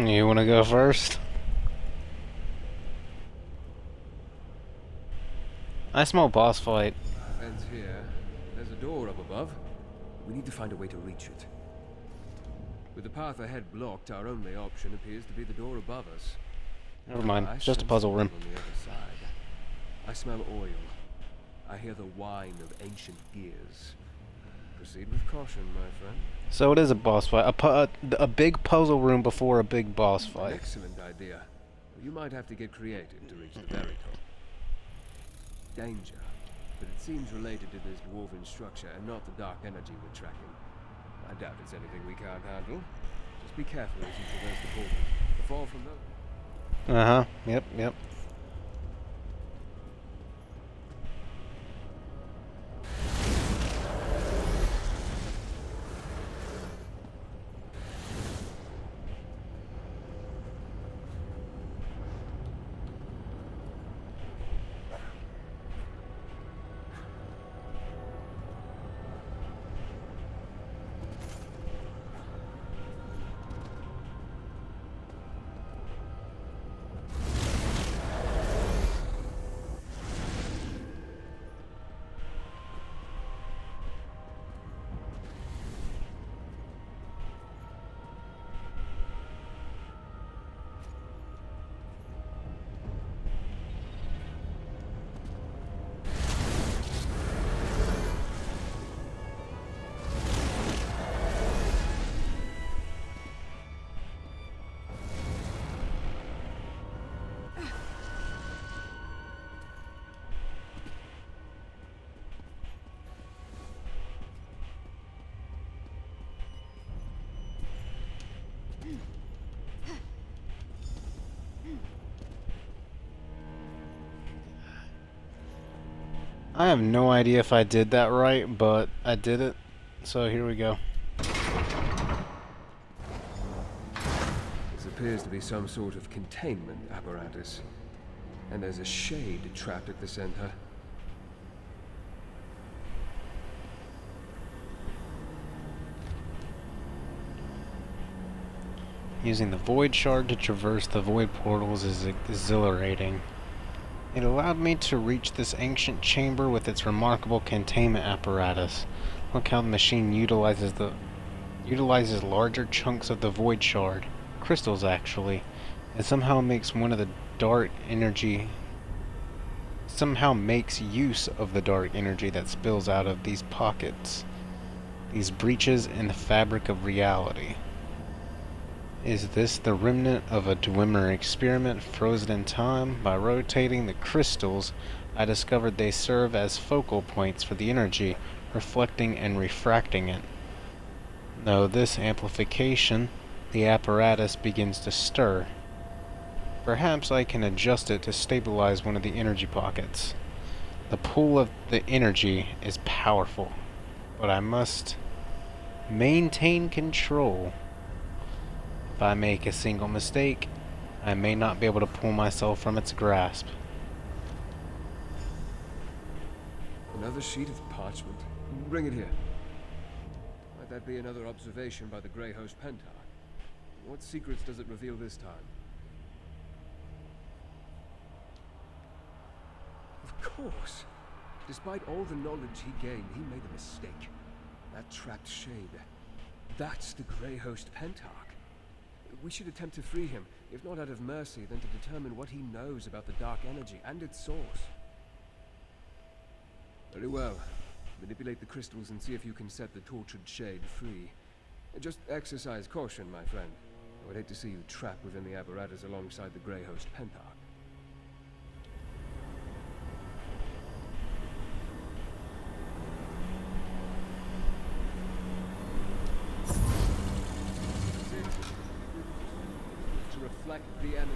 You wanna go first? I smell boss fight. Ends here. There's a door up above. We need to find a way to reach it. With the path ahead blocked, our only option appears to be the door above us. Never mind, I it's just a sense puzzle room. something on the other side. I smell oil. I hear the whine of ancient gears. Proceed with caution, my friend. So it is a boss fight. A big puzzle room before a big boss An fight. excellent idea. You might have to get creative to reach the very top. Danger. But it seems related to this dwarven structure and not the dark energy we're tracking. I doubt it's anything we can't handle. Just be careful as you traverse the portal. The fall from those... Uh-huh. Yep. I have no idea if I did that right, but I did it. So here we go. This appears to be some sort of containment apparatus. And there's a shade trapped at the center. Using the Void Shard to traverse the Void Portals is exhilarating. It allowed me to reach this ancient chamber with its remarkable containment apparatus. Look how the machine utilizes larger chunks of the Void Shard, crystals actually, and somehow makes use of the dark energy that spills out of these pockets, these breaches in the fabric of reality. Is this the remnant of a Dwemer experiment frozen in time? By rotating the crystals, I discovered they serve as focal points for the energy, reflecting and refracting it. Though this amplification, the apparatus begins to stir. Perhaps I can adjust it to stabilize one of the energy pockets. The pull of the energy is powerful, but I must maintain control. If I make a single mistake, I may not be able to pull myself from its grasp. Another sheet of parchment. Bring it here. Might that be another observation by the Grey Host Pentar? What secrets does it reveal this time? Of course. Despite all the knowledge he gained, he made a mistake. That trapped shade. That's the Grey Host Pentarch. We should attempt to free him, if not out of mercy, then to determine what he knows about the dark energy and its source. Very well. Manipulate the crystals and see if you can set the tortured shade free. Just exercise caution, my friend. I would hate to see you trapped within the apparatus alongside the Grey Host Pentarch. Reflect the energy.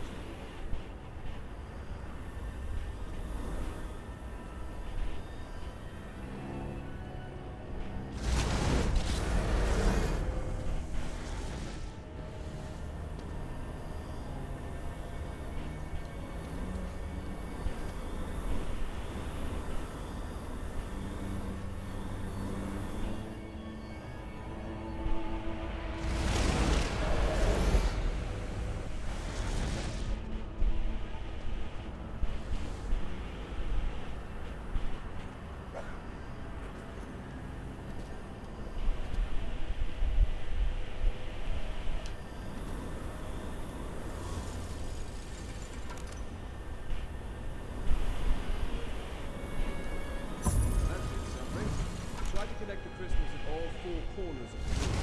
four corners of the room.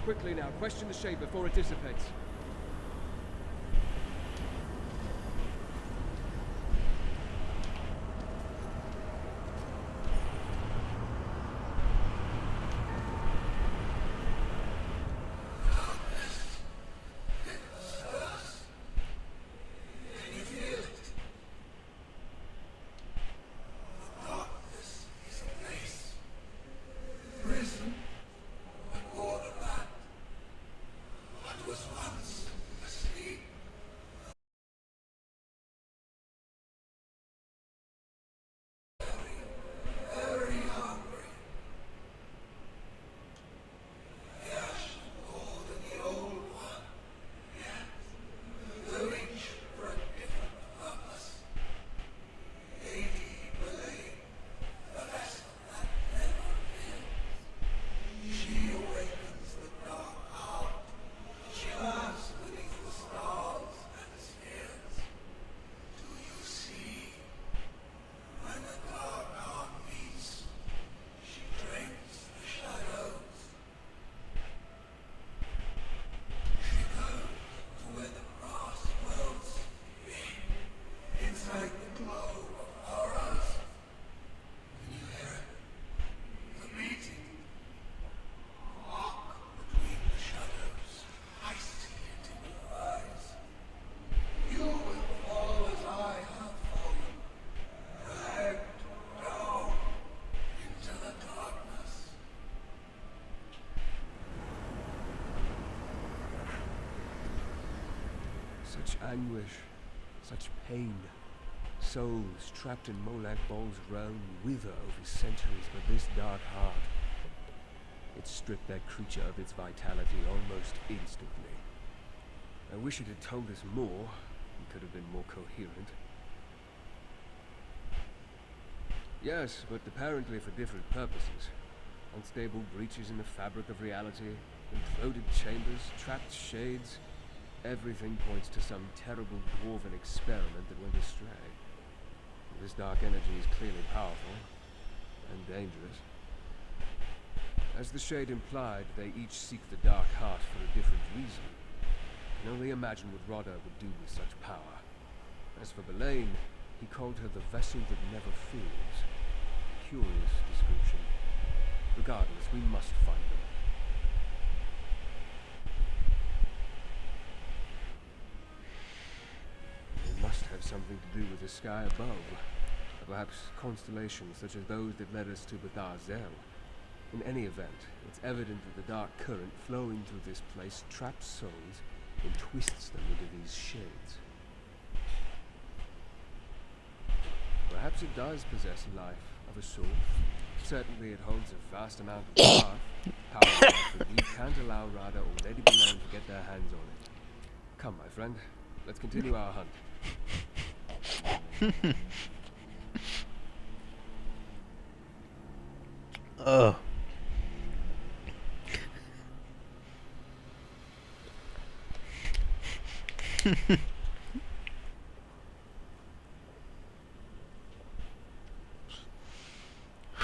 Quickly now, question the shade before it dissipates. Such anguish, such pain. Souls trapped in Molag Bal's realm wither over centuries, but this dark heart, it stripped that creature of its vitality almost instantly. I wish it had told us more. It could have been more coherent. Yes, but apparently for different purposes. Unstable breaches in the fabric of reality, imploded chambers, trapped shades. Everything points to some terrible dwarven experiment that went astray. This dark energy is clearly powerful and dangerous. As the Shade implied, they each seek the Dark Heart for a different reason. I can only imagine what Rodda would do with such power. As for Belain, he called her the vessel that never fears. Curious description. Regardless, we must find them. They must have something to do with the sky above. Perhaps constellations such as those that led us to Bethar Zel. In any event, it's evident that the dark current flowing through this place traps souls and twists them into these shades. Perhaps it does possess life of a sort. Certainly it holds a vast amount of power that we can't allow Radha or Lady Belain to get their hands on it. Come, my friend, let's continue our hunt.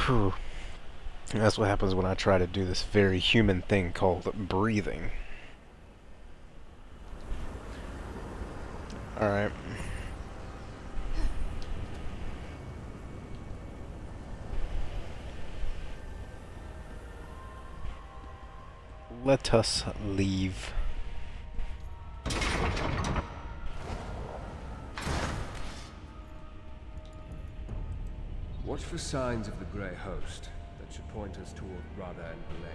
Whew. That's what happens when I try to do this very human thing called breathing. Alright. Let us leave. Watch for signs of the Grey Host that should point us toward Radha and Belain.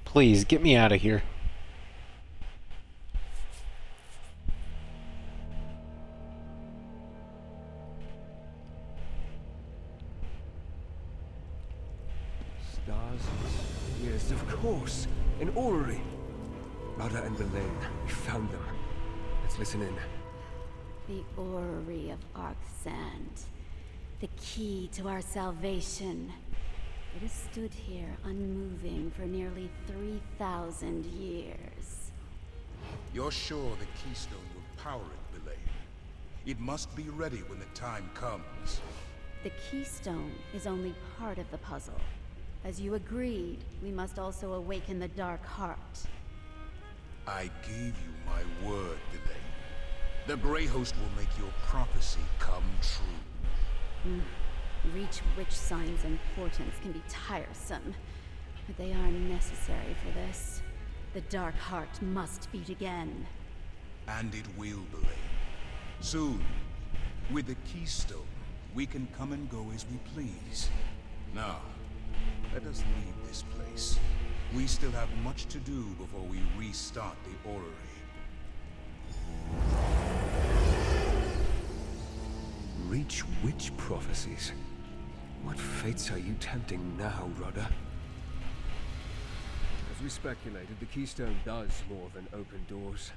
Please, get me out of here. Stars? Yes, of course. An orrery. Radha and Belain. We found them. Let's listen in. The Orrery of Arksand. The key to our salvation. It has stood here unmoving for nearly 3,000 years. You're sure the Keystone will power it, Belain? It must be ready when the time comes. The Keystone is only part of the puzzle. As you agreed, we must also awaken the Dark Heart. I gave you my word, Belain. The Grey Host will make your prophecy come true. Reach Witch signs and portents can be tiresome, but they are necessary for this. The Dark Heart must beat again. And it will, Belain. Soon, with the Keystone, we can come and go as we please. Now, let us leave this place. We still have much to do before we restart the Orrery. Reach Witch prophecies. What fates are you tempting now, Radha? As we speculated, the Keystone does more than open doors.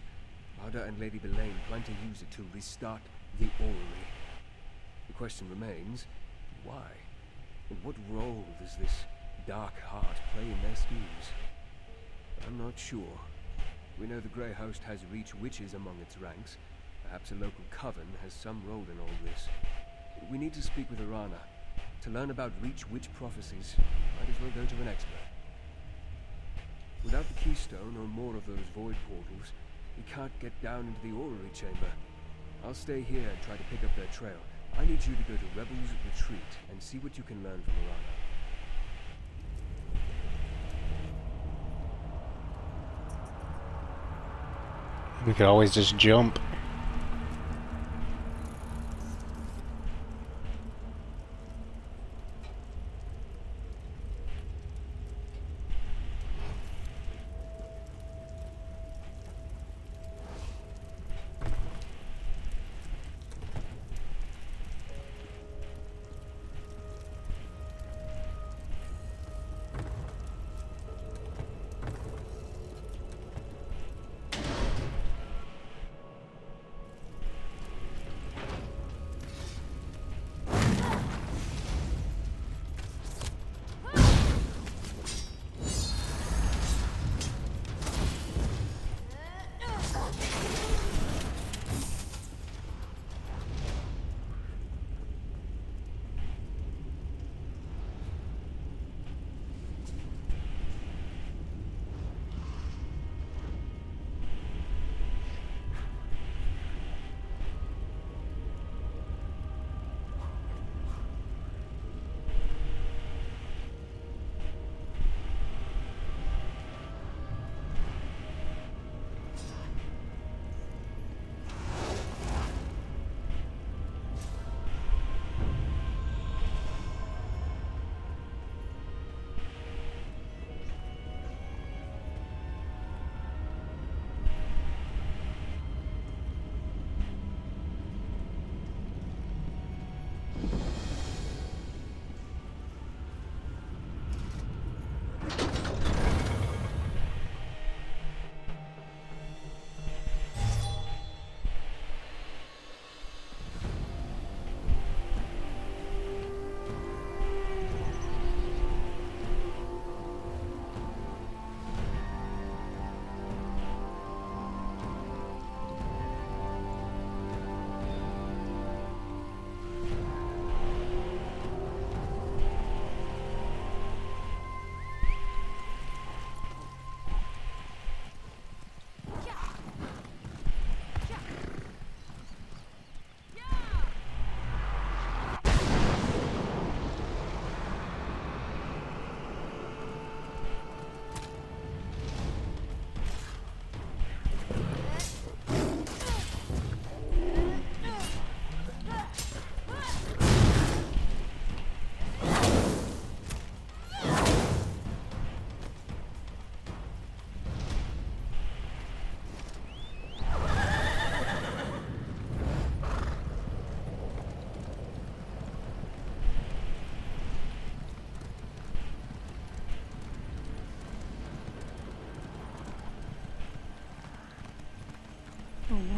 Radha and Lady Belain plan to use it to restart the Orrery. The question remains, why? And what role does this Dark Heart play in their schemes? I'm not sure. We know the Grey Host has Reach Witches among its ranks. Perhaps a local coven has some role in all this. We need to speak with Arana. To learn about Reach Witch prophecies, might as well go to an expert. Without the Keystone or more of those void portals, we can't get down into the Orrery chamber. I'll stay here and try to pick up their trail. I need you to go to Rebel's Retreat and see what you can learn from Arana. We could always just jump.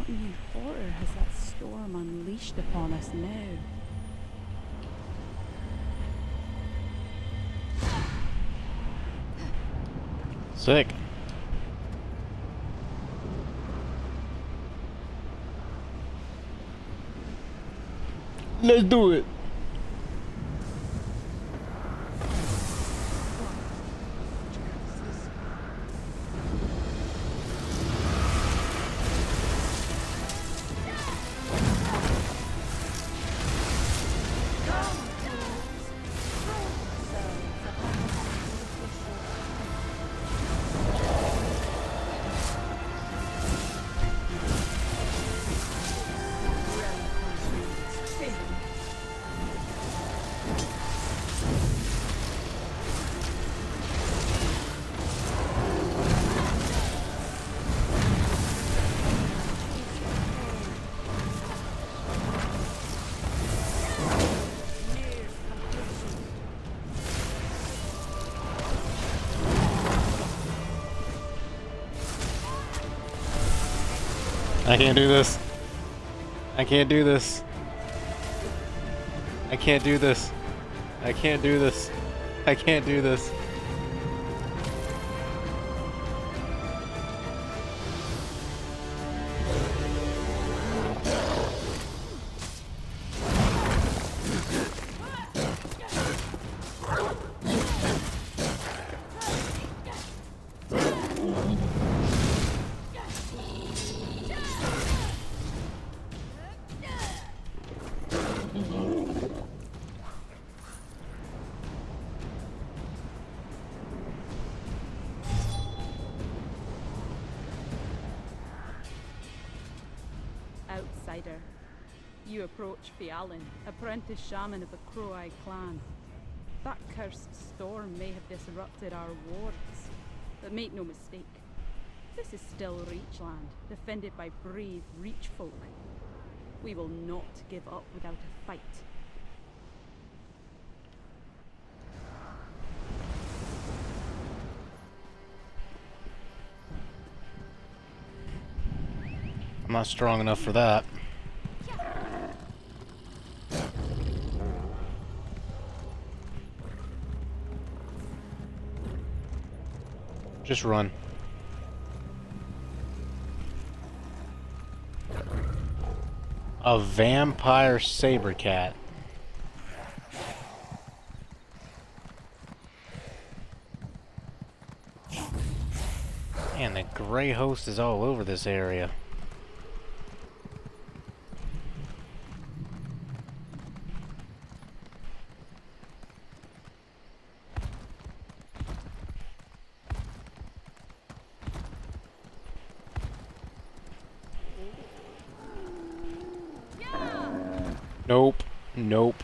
What new horror has that storm unleashed upon us now? Sick. Let's do it. I can't do this. I can't do this. I can't do this. I can't do this. I can't do this. Outsider. You approach Fiallan, apprentice shaman of the Crow-Eye clan. That cursed storm may have disrupted our wards, but make no mistake, this is still Reachland, defended by brave Reach folk. We will not give up without a fight. I'm not strong enough for that. Just run. A vampire saber cat. Man, the Grey Host is all over this area. Nope. Nope.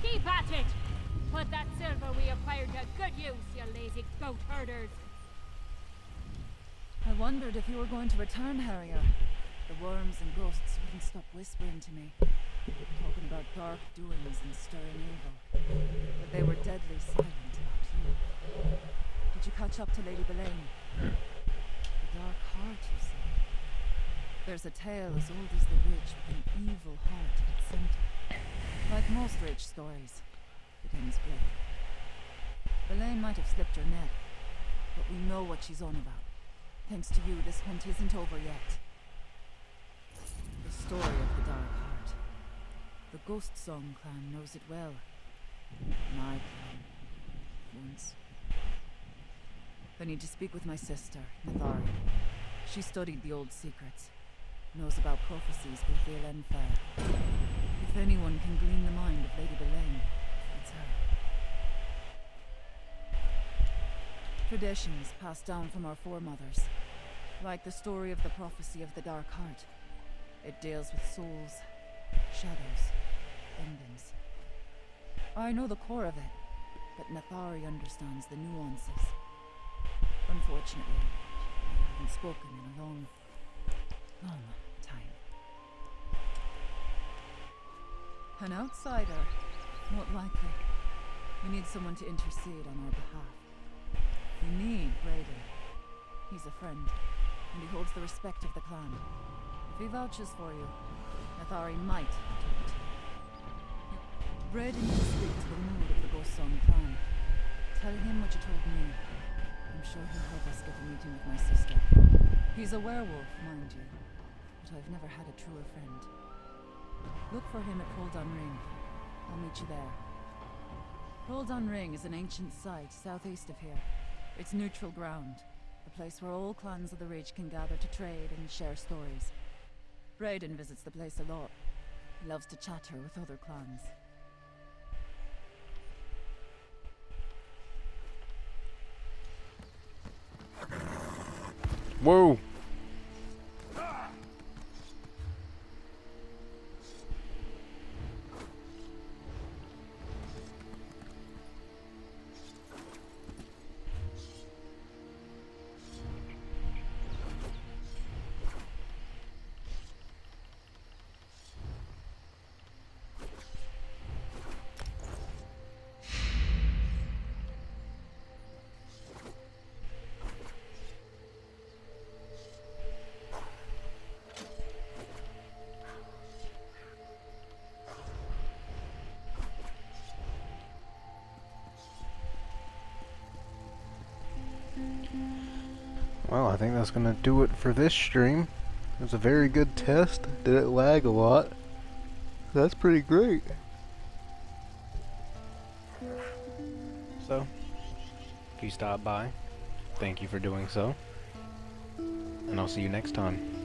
Keep at it! Put that silver we acquired to good use, you lazy goat herders! I wondered if you were going to return, Harrier. The worms and ghosts wouldn't stop whispering to me, talking about dark doings and stirring evil. But they were deadly silent about you. Did you catch up to Lady Belaine? The Dark Heart, you see. There's a tale as old as the Ridge with an evil heart at its center. Like most Ridge stories, it ends bloody. Belaine might have slipped her net, but we know what she's on about. Thanks to you, this hunt isn't over yet. The story of the Dark Heart. The Ghost Song clan knows it well. My clan. Once. I need to speak with my sister, Nathari. She studied the old secrets. Knows about prophecies with Valen Fair. If anyone can glean the mind of Lady Belaine, it's her. Traditions passed down from our foremothers. Like the story of the prophecy of the Dark Heart. It deals with souls, shadows, endings. I know the core of it, but Nathari understands the nuances. Unfortunately, we haven't spoken in a long time. An outsider? Not likely. We need someone to intercede on our behalf. We need Brayden. He's a friend, and he holds the respect of the clan. If he vouches for you, Nathari might turn to you. Brayden can speak to the mood of the Ghost Song clan. Tell him what you told me. I'm sure he'll help us get a meeting with my sister. He's a werewolf, mind you, but I've never had a truer friend. Look for him at Roldan Ring. I'll meet you there. Roldan Ring is an ancient site southeast of here. It's neutral ground, a place where all clans of the Ridge can gather to trade and share stories. Brayden visits the place a lot. He loves to chatter with other clans. Whoa! Well, I think that's gonna do it for this stream. It was a very good test. Did it lag a lot? That's pretty great. So, if you stopped by, thank you for doing so. And I'll see you next time.